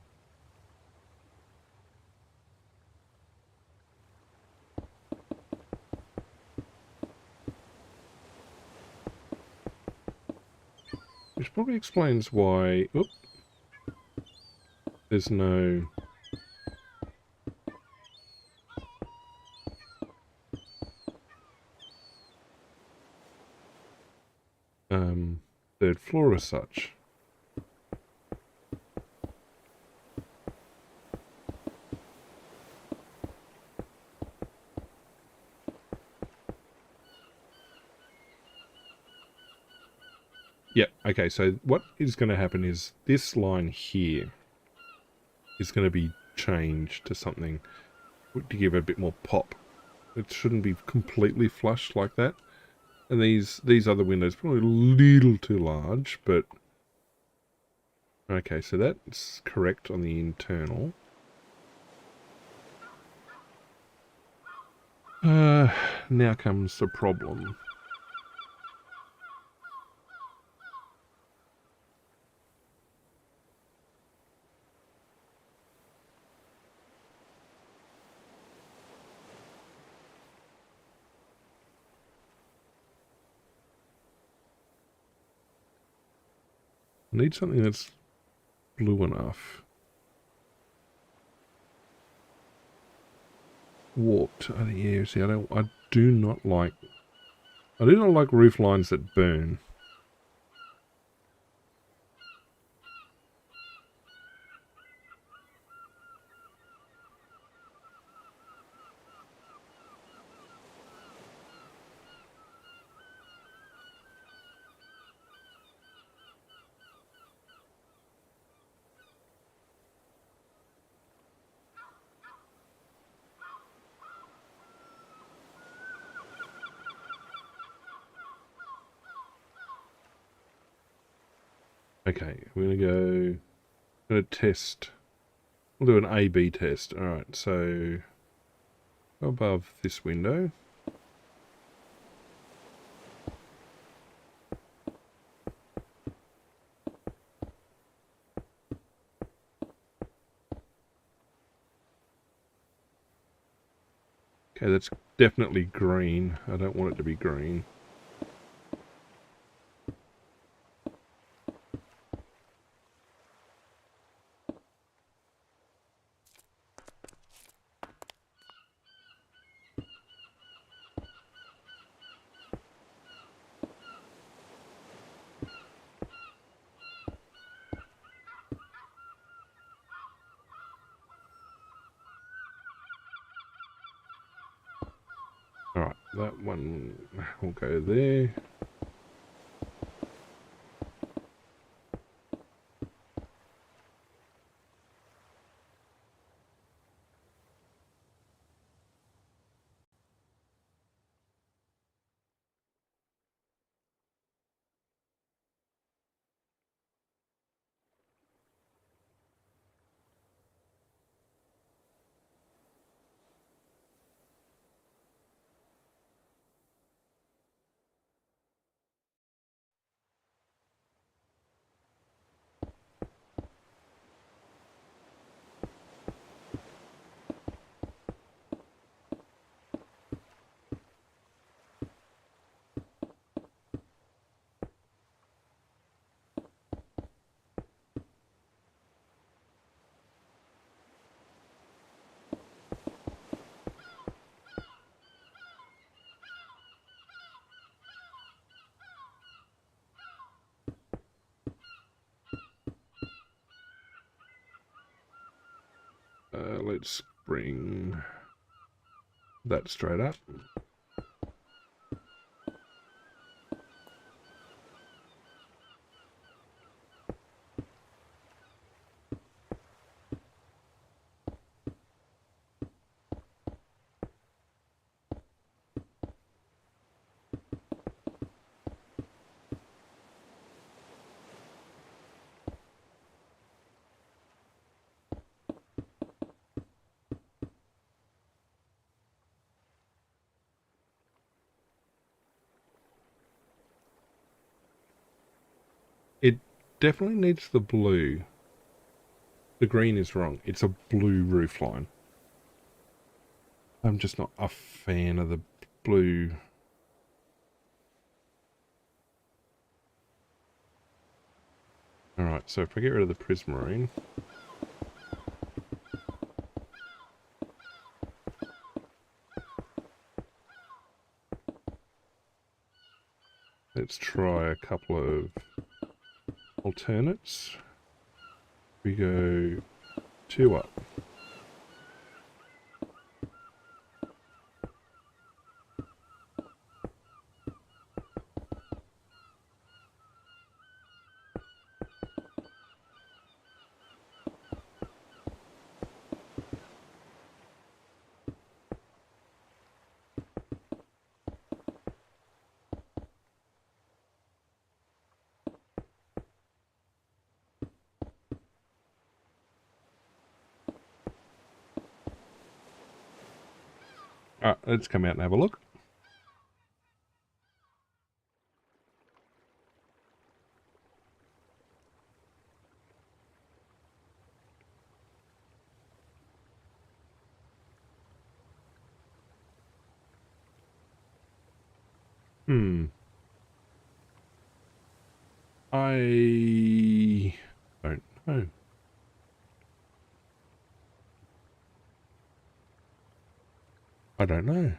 which probably explains why there's no third floor as such. Yep, okay, so what is going to happen is this line here is going to be changed to something to give it a bit more pop. It shouldn't be completely flush like that. And these other windows probably a little too large, but okay, so that's correct on the internal. Now comes the problem. I need something that's blue enough. Warped. Yeah, see, I do not like roof lines that burn. Okay, we're gonna test. We'll do an A/B test. All right, so above this window. Okay, that's definitely green. I don't want it to be green. Alright, that one will go there. Let's bring that straight up. It definitely needs the blue. The green is wrong. It's a blue roofline. I'm just not a fan of the blue. Alright, so if I get rid of the prismarine, let's try a couple of alternates. We go 2 up. Alright, let's come out and have a look. I don't know. I don't know.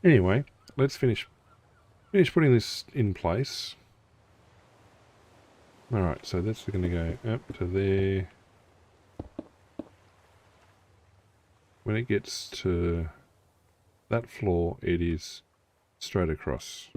Anyway, let's finish putting this in place. Alright, so that's going to go up to there. When it gets to that floor, it is straight across.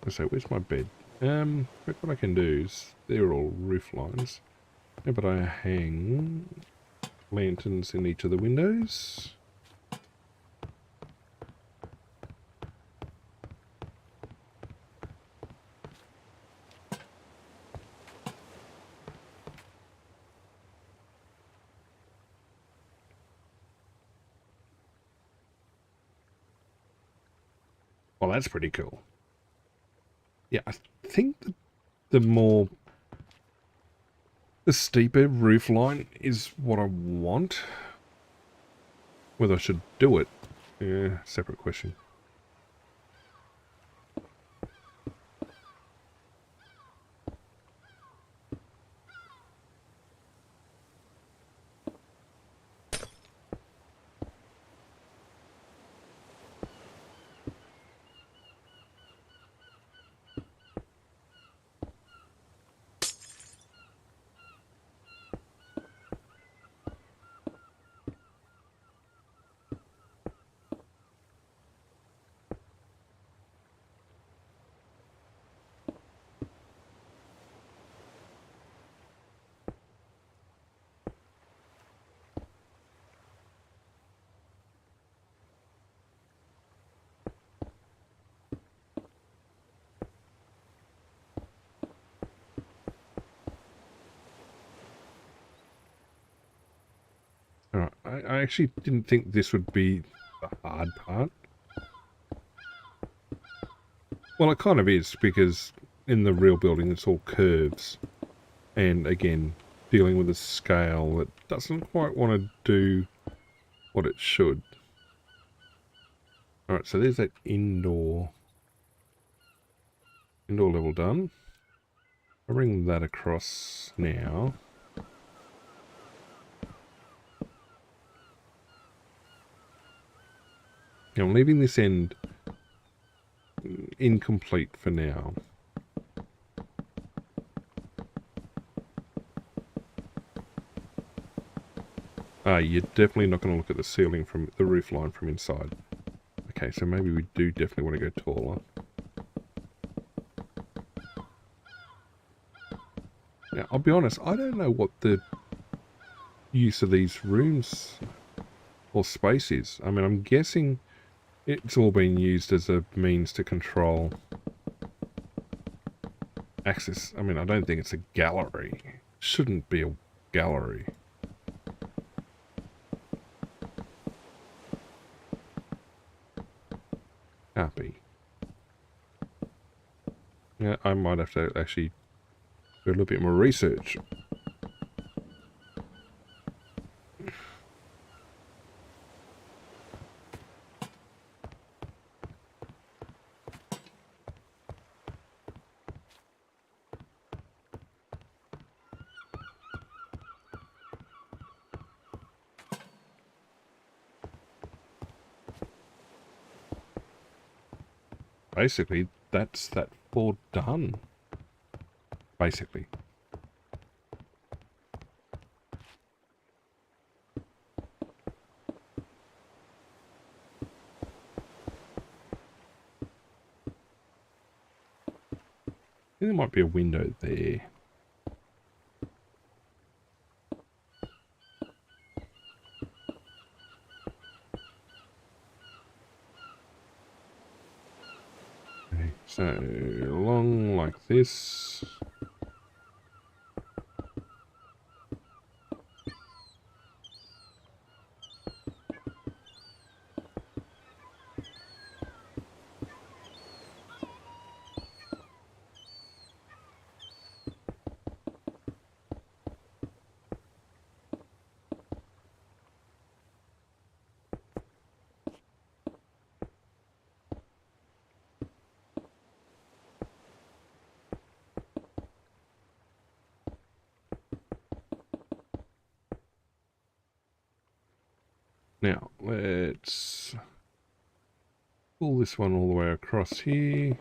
gonna say, where's my bed? What I can do is, they're all roof lines. How about I hang lanterns in each of the windows? Well, that's pretty cool. Yeah, I think the steeper roof line is what I want. Whether I should do it, yeah, separate question. Alright, I actually didn't think this would be the hard part. Well, it kind of is, because in the real building it's all curves. And again, dealing with a scale that doesn't quite want to do what it should. Alright, so there's that indoor level done. I'll bring that across now. Now I'm leaving this end incomplete for now. You're definitely not going to look at the ceiling from the roof line from inside. Okay, so maybe we do definitely want to go taller. Now, I'll be honest, I don't know what the use of these rooms or space is. I mean, I'm guessing it's all been used as a means to control access. I mean, I don't think it's a gallery. It shouldn't be a gallery. Can't be. Yeah, I might have to actually do a little bit more research. Basically, that's that floor done. Basically. I think there might be a window there. Okay, so along like this. Now, let's pull this one all the way across here.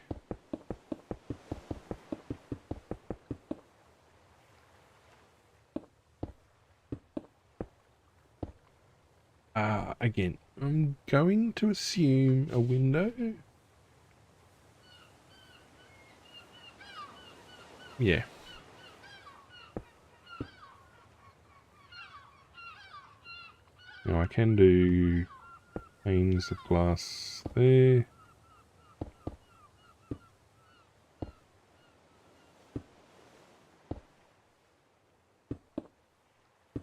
Again, I'm going to assume a window. Yeah. Now I can do panes of glass there.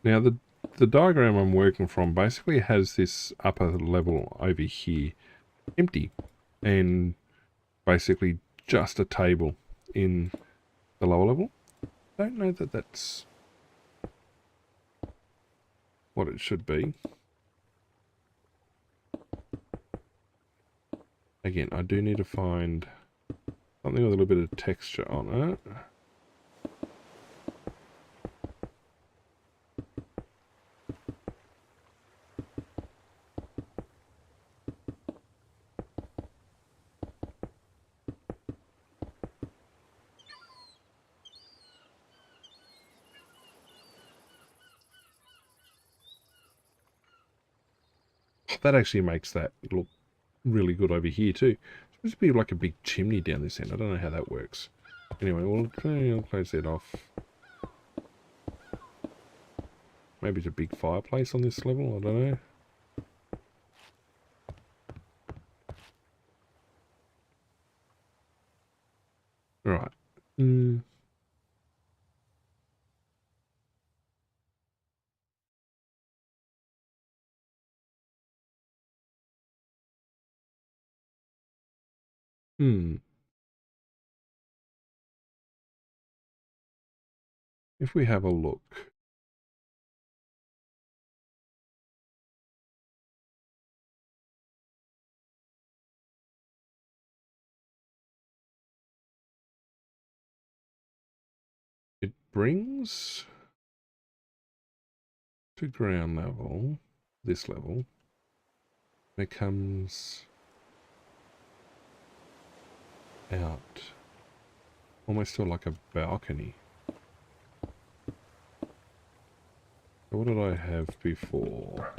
Now the diagram I'm working from basically has this upper level over here empty, and basically just a table in the lower level. Don't know that that's what it should be. Again, I do need to find something with a little bit of texture on it. That actually makes that look really good over here too. It's supposed to be like a big chimney down this end. I don't know how that works. Anyway, we'll close that off. Maybe it's a big fireplace on this level. I don't know. Right. If we have a look. It brings to ground level, this level, and it comes out almost to like a balcony. So what did I have before?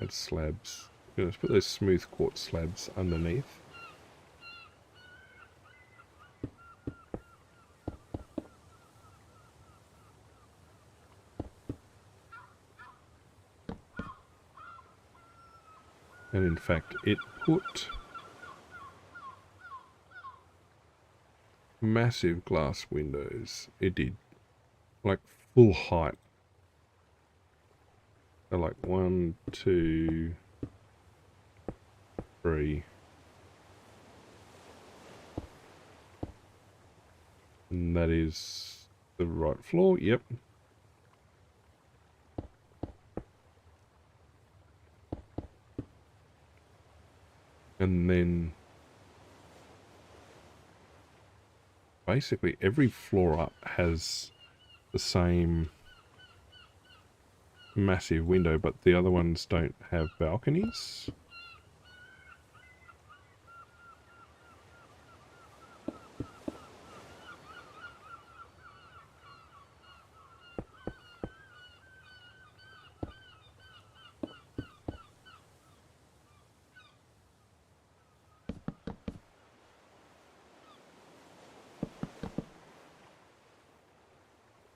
Had slabs. Let's put those smooth quartz slabs underneath. And in fact, it put massive glass windows. It did. Like full height. So like 1, 2, 3. And that is the right floor. Yep. And then basically every floor up has the same massive window, but the other ones don't have balconies.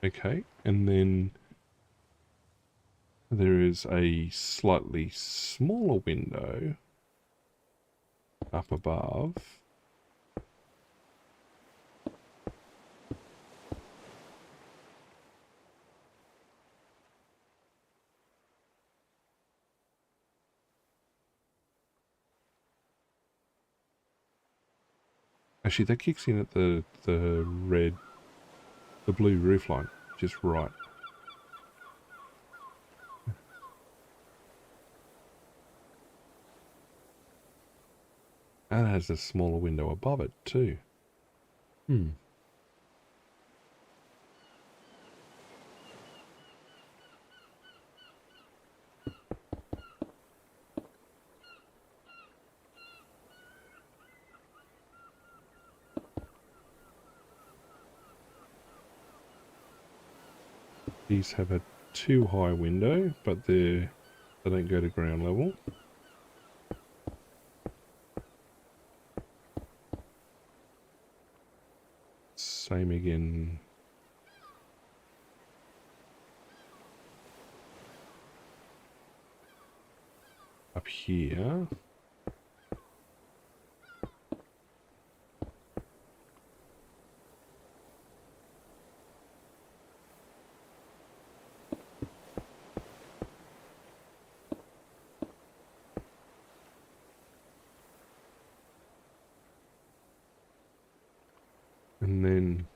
Okay, and then there is a slightly smaller window up above. Actually, that kicks in at the blue roof line, just right. And it has a smaller window above it too. These have a too high window, but they don't go to ground level. again. Up here. And then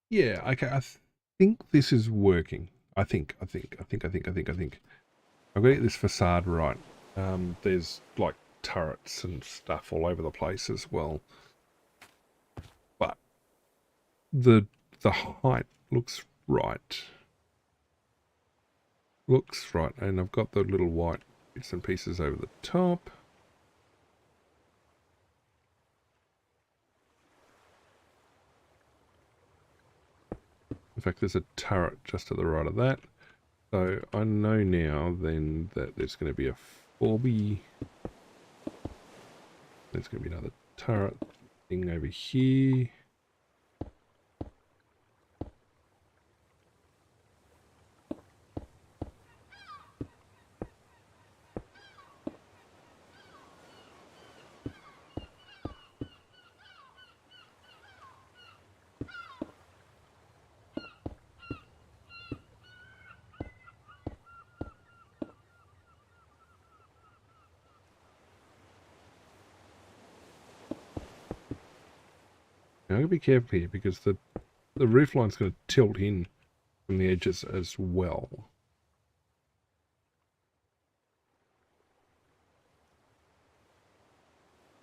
yeah, okay, I think this is working. I think. I've got to get this facade right. There's like turrets and stuff all over the place as well. But the height looks right. Looks right. And I've got the little white bits and pieces over the top. In fact, there's a turret just to the right of that. So I know now then that there's going to be a Forby. There's going to be another turret thing over here. Now, I've got to be careful here because the roof line's going to tilt in from the edges as well.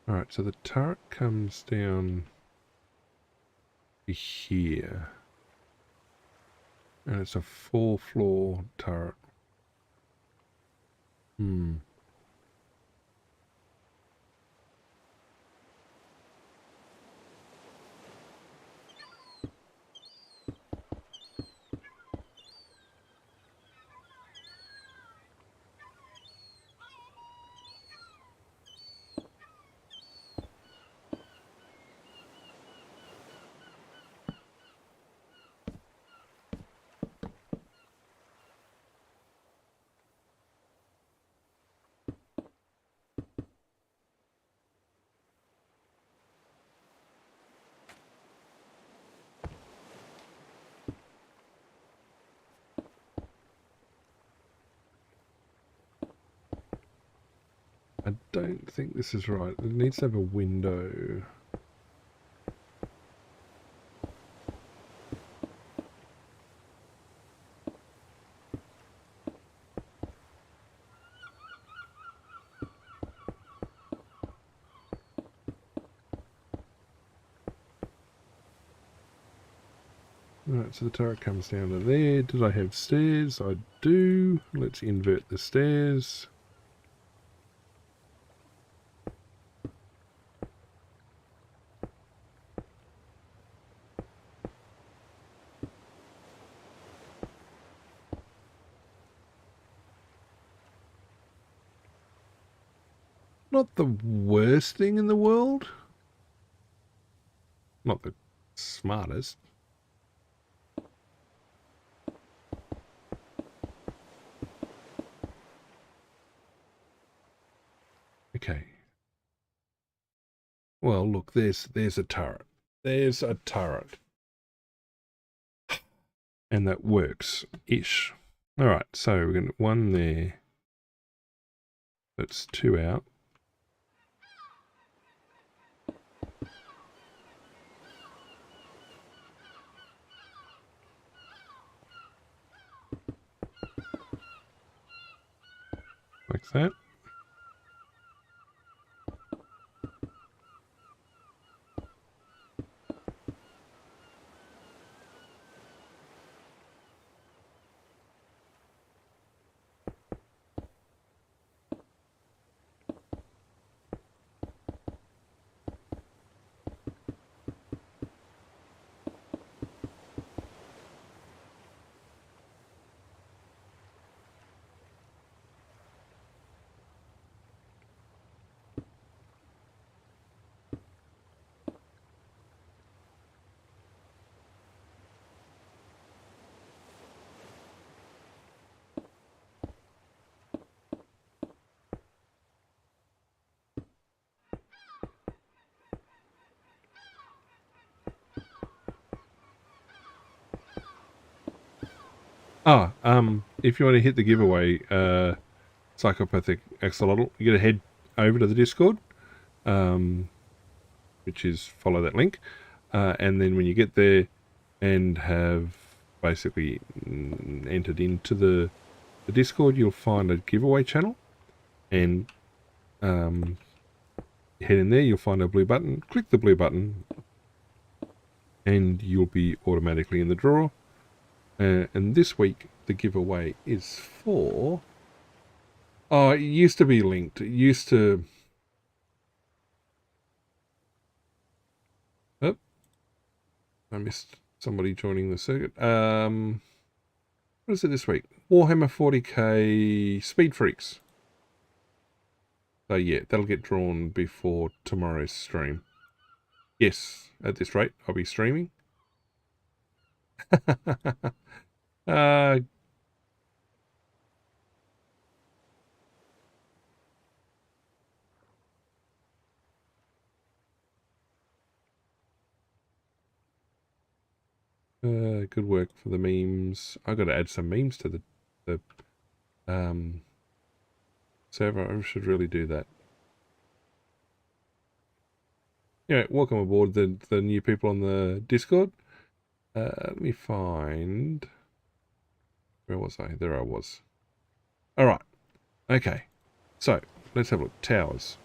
Alright, so the turret comes down here. And it's a 4-floor turret. I don't think this is right. It needs to have a window. Alright, so the turret comes down to there. Did I have stairs? I do. Let's invert the stairs. Not the worst thing in the world. Not the smartest. Okay. Well, look, there's a turret. There's a turret. And that works-ish. All right, so we're going to one there. That's 2 out. Like that. If you want to hit the giveaway, Psychopathic Axolotl, you got to head over to the Discord, which is follow that link, and then when you get there and have basically entered into the Discord, you'll find a giveaway channel, and head in there, you'll find a blue button, click the blue button, and you'll be automatically in the draw. And this week, the giveaway is for... Oh, it used to be linked. It used to... Oh, I missed somebody joining the circuit. What is it this week? Warhammer 40k Speed Freaks. So yeah, that'll get drawn before tomorrow's stream. Yes, at this rate, I'll be streaming. Good work for the memes. I've got to add some memes to the server. I should really do that. Yeah, welcome aboard the new people on the Discord. Let me find... Where was I? There I was. Alright. Okay. So, let's have a look. Towers.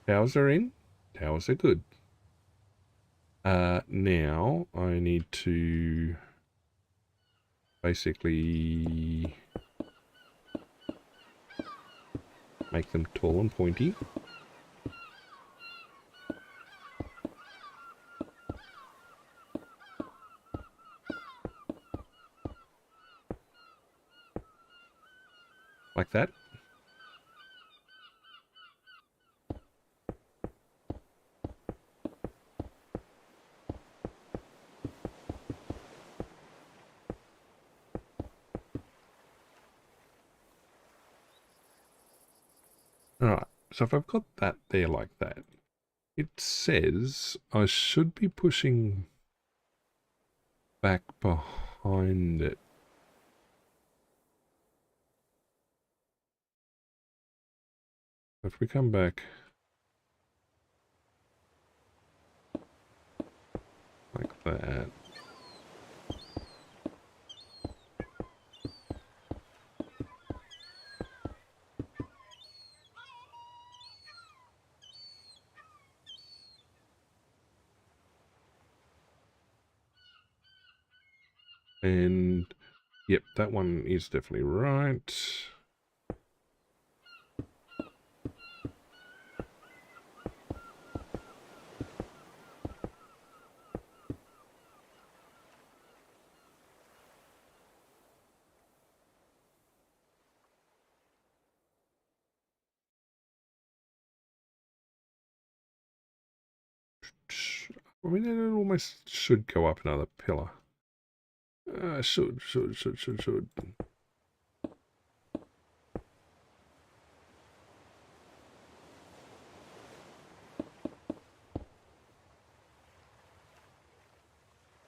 Towers are in. Towers are good. Now, I need to... basically... make them tall and pointy. Like that. Alright, so if I've got that there like that, it says I should be pushing back behind it. If we come back like that. And yep, that one is definitely right. I mean, it almost should go up another pillar. Should.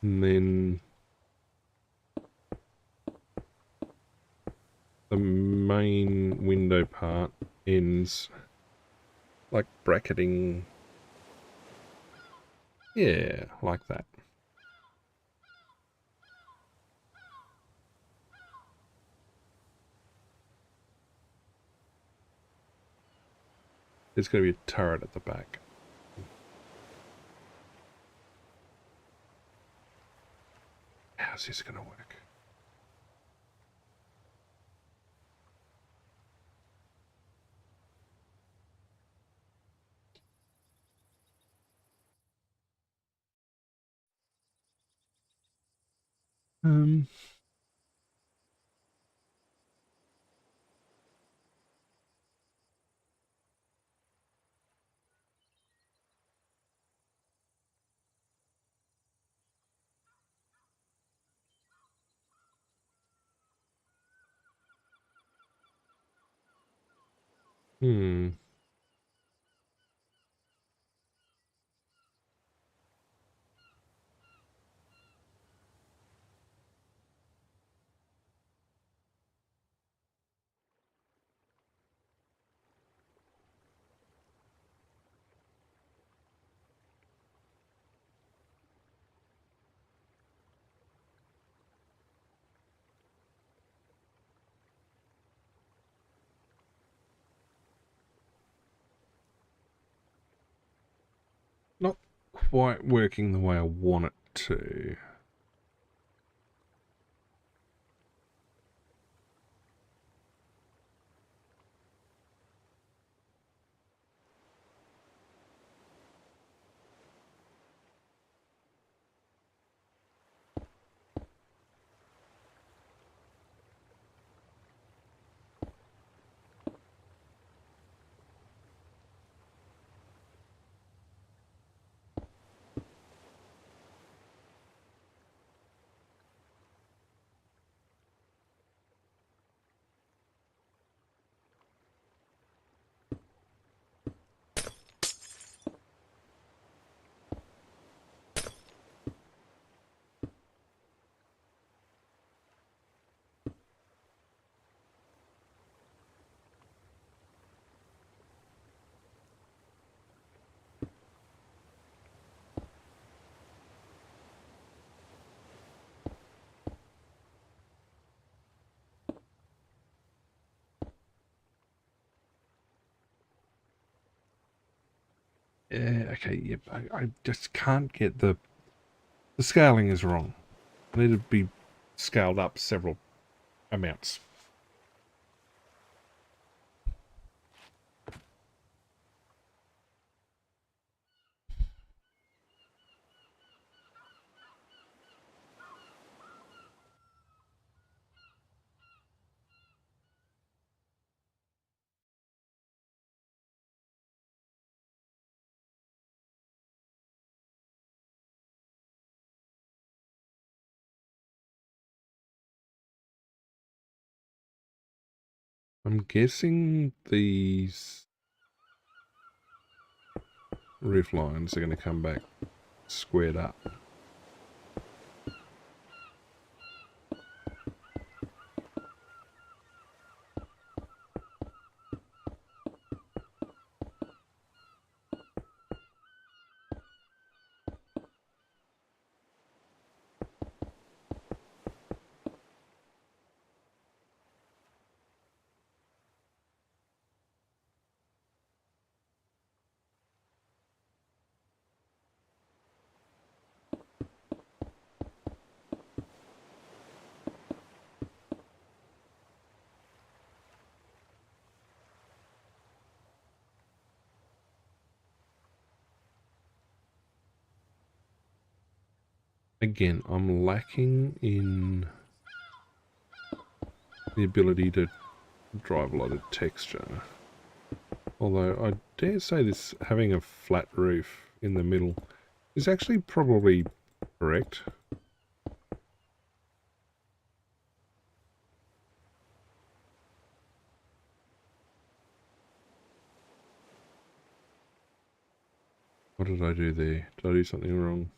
And then the main window part ends like bracketing. Yeah, like that. There's going to be a turret at the back. How's this going to work? Um, hmm. Not quite working the way I want it to. Yeah, okay, yep. I just can't get the scaling is wrong. I need to be scaled up several amounts. I'm guessing these roof lines are going to come back squared up. Again, I'm lacking in the ability to drive a lot of texture. Although I dare say this having a flat roof in the middle is actually probably correct. What did I do there? Did I do something wrong?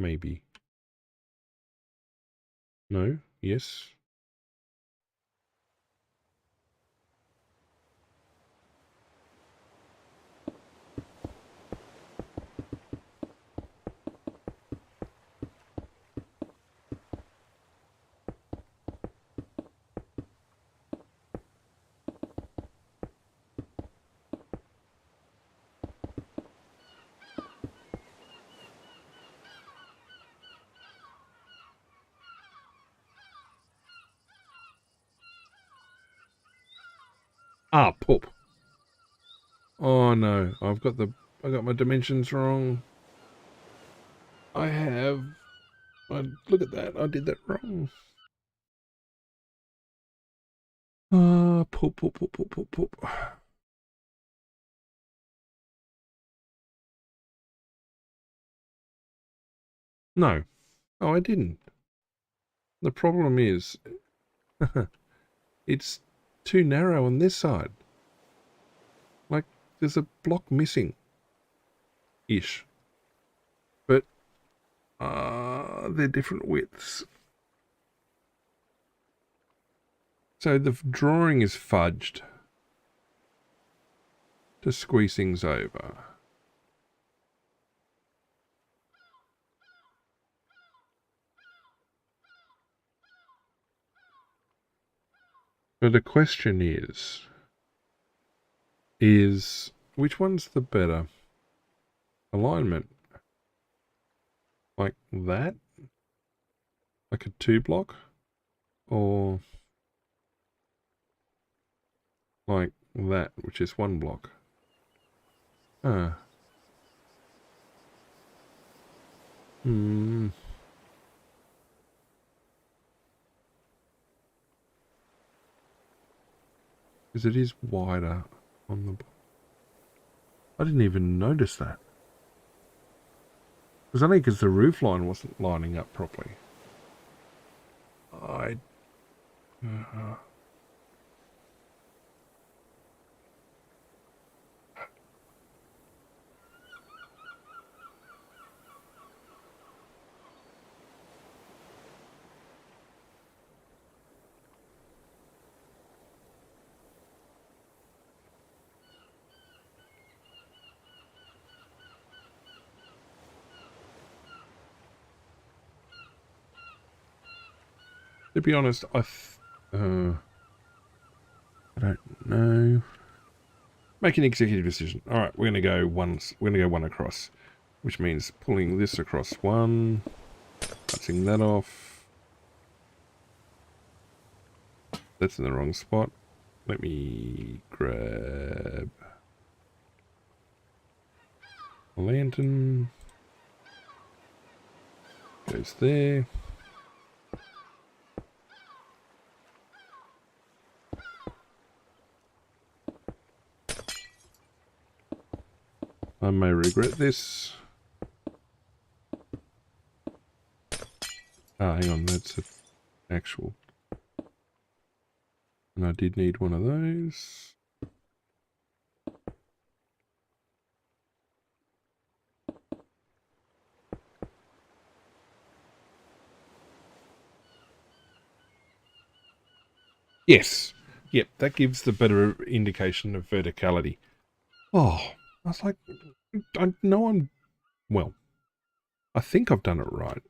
Maybe. No? Yes? Ah, poop. Oh no, I got my dimensions wrong. Look at that, I did that wrong. Ah, poop, poop, poop, poop, poop, poop. No. Oh, I didn't. The problem is, it's too narrow on this side. Like, there's a block missing. Ish. But, they're different widths. So the drawing is fudged to squeeze things over. But the question is which one's the better alignment? Like that? Like a 2-block? Or like that, which is 1 block? Ah. Hmm. Because it is wider on the... I didn't even notice that. It was only because the roof line wasn't lining up properly. To be honest, I don't know. Make an executive decision. All right, we're gonna go once. We're gonna go 1 across, which means pulling this across 1, cutting that off. That's in the wrong spot. Let me grab a lantern. Goes there. I may regret this. Ah, hang on, that's an actual. And I did need one of those. Yes. Yep, that gives the better indication of verticality. Oh, I was like, I know well, I think I've done it right.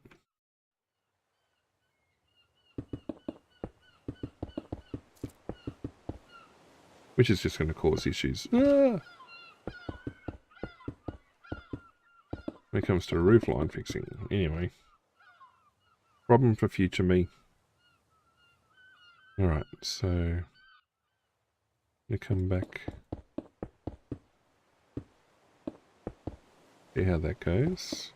Which is just going to cause issues. When it comes to roof line fixing. Anyway. Problem for future me. Alright, so... you come back. See how that goes.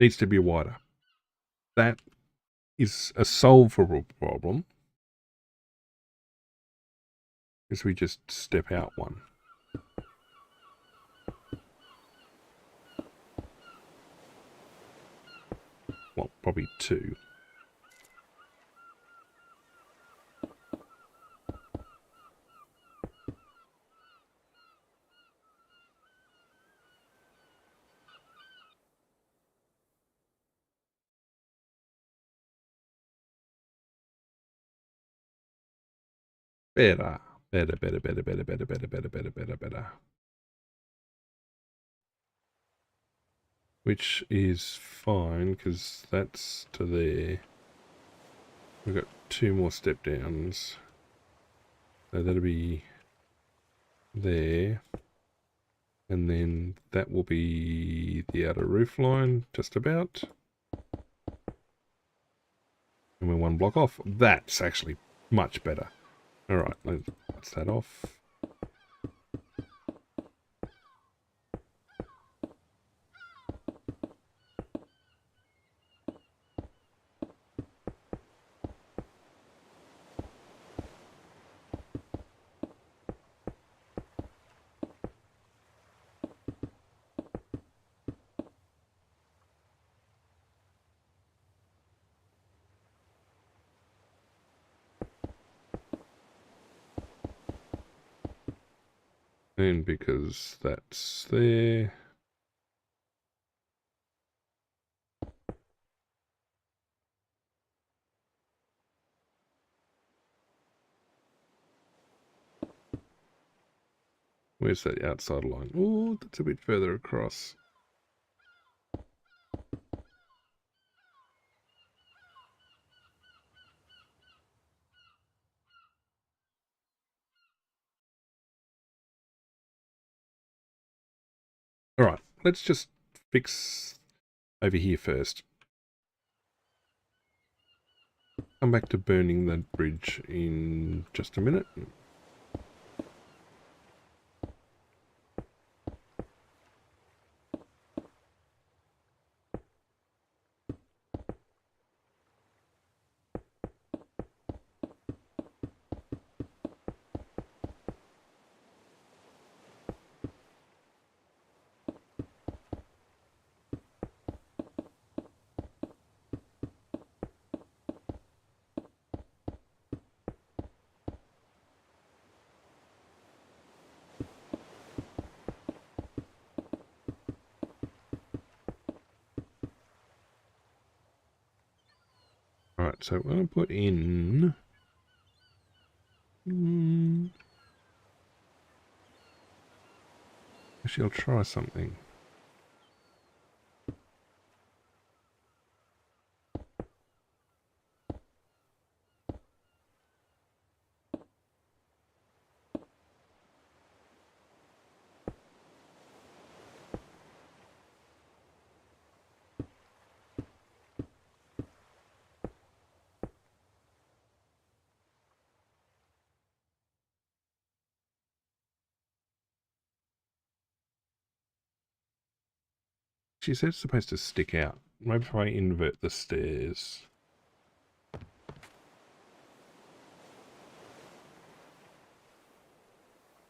needs to be wider. That is a solvable problem, because we just step out one. Well, probably two. Better. Better. Which is fine, because that's to there. We've got two more step downs. So that'll be there. And then that will be the outer roof line, just about. And we're one block off. That's actually much better. Alright, let's that off. And because that's there. Where's that outside line? Oh, that's a bit further across. Alright, let's just fix over here first. Come back to burning that bridge in just a minute. Alright, so I'm going to put in... Actually, I'll try something. She said it's supposed to stick out. Maybe if I invert the stairs.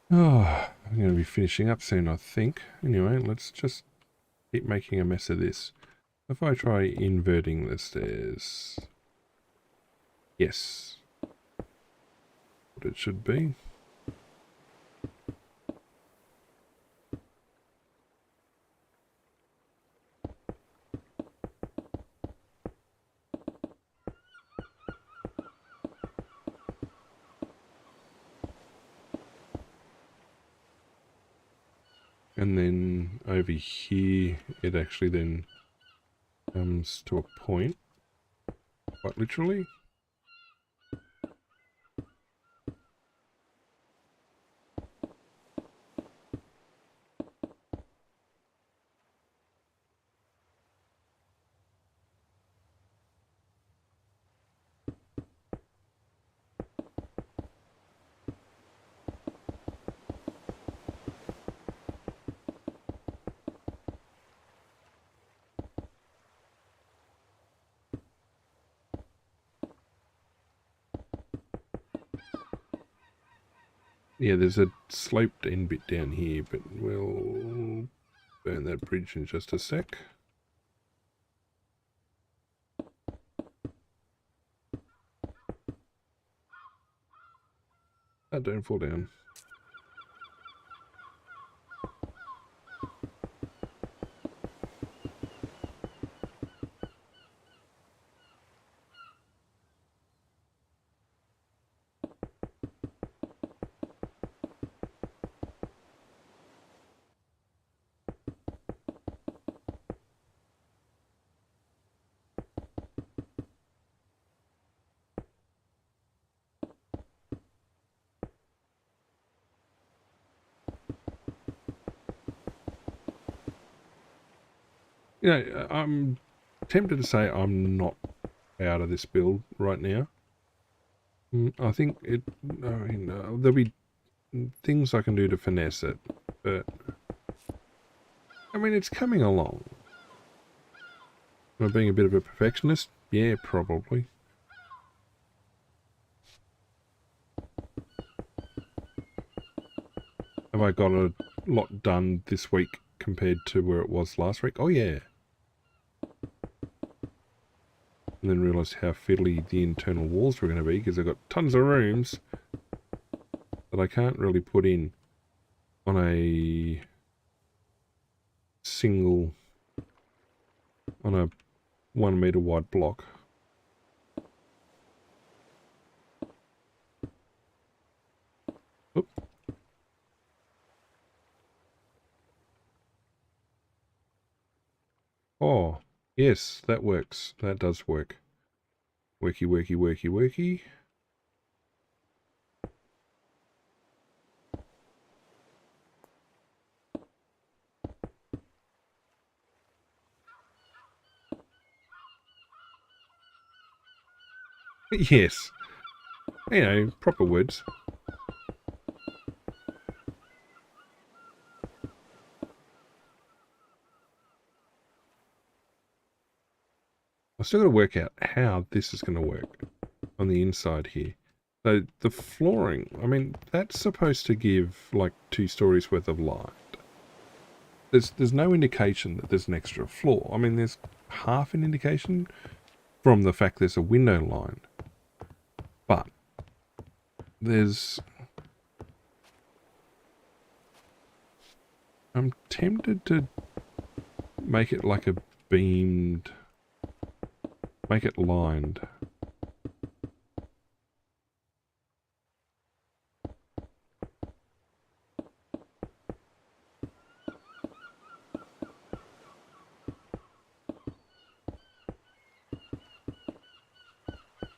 Oh, I'm going to be finishing up soon, I think. Anyway, let's just keep making a mess of this. If I try inverting the stairs... Yes. What it should be. And then over here, it actually then comes to a point, quite literally. Yeah, there's a sloped end bit down here, but we'll burn that bridge in just a sec. Oh, don't fall down. You know, I'm tempted to say I'm not out of this build right now. I think it. I mean, there'll be things I can do to finesse it, but I mean, it's coming along. Am I being a bit of a perfectionist? Yeah, probably. Have I got a lot done this week compared to where it was last week? Oh yeah. And then realised how fiddly the internal walls were going to be because I've got tons of rooms that I can't really put in on a single, on a 1 metre wide block. Oop. Oh, yes, that works. That does work. Worky, worky, worky, worky. Yes. You know, proper words. I've still got to work out how this is going to work on the inside here. So the flooring, I mean, that's supposed to give like 2 stories worth of light. There's no indication that there's an extra floor. I mean, there's half an indication from the fact there's a window line. But I'm tempted to make it like a beamed, make it lined.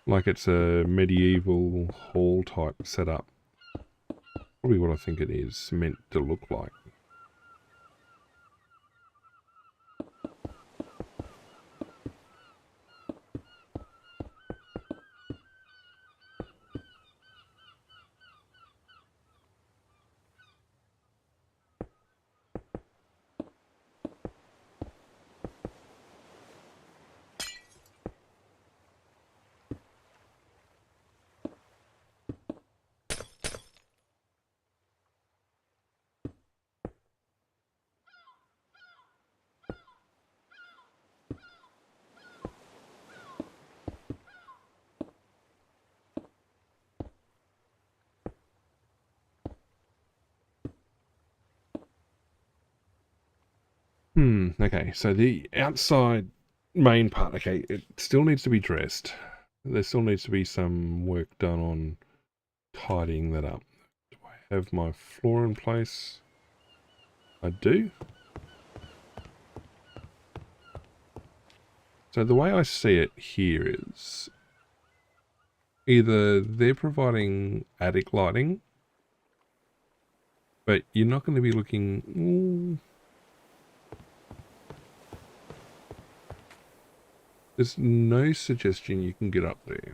Like it's a medieval hall type setup. Probably what I think it is meant to look like. Okay, so the outside main part, okay, it still needs to be dressed. There still needs to be some work done on tidying that up. Do I have my floor in place? I do. So the way I see it here is either they're providing attic lighting, but you're not going to be looking... There's no suggestion you can get up there.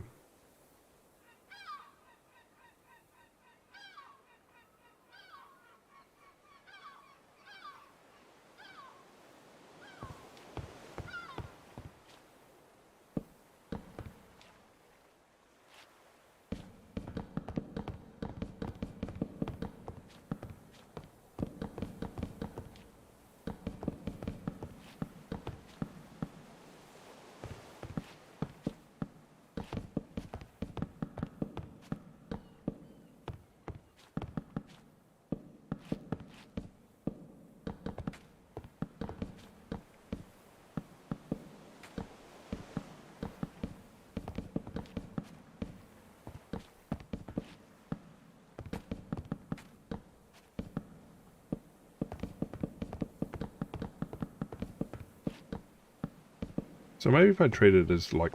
So maybe if I treat it as like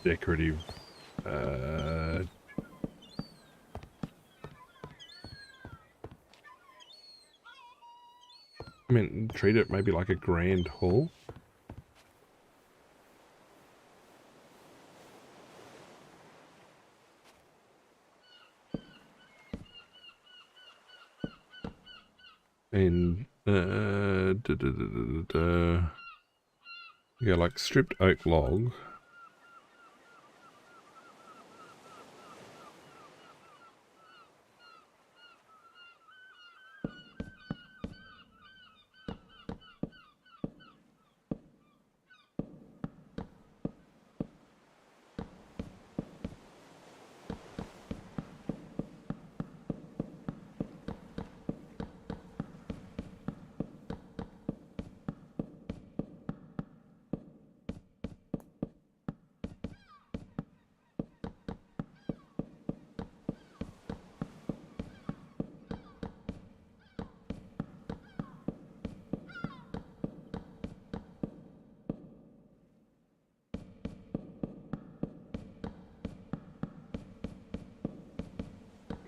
decorative, I mean, treat it maybe like a grand hall. And, yeah, like stripped oak log.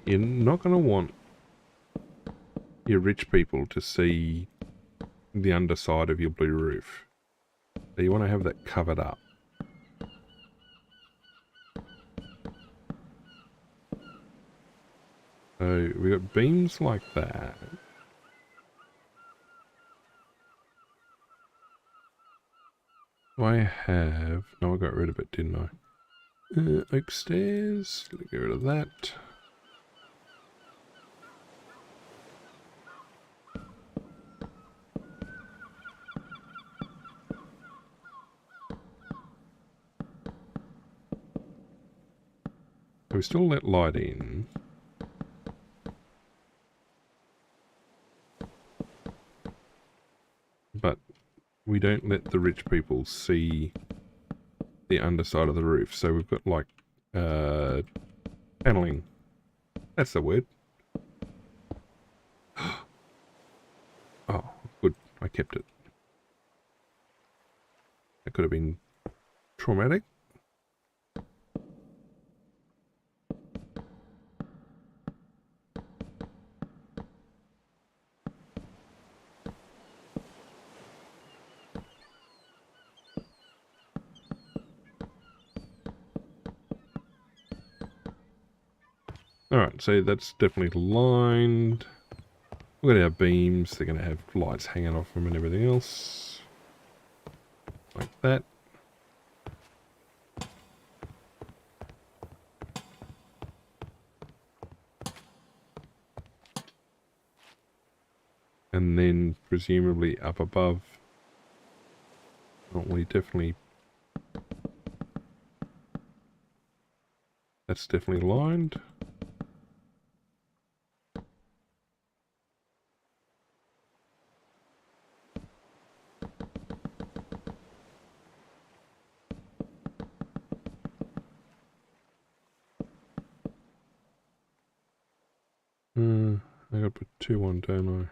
You're not going to want your rich people to see the underside of your blue roof. So you want to have that covered up. So we got beams like that. I have... No, I got rid of it, didn't I? Oak stairs. Let me get rid of that. So we still let light in. But we don't let the rich people see the underside of the roof. So we've got like paneling. That's the word. Oh, good. I kept it. That could have been traumatic. Alright, so that's definitely lined. We've got our beams. They're going to have lights hanging off them and everything else. Like that. And then presumably up above. We definitely... That's definitely lined. I gotta put 2 on, don't I?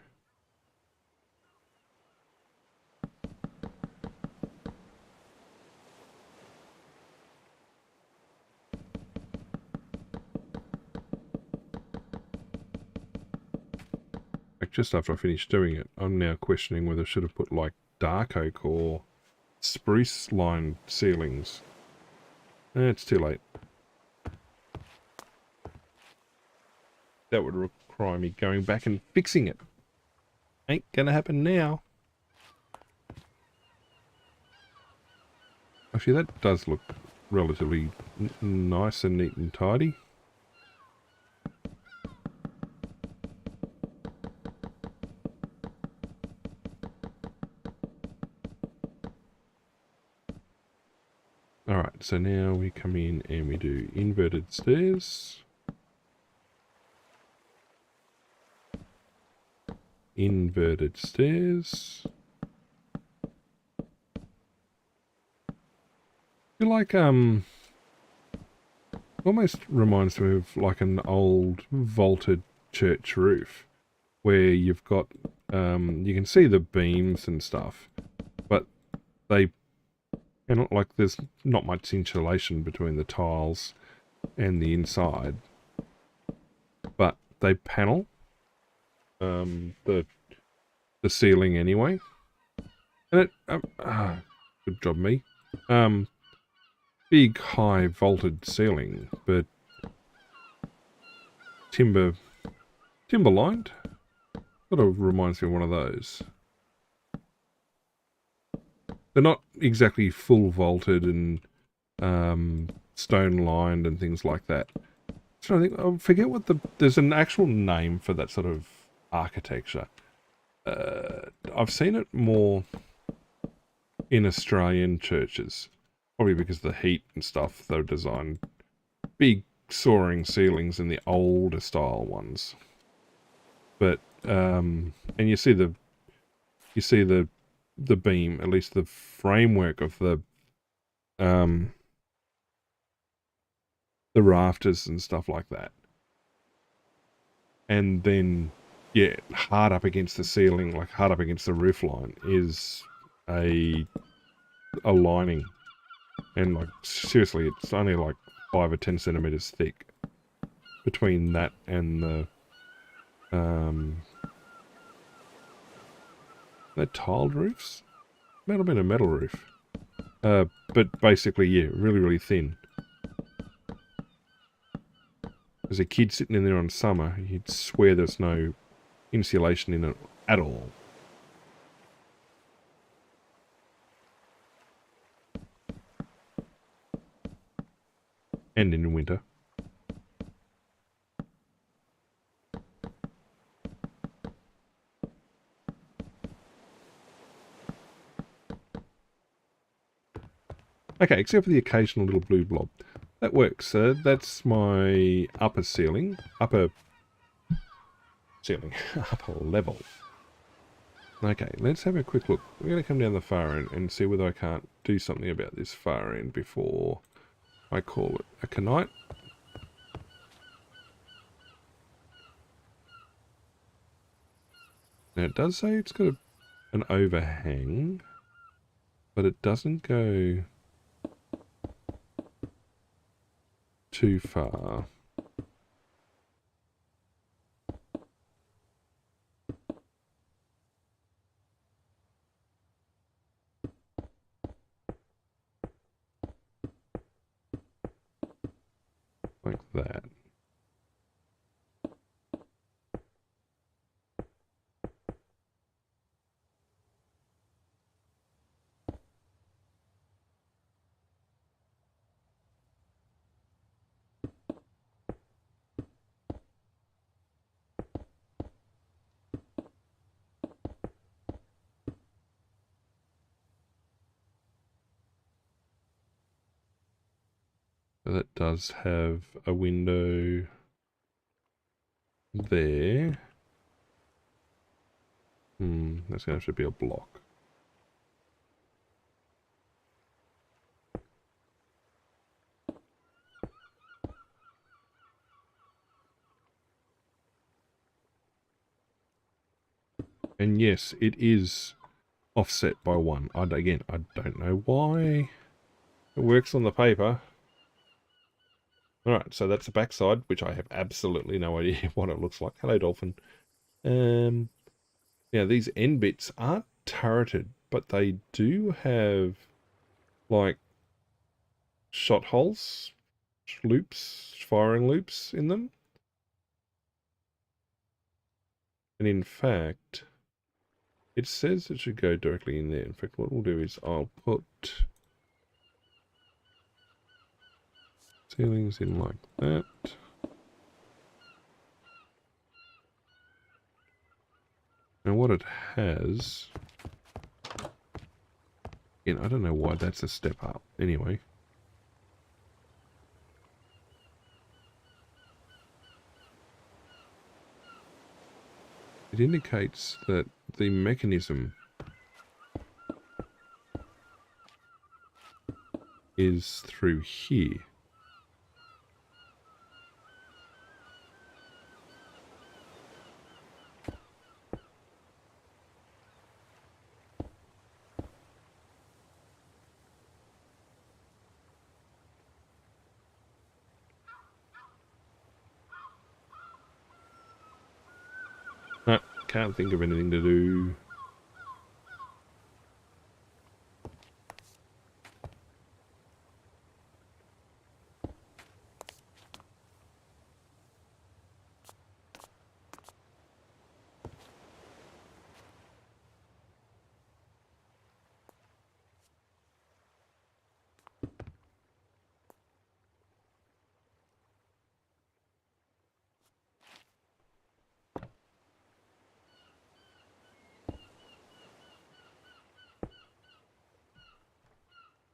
Just after I finished doing it, I'm now questioning whether I should have put like dark oak or spruce lined ceilings. It's too late. That would require me going back and fixing it. Ain't gonna happen now. Actually, that does look relatively nice and neat and tidy. Alright, so now we come in and we do inverted stairs. Inverted stairs. I feel like, almost reminds me of like an old vaulted church roof where you've got, you can see the beams and stuff, but they And like there's not much insulation between the tiles and the inside, but they panel the ceiling anyway. And it good job me. Big high vaulted ceiling, but timber lined. Sort of reminds me of one of those. They're not exactly full vaulted and stone lined and things like that. So I forget what there's an actual name for that sort of architecture. I've seen it more in Australian churches, probably because of the heat and stuff. They're designed big soaring ceilings in the older style ones. But and you see the beam, at least the framework of the rafters and stuff like that. And then, yeah, hard up against the ceiling, like hard up against the roof line, is a lining. And like, seriously, it's only like 5 or 10 centimeters thick between that and the, they're tiled roofs? Might have been a metal roof. But basically, yeah, really, really thin. As a kid sitting in there on summer, you'd swear there's no insulation in it at all. And in winter. Okay, except for the occasional little blue blob. That works. That's my upper ceiling. Upper level. Okay, let's have a quick look. We're going to come down the far end and see whether I can't do something about this far end before I call it a night. Now it does say it's got an overhang, but it doesn't go too far. Like that. So that does have a window there. That's going to have to be a block. And yes, it is offset by 1. Again, I don't know why it works on the paper. Alright, so that's the backside, which I have absolutely no idea what it looks like. Hello, dolphin. Yeah, these end bits aren't turreted, but they do have, like, shot holes, loops, firing loops in them. And in fact, it says it should go directly in there. In fact, what we'll do is I'll put ceilings in like that. And what it has, again, I don't know why that's a step up. Anyway. It indicates that the mechanism is through here. Can't think of anything to do.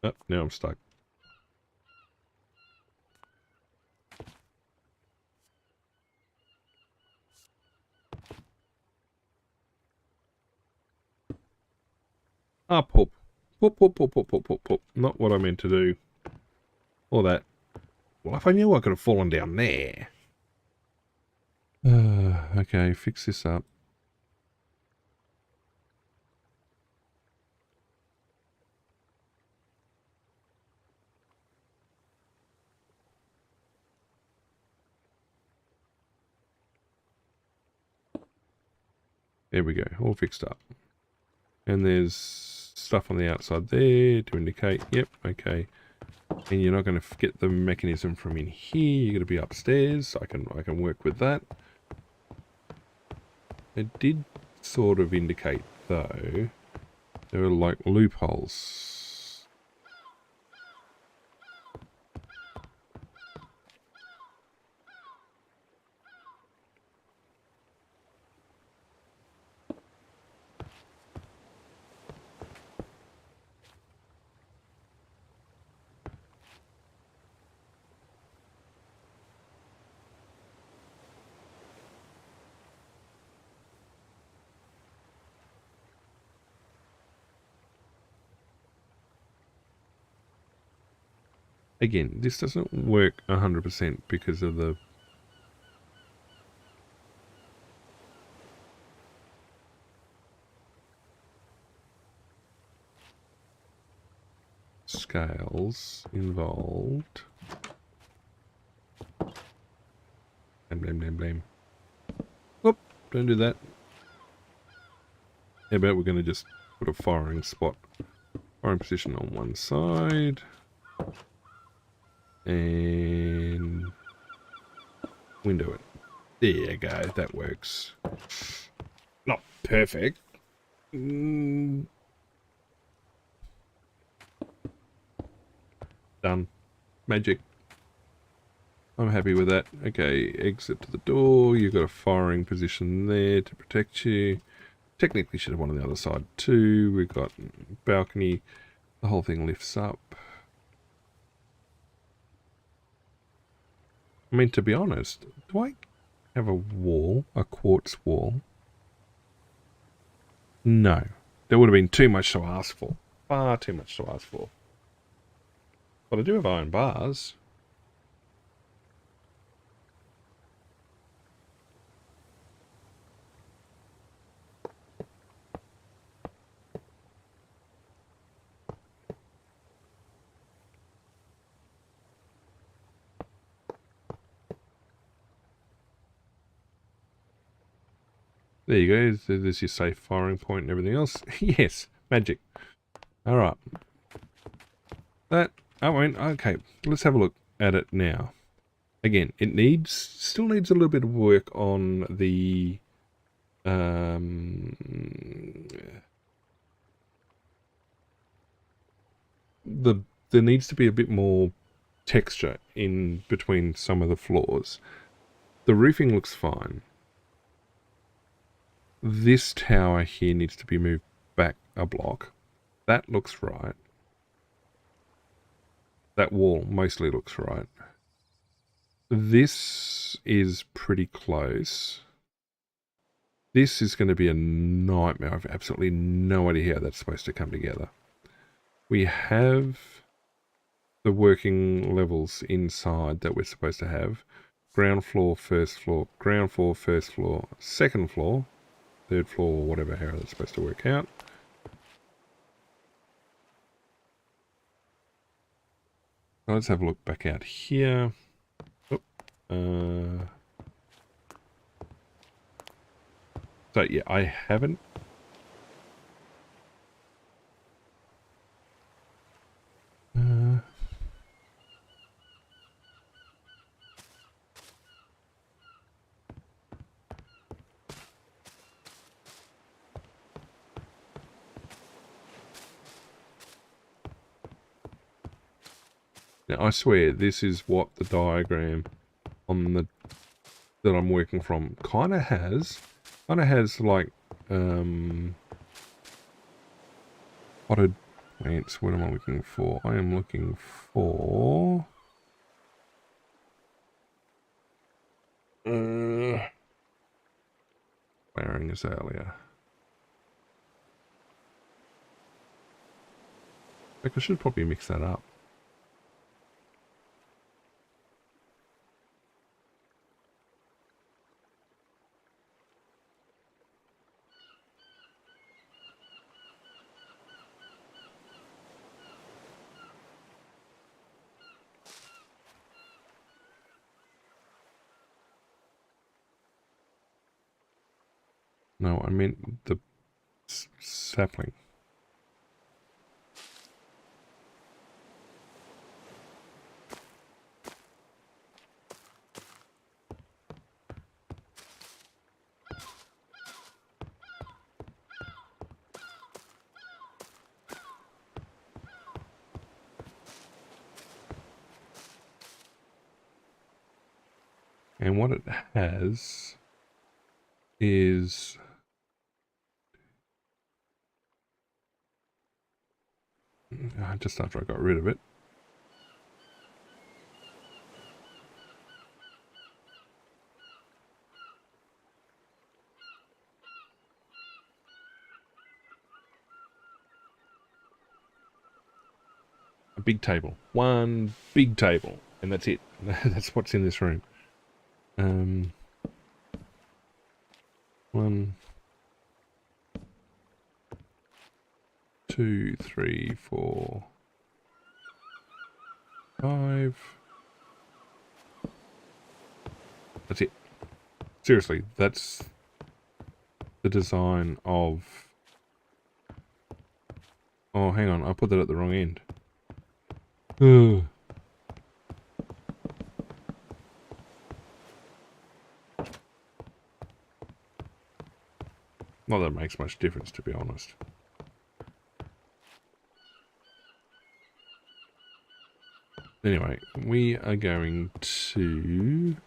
Oh, now I'm stuck. Up, up. Whoop, whoop, whoop, whoop, whoop, whoop, whoop. Not what I meant to do. Or that. Well, if I knew I could have fallen down there. Okay, fix this up. There we go, all fixed up. And there's stuff on the outside there to indicate, yep, okay. And you're not going to get the mechanism from in here, you're going to be upstairs. I can work with that. It did sort of indicate, though, there were like loopholes. Again, this doesn't work 100% because of the scales involved. Blame, blame, blame. Whoop, don't do that. How about we're going to just put a firing spot, firing position on one side. And window it. There you go, that works. Not perfect. Done. Magic. I'm happy with that. Okay, exit to the door. You've got a firing position there to protect you. Technically should have one on the other side too. We've got balcony. The whole thing lifts up. I mean, to be honest, do I have a wall, a quartz wall? No. There would have been too much to ask for. Far too much to ask for. But I do have iron bars. There you go. There's your safe firing point and everything else. Yes, magic. All right. That, I mean, okay, let's have a look at it now. Again, it still needs a little bit of work on the, there needs to be a bit more texture in between some of the floors. The roofing looks fine. This tower here needs to be moved back a block. That looks right. That wall mostly looks right. This is pretty close. This is going to be a nightmare. I've absolutely no idea how that's supposed to come together. We have the working levels inside that we're supposed to have. Ground floor, first floor, ground floor, first floor, second floor, third floor, whatever, how that's supposed to work out. Now let's have a look back out here. Oh, So yeah, I haven't. Now, I swear this is what the diagram on the that I'm working from kind of has. Kind of has like potted plants. What am I looking for? I am looking for flowering azalea. Like I should probably mix that up. No, I meant the sapling. And what it has is just after I got rid of it. A big table. One big table. And that's it. That's what's in this room. 1, 2, 3, 4, 5. That's it. Seriously, that's the design of... Oh, hang on. I put that at the wrong end. Ugh. Not that it makes much difference, to be honest. Anyway, we are going to...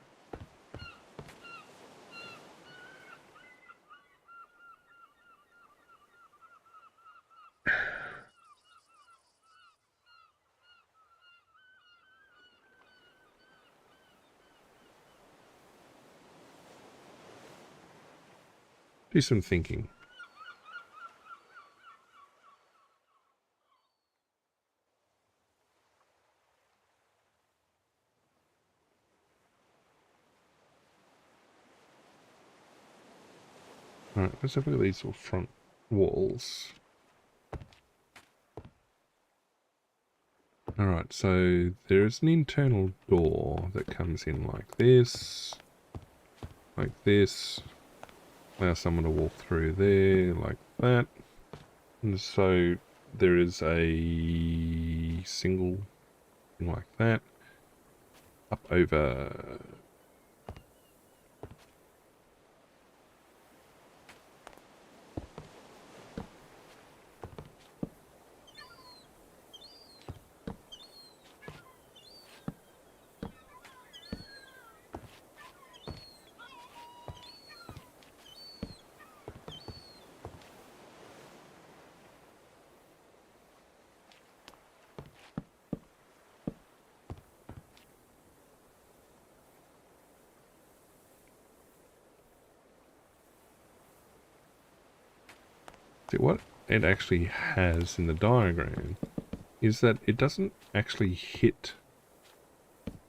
do some thinking. Alright, let's have a look at these little front walls. Alright, so there is an internal door that comes in like this. Allow someone to walk through there, like that. And so there is a single thing like that. Up over... See, what it actually has in the diagram is that it doesn't actually hit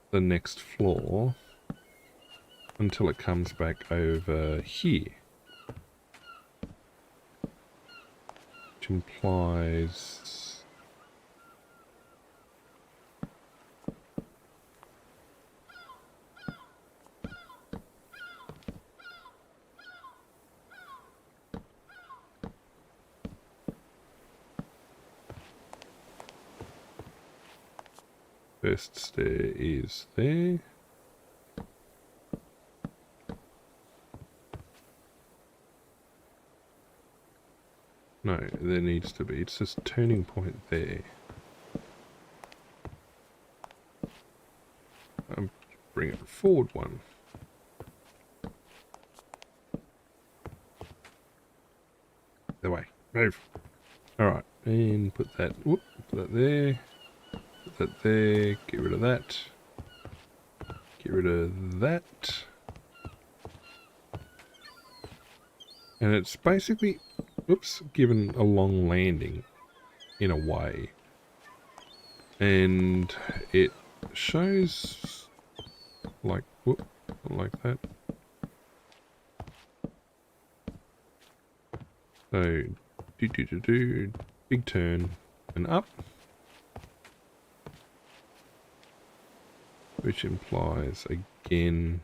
the next floor until it comes back over here. Which implies... First stair is there. No, there needs to be. It says turning point there. Bring it forward one. The way. Move. Alright, and put that there. Put that there. Get rid of that. Get rid of that. And it's basically, given a long landing in a way. And it shows like, like that. So, big turn and up. Which implies, again,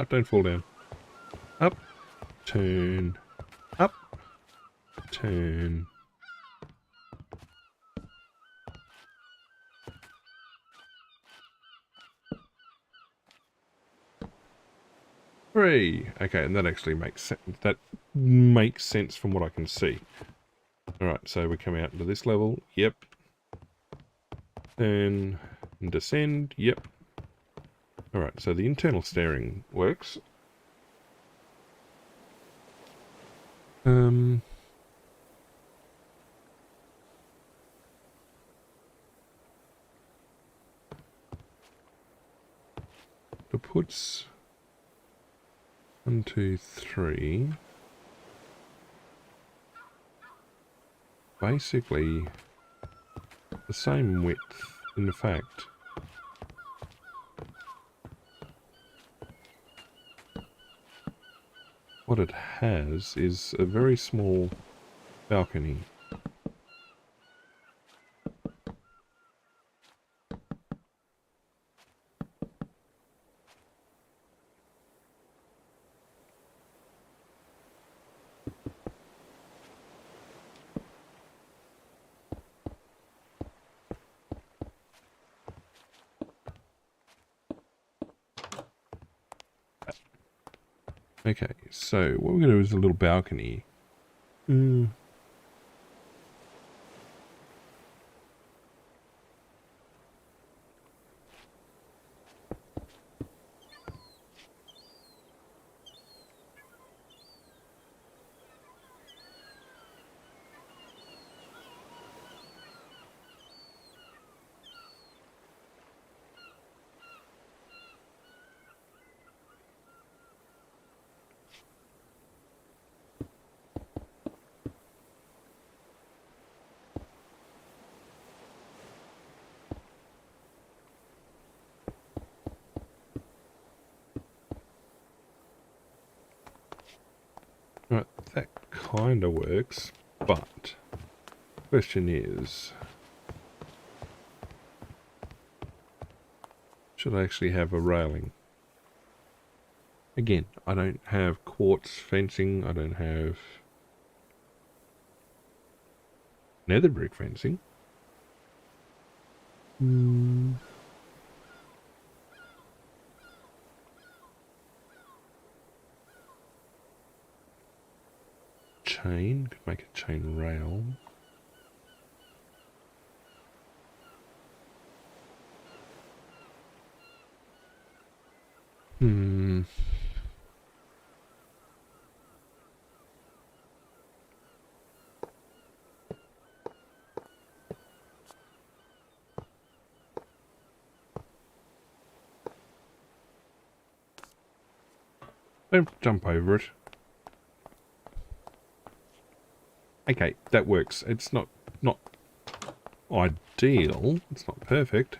don't fall down. Up, turn, up, turn. Three. Okay, and that actually makes sense. That makes sense from what I can see. Alright, so we come out into this level. Yep. Turn and descend. Yep. Alright, so the internal steering works. It puts 1, 2, 3. Basically the same width, in fact. What it has is a very small balcony. Okay, so what we're going to do is a little balcony. Right, that kind of works, but the question is, should I actually have a railing? Again, I don't have quartz fencing, I don't have nether brick fencing. Chain, could make a chain rail. Don't jump over it. Okay, that works. It's not ideal. It's not perfect.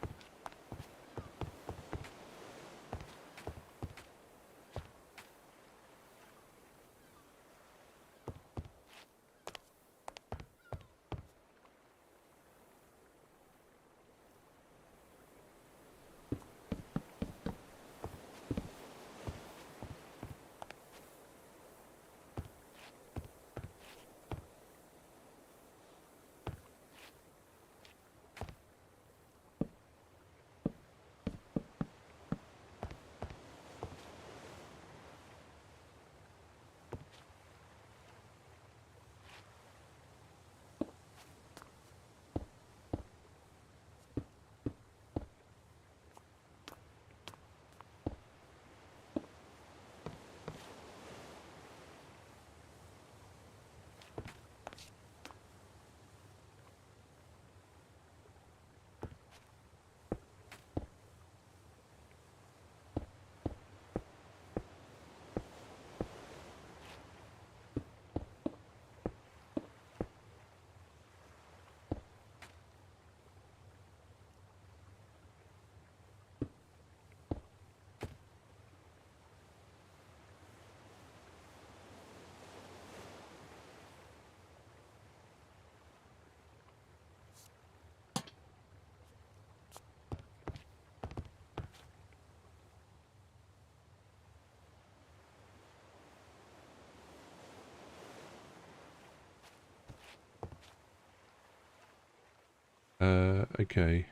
Okay.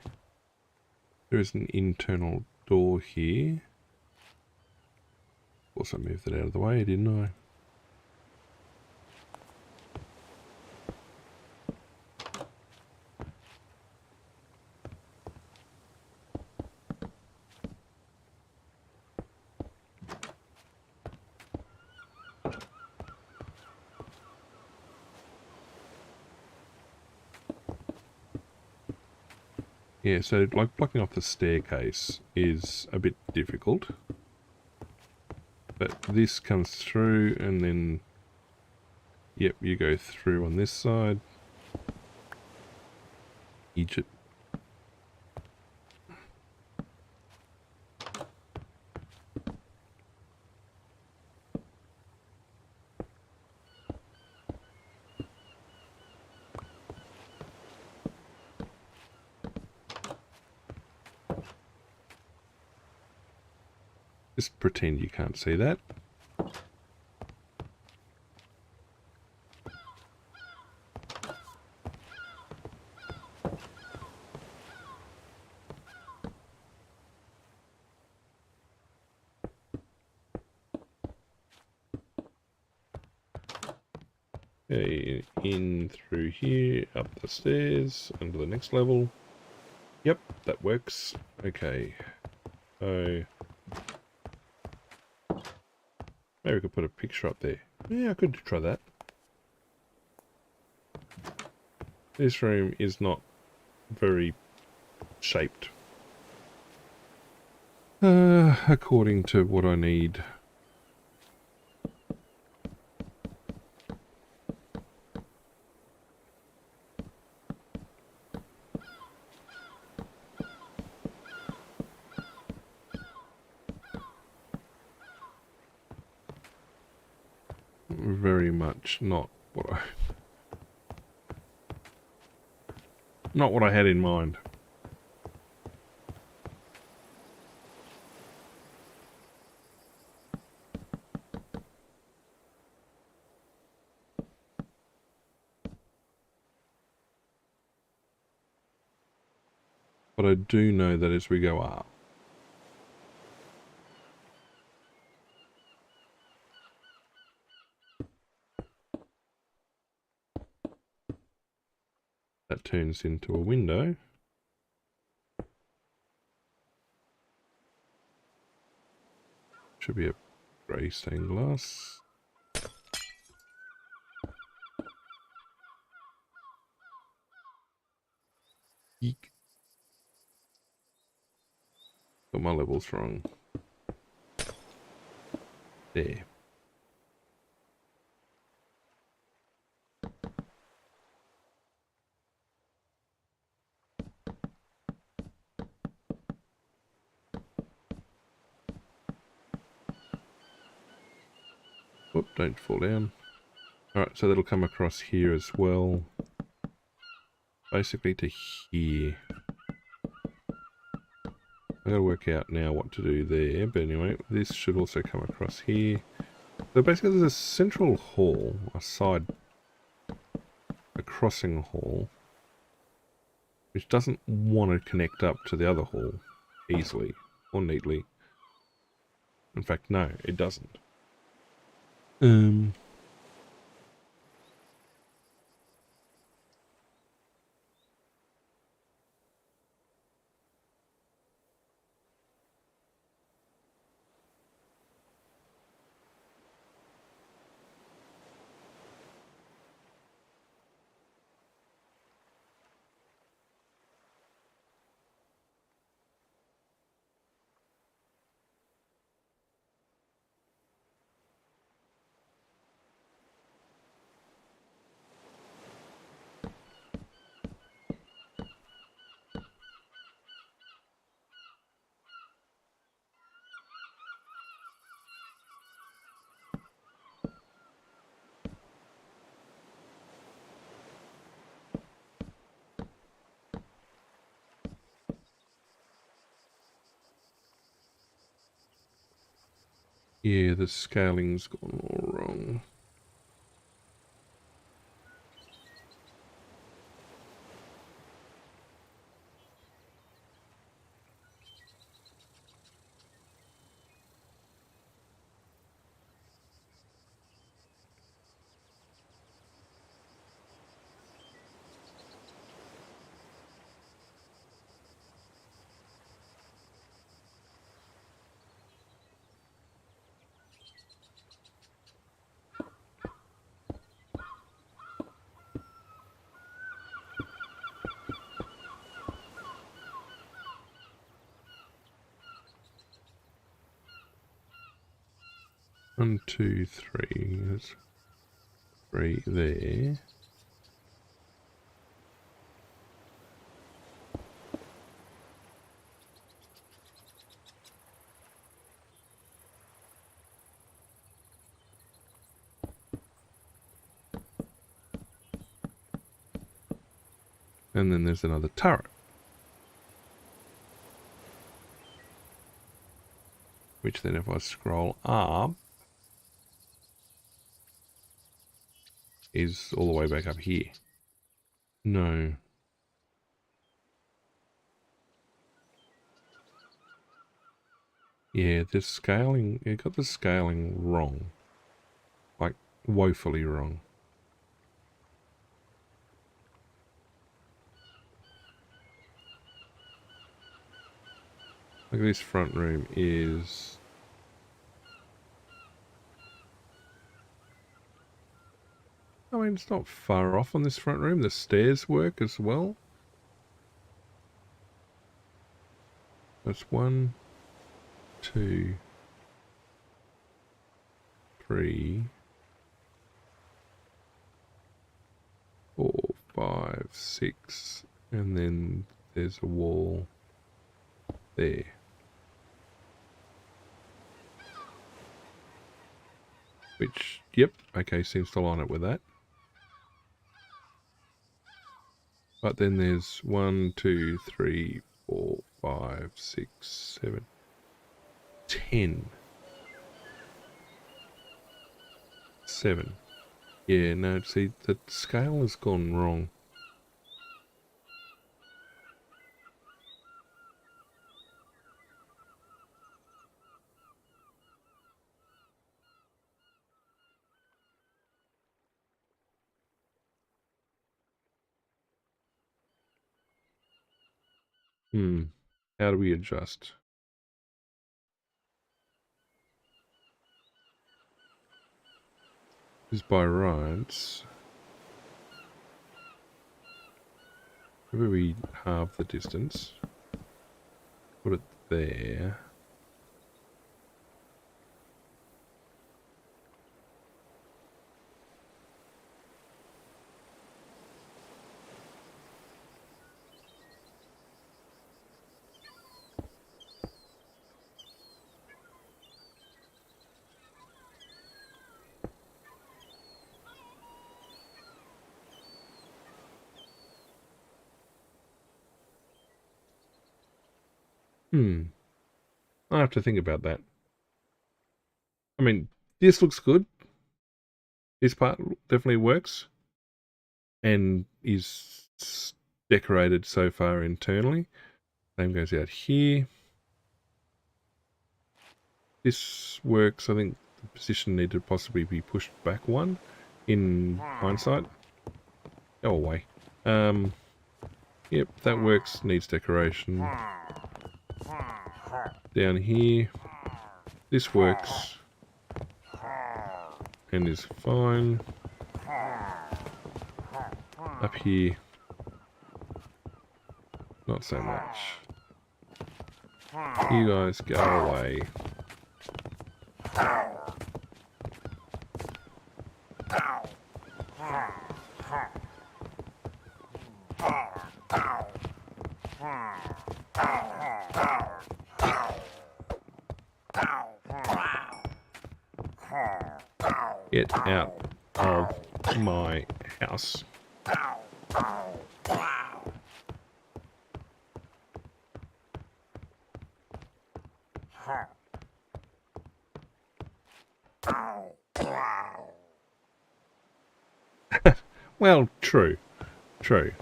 There is an internal door here. Of course I moved it out of the way, didn't I? Yeah, so like blocking off the staircase is a bit difficult. But this comes through and then, yep, you go through on this side. Egypt. Just pretend you can't see that. Okay, in through here, up the stairs, onto the next level. Yep, that works. Okay. So maybe we could put a picture up there. Yeah, I could try that. This room is not very shaped according to what I need. Very much not what I had in mind. But I do know that as we go up, that turns into a window. Should be a grey stained glass. Eek. Got my levels wrong. There. Whoop, don't fall down. Alright, so that'll come across here as well. Basically to here. I gotta work out now what to do there, but anyway, this should also come across here. So basically there's a central hall, a crossing hall, which doesn't want to connect up to the other hall easily or neatly. In fact, no, it doesn't. Yeah, the scaling's gone all wrong. 1, 2, 3. There's 3 there. And then there's another turret. Which then if I scroll up, is all the way back up here. No. Yeah, the scaling, it got the scaling wrong. Like, woefully wrong. Like this front room is... I mean, it's not far off on this front room. The stairs work as well. That's 1, 2, 3, 4, 5, 6, and then there's a wall there. Which, yep, okay, seems to line up with that. But then there's 1, 2, 3, 4, 5, 6, 7, 10. 7. Yeah, no, see, the scale has gone wrong. How do we adjust? Is by rights. Maybe we halve the distance. Put it there. I have to think about that. I mean, this looks good. This part definitely works. And is decorated so far internally. Same goes out here. This works. I think the position needed to possibly be pushed back one in hindsight. Go away. Yep, that works. Needs decoration. Down here, this works and is fine. Up here, not so much. You guys go away. Get out of my house. Well, true. True.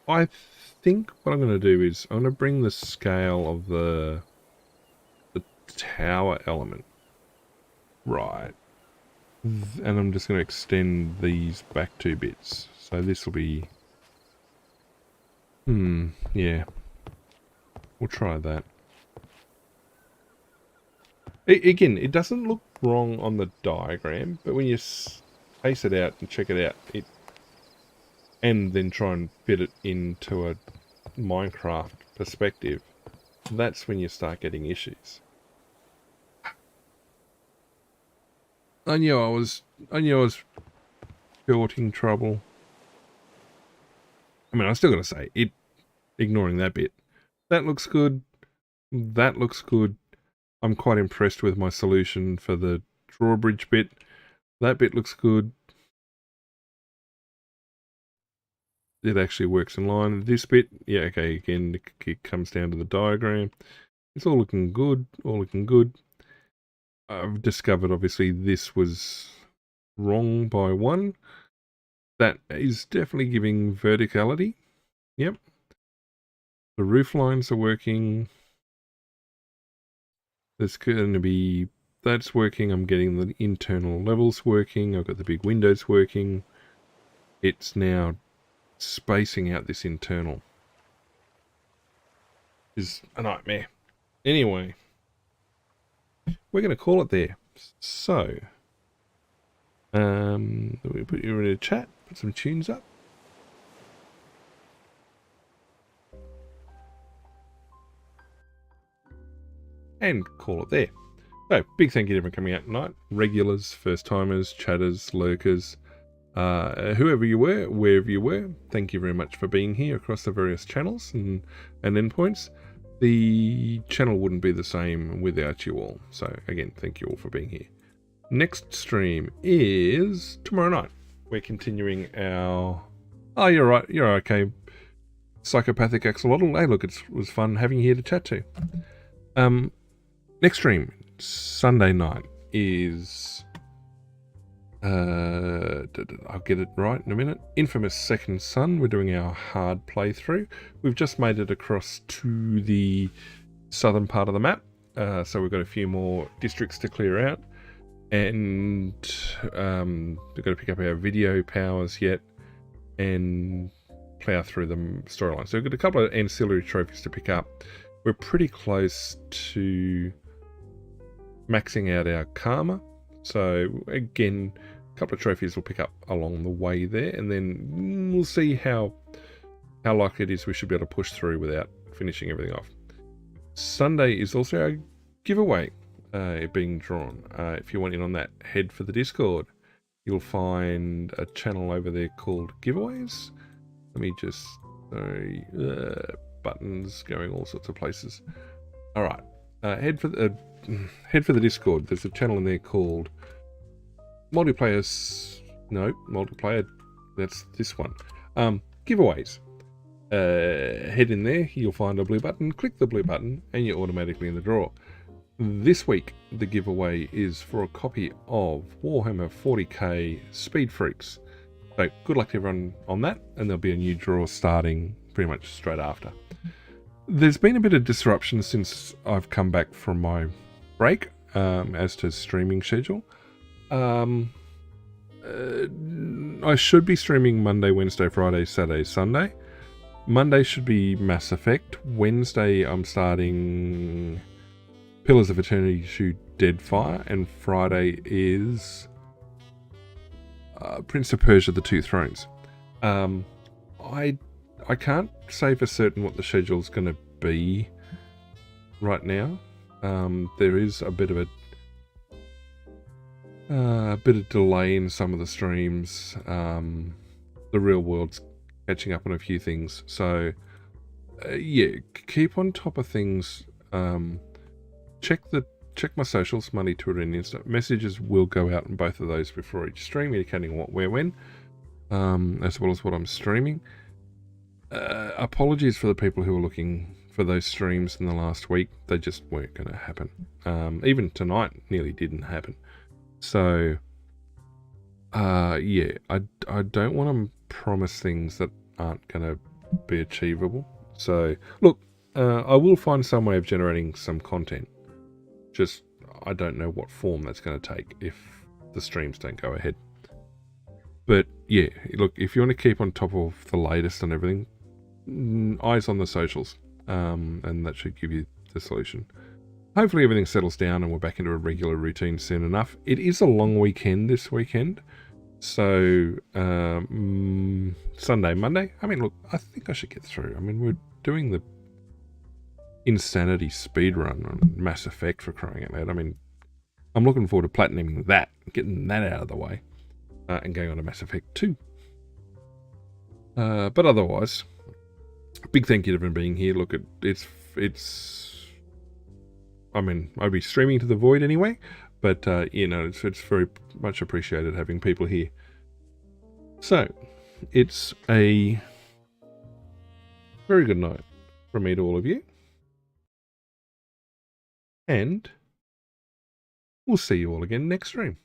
I think what I'm going to do is I'm going to bring the scale of the tower element. Right. And I'm just going to extend these back 2 bits. So this will be... yeah. We'll try that. Again, it doesn't look wrong on the diagram, but when you space it out and check it out, and then try and fit it into a Minecraft perspective, that's when you start getting issues. I knew I was shorting trouble. I mean, I still got to say it. Ignoring that bit, that looks good. That looks good. I'm quite impressed with my solution for the drawbridge bit. That bit looks good. It actually works in line. This bit, yeah, okay, again, it comes down to the diagram. It's all looking good, all looking good. I've discovered, obviously, this was wrong by one. That is definitely giving verticality. Yep. The roof lines are working. There's going to be, that's working. I'm getting the internal levels working. I've got the big windows working. It's now spacing out this internal. Is a nightmare. Anyway, we're going to call it there. So, we put you in a chat, put some tunes up. And call it there. So, big thank you to everyone coming out tonight. Regulars, first-timers, chatters, lurkers, whoever you were, wherever you were, thank you very much for being here across the various channels and endpoints. The channel wouldn't be the same without you all. So, again, thank you all for being here. Next stream is tomorrow night. We're continuing our... Oh, you're right. You're okay. Psychopathic Axolotl. Hey, look, it was fun having you here to chat to. Next stream, Sunday night, is... I'll get it right in a minute. Infamous Second Son. We're doing our hard playthrough. We've just made it across to the southern part of the map. So we've got a few more districts to clear out. And we've got to pick up our video powers yet and plow through the storyline. So we've got a couple of ancillary trophies to pick up. We're pretty close to maxing out our karma. So again, a couple of trophies we'll pick up along the way there, and then we'll see how likely it is we should be able to push through without finishing everything off. Sunday is also our giveaway being drawn. If you want in on that, head for the Discord. You'll find a channel over there called Giveaways. Let me just... buttons going all sorts of places. All right, head for the Discord. There's a channel in there called multiplayer. That's this one. Giveaways. Head in there. You'll find a blue button. Click the blue button, and you're automatically in the draw. This week, the giveaway is for a copy of Warhammer 40k Speed Freaks. So good luck to everyone on that, and there'll be a new draw starting pretty much straight after. There's been a bit of disruption since I've come back from my break as to streaming schedule. I should be streaming Monday, Wednesday, Friday, Saturday, Sunday. Monday should be Mass Effect. Wednesday I'm starting Pillars of Eternity 2 Deadfire, and Friday is Prince of Persia The Two Thrones. I can't say for certain what the schedule's going to be right now. There is a bit of delay in some of the streams. The real world's catching up on a few things. So, yeah, keep on top of things. Check my socials, Money, Twitter, and Insta. Messages will go out on both of those before each stream, indicating what, where, when, as well as what I'm streaming. Apologies for the people who were looking for those streams in the last week. They just weren't going to happen. Even tonight nearly didn't happen. So, yeah, I don't want to promise things that aren't going to be achievable. So, look, I will find some way of generating some content. Just, I don't know what form that's going to take if the streams don't go ahead. But, yeah, look, if you want to keep on top of the latest and everything, eyes on the socials, and that should give you the solution. Hopefully everything settles down and we're back into a regular routine soon enough. It is a long weekend this weekend, so Sunday, Monday, I mean, look, I think I should get through. I mean, we're doing Insanity speedrun on Mass Effect, for crying out loud. I mean, I'm looking forward to platinuming that, getting that out of the way, and going on to Mass Effect 2. But otherwise, big thank you to everyone being here. Look, I mean, I'd be streaming to the void anyway, but it's very much appreciated having people here. So, it's a very good night from me to all of you, and we'll see you all again next stream.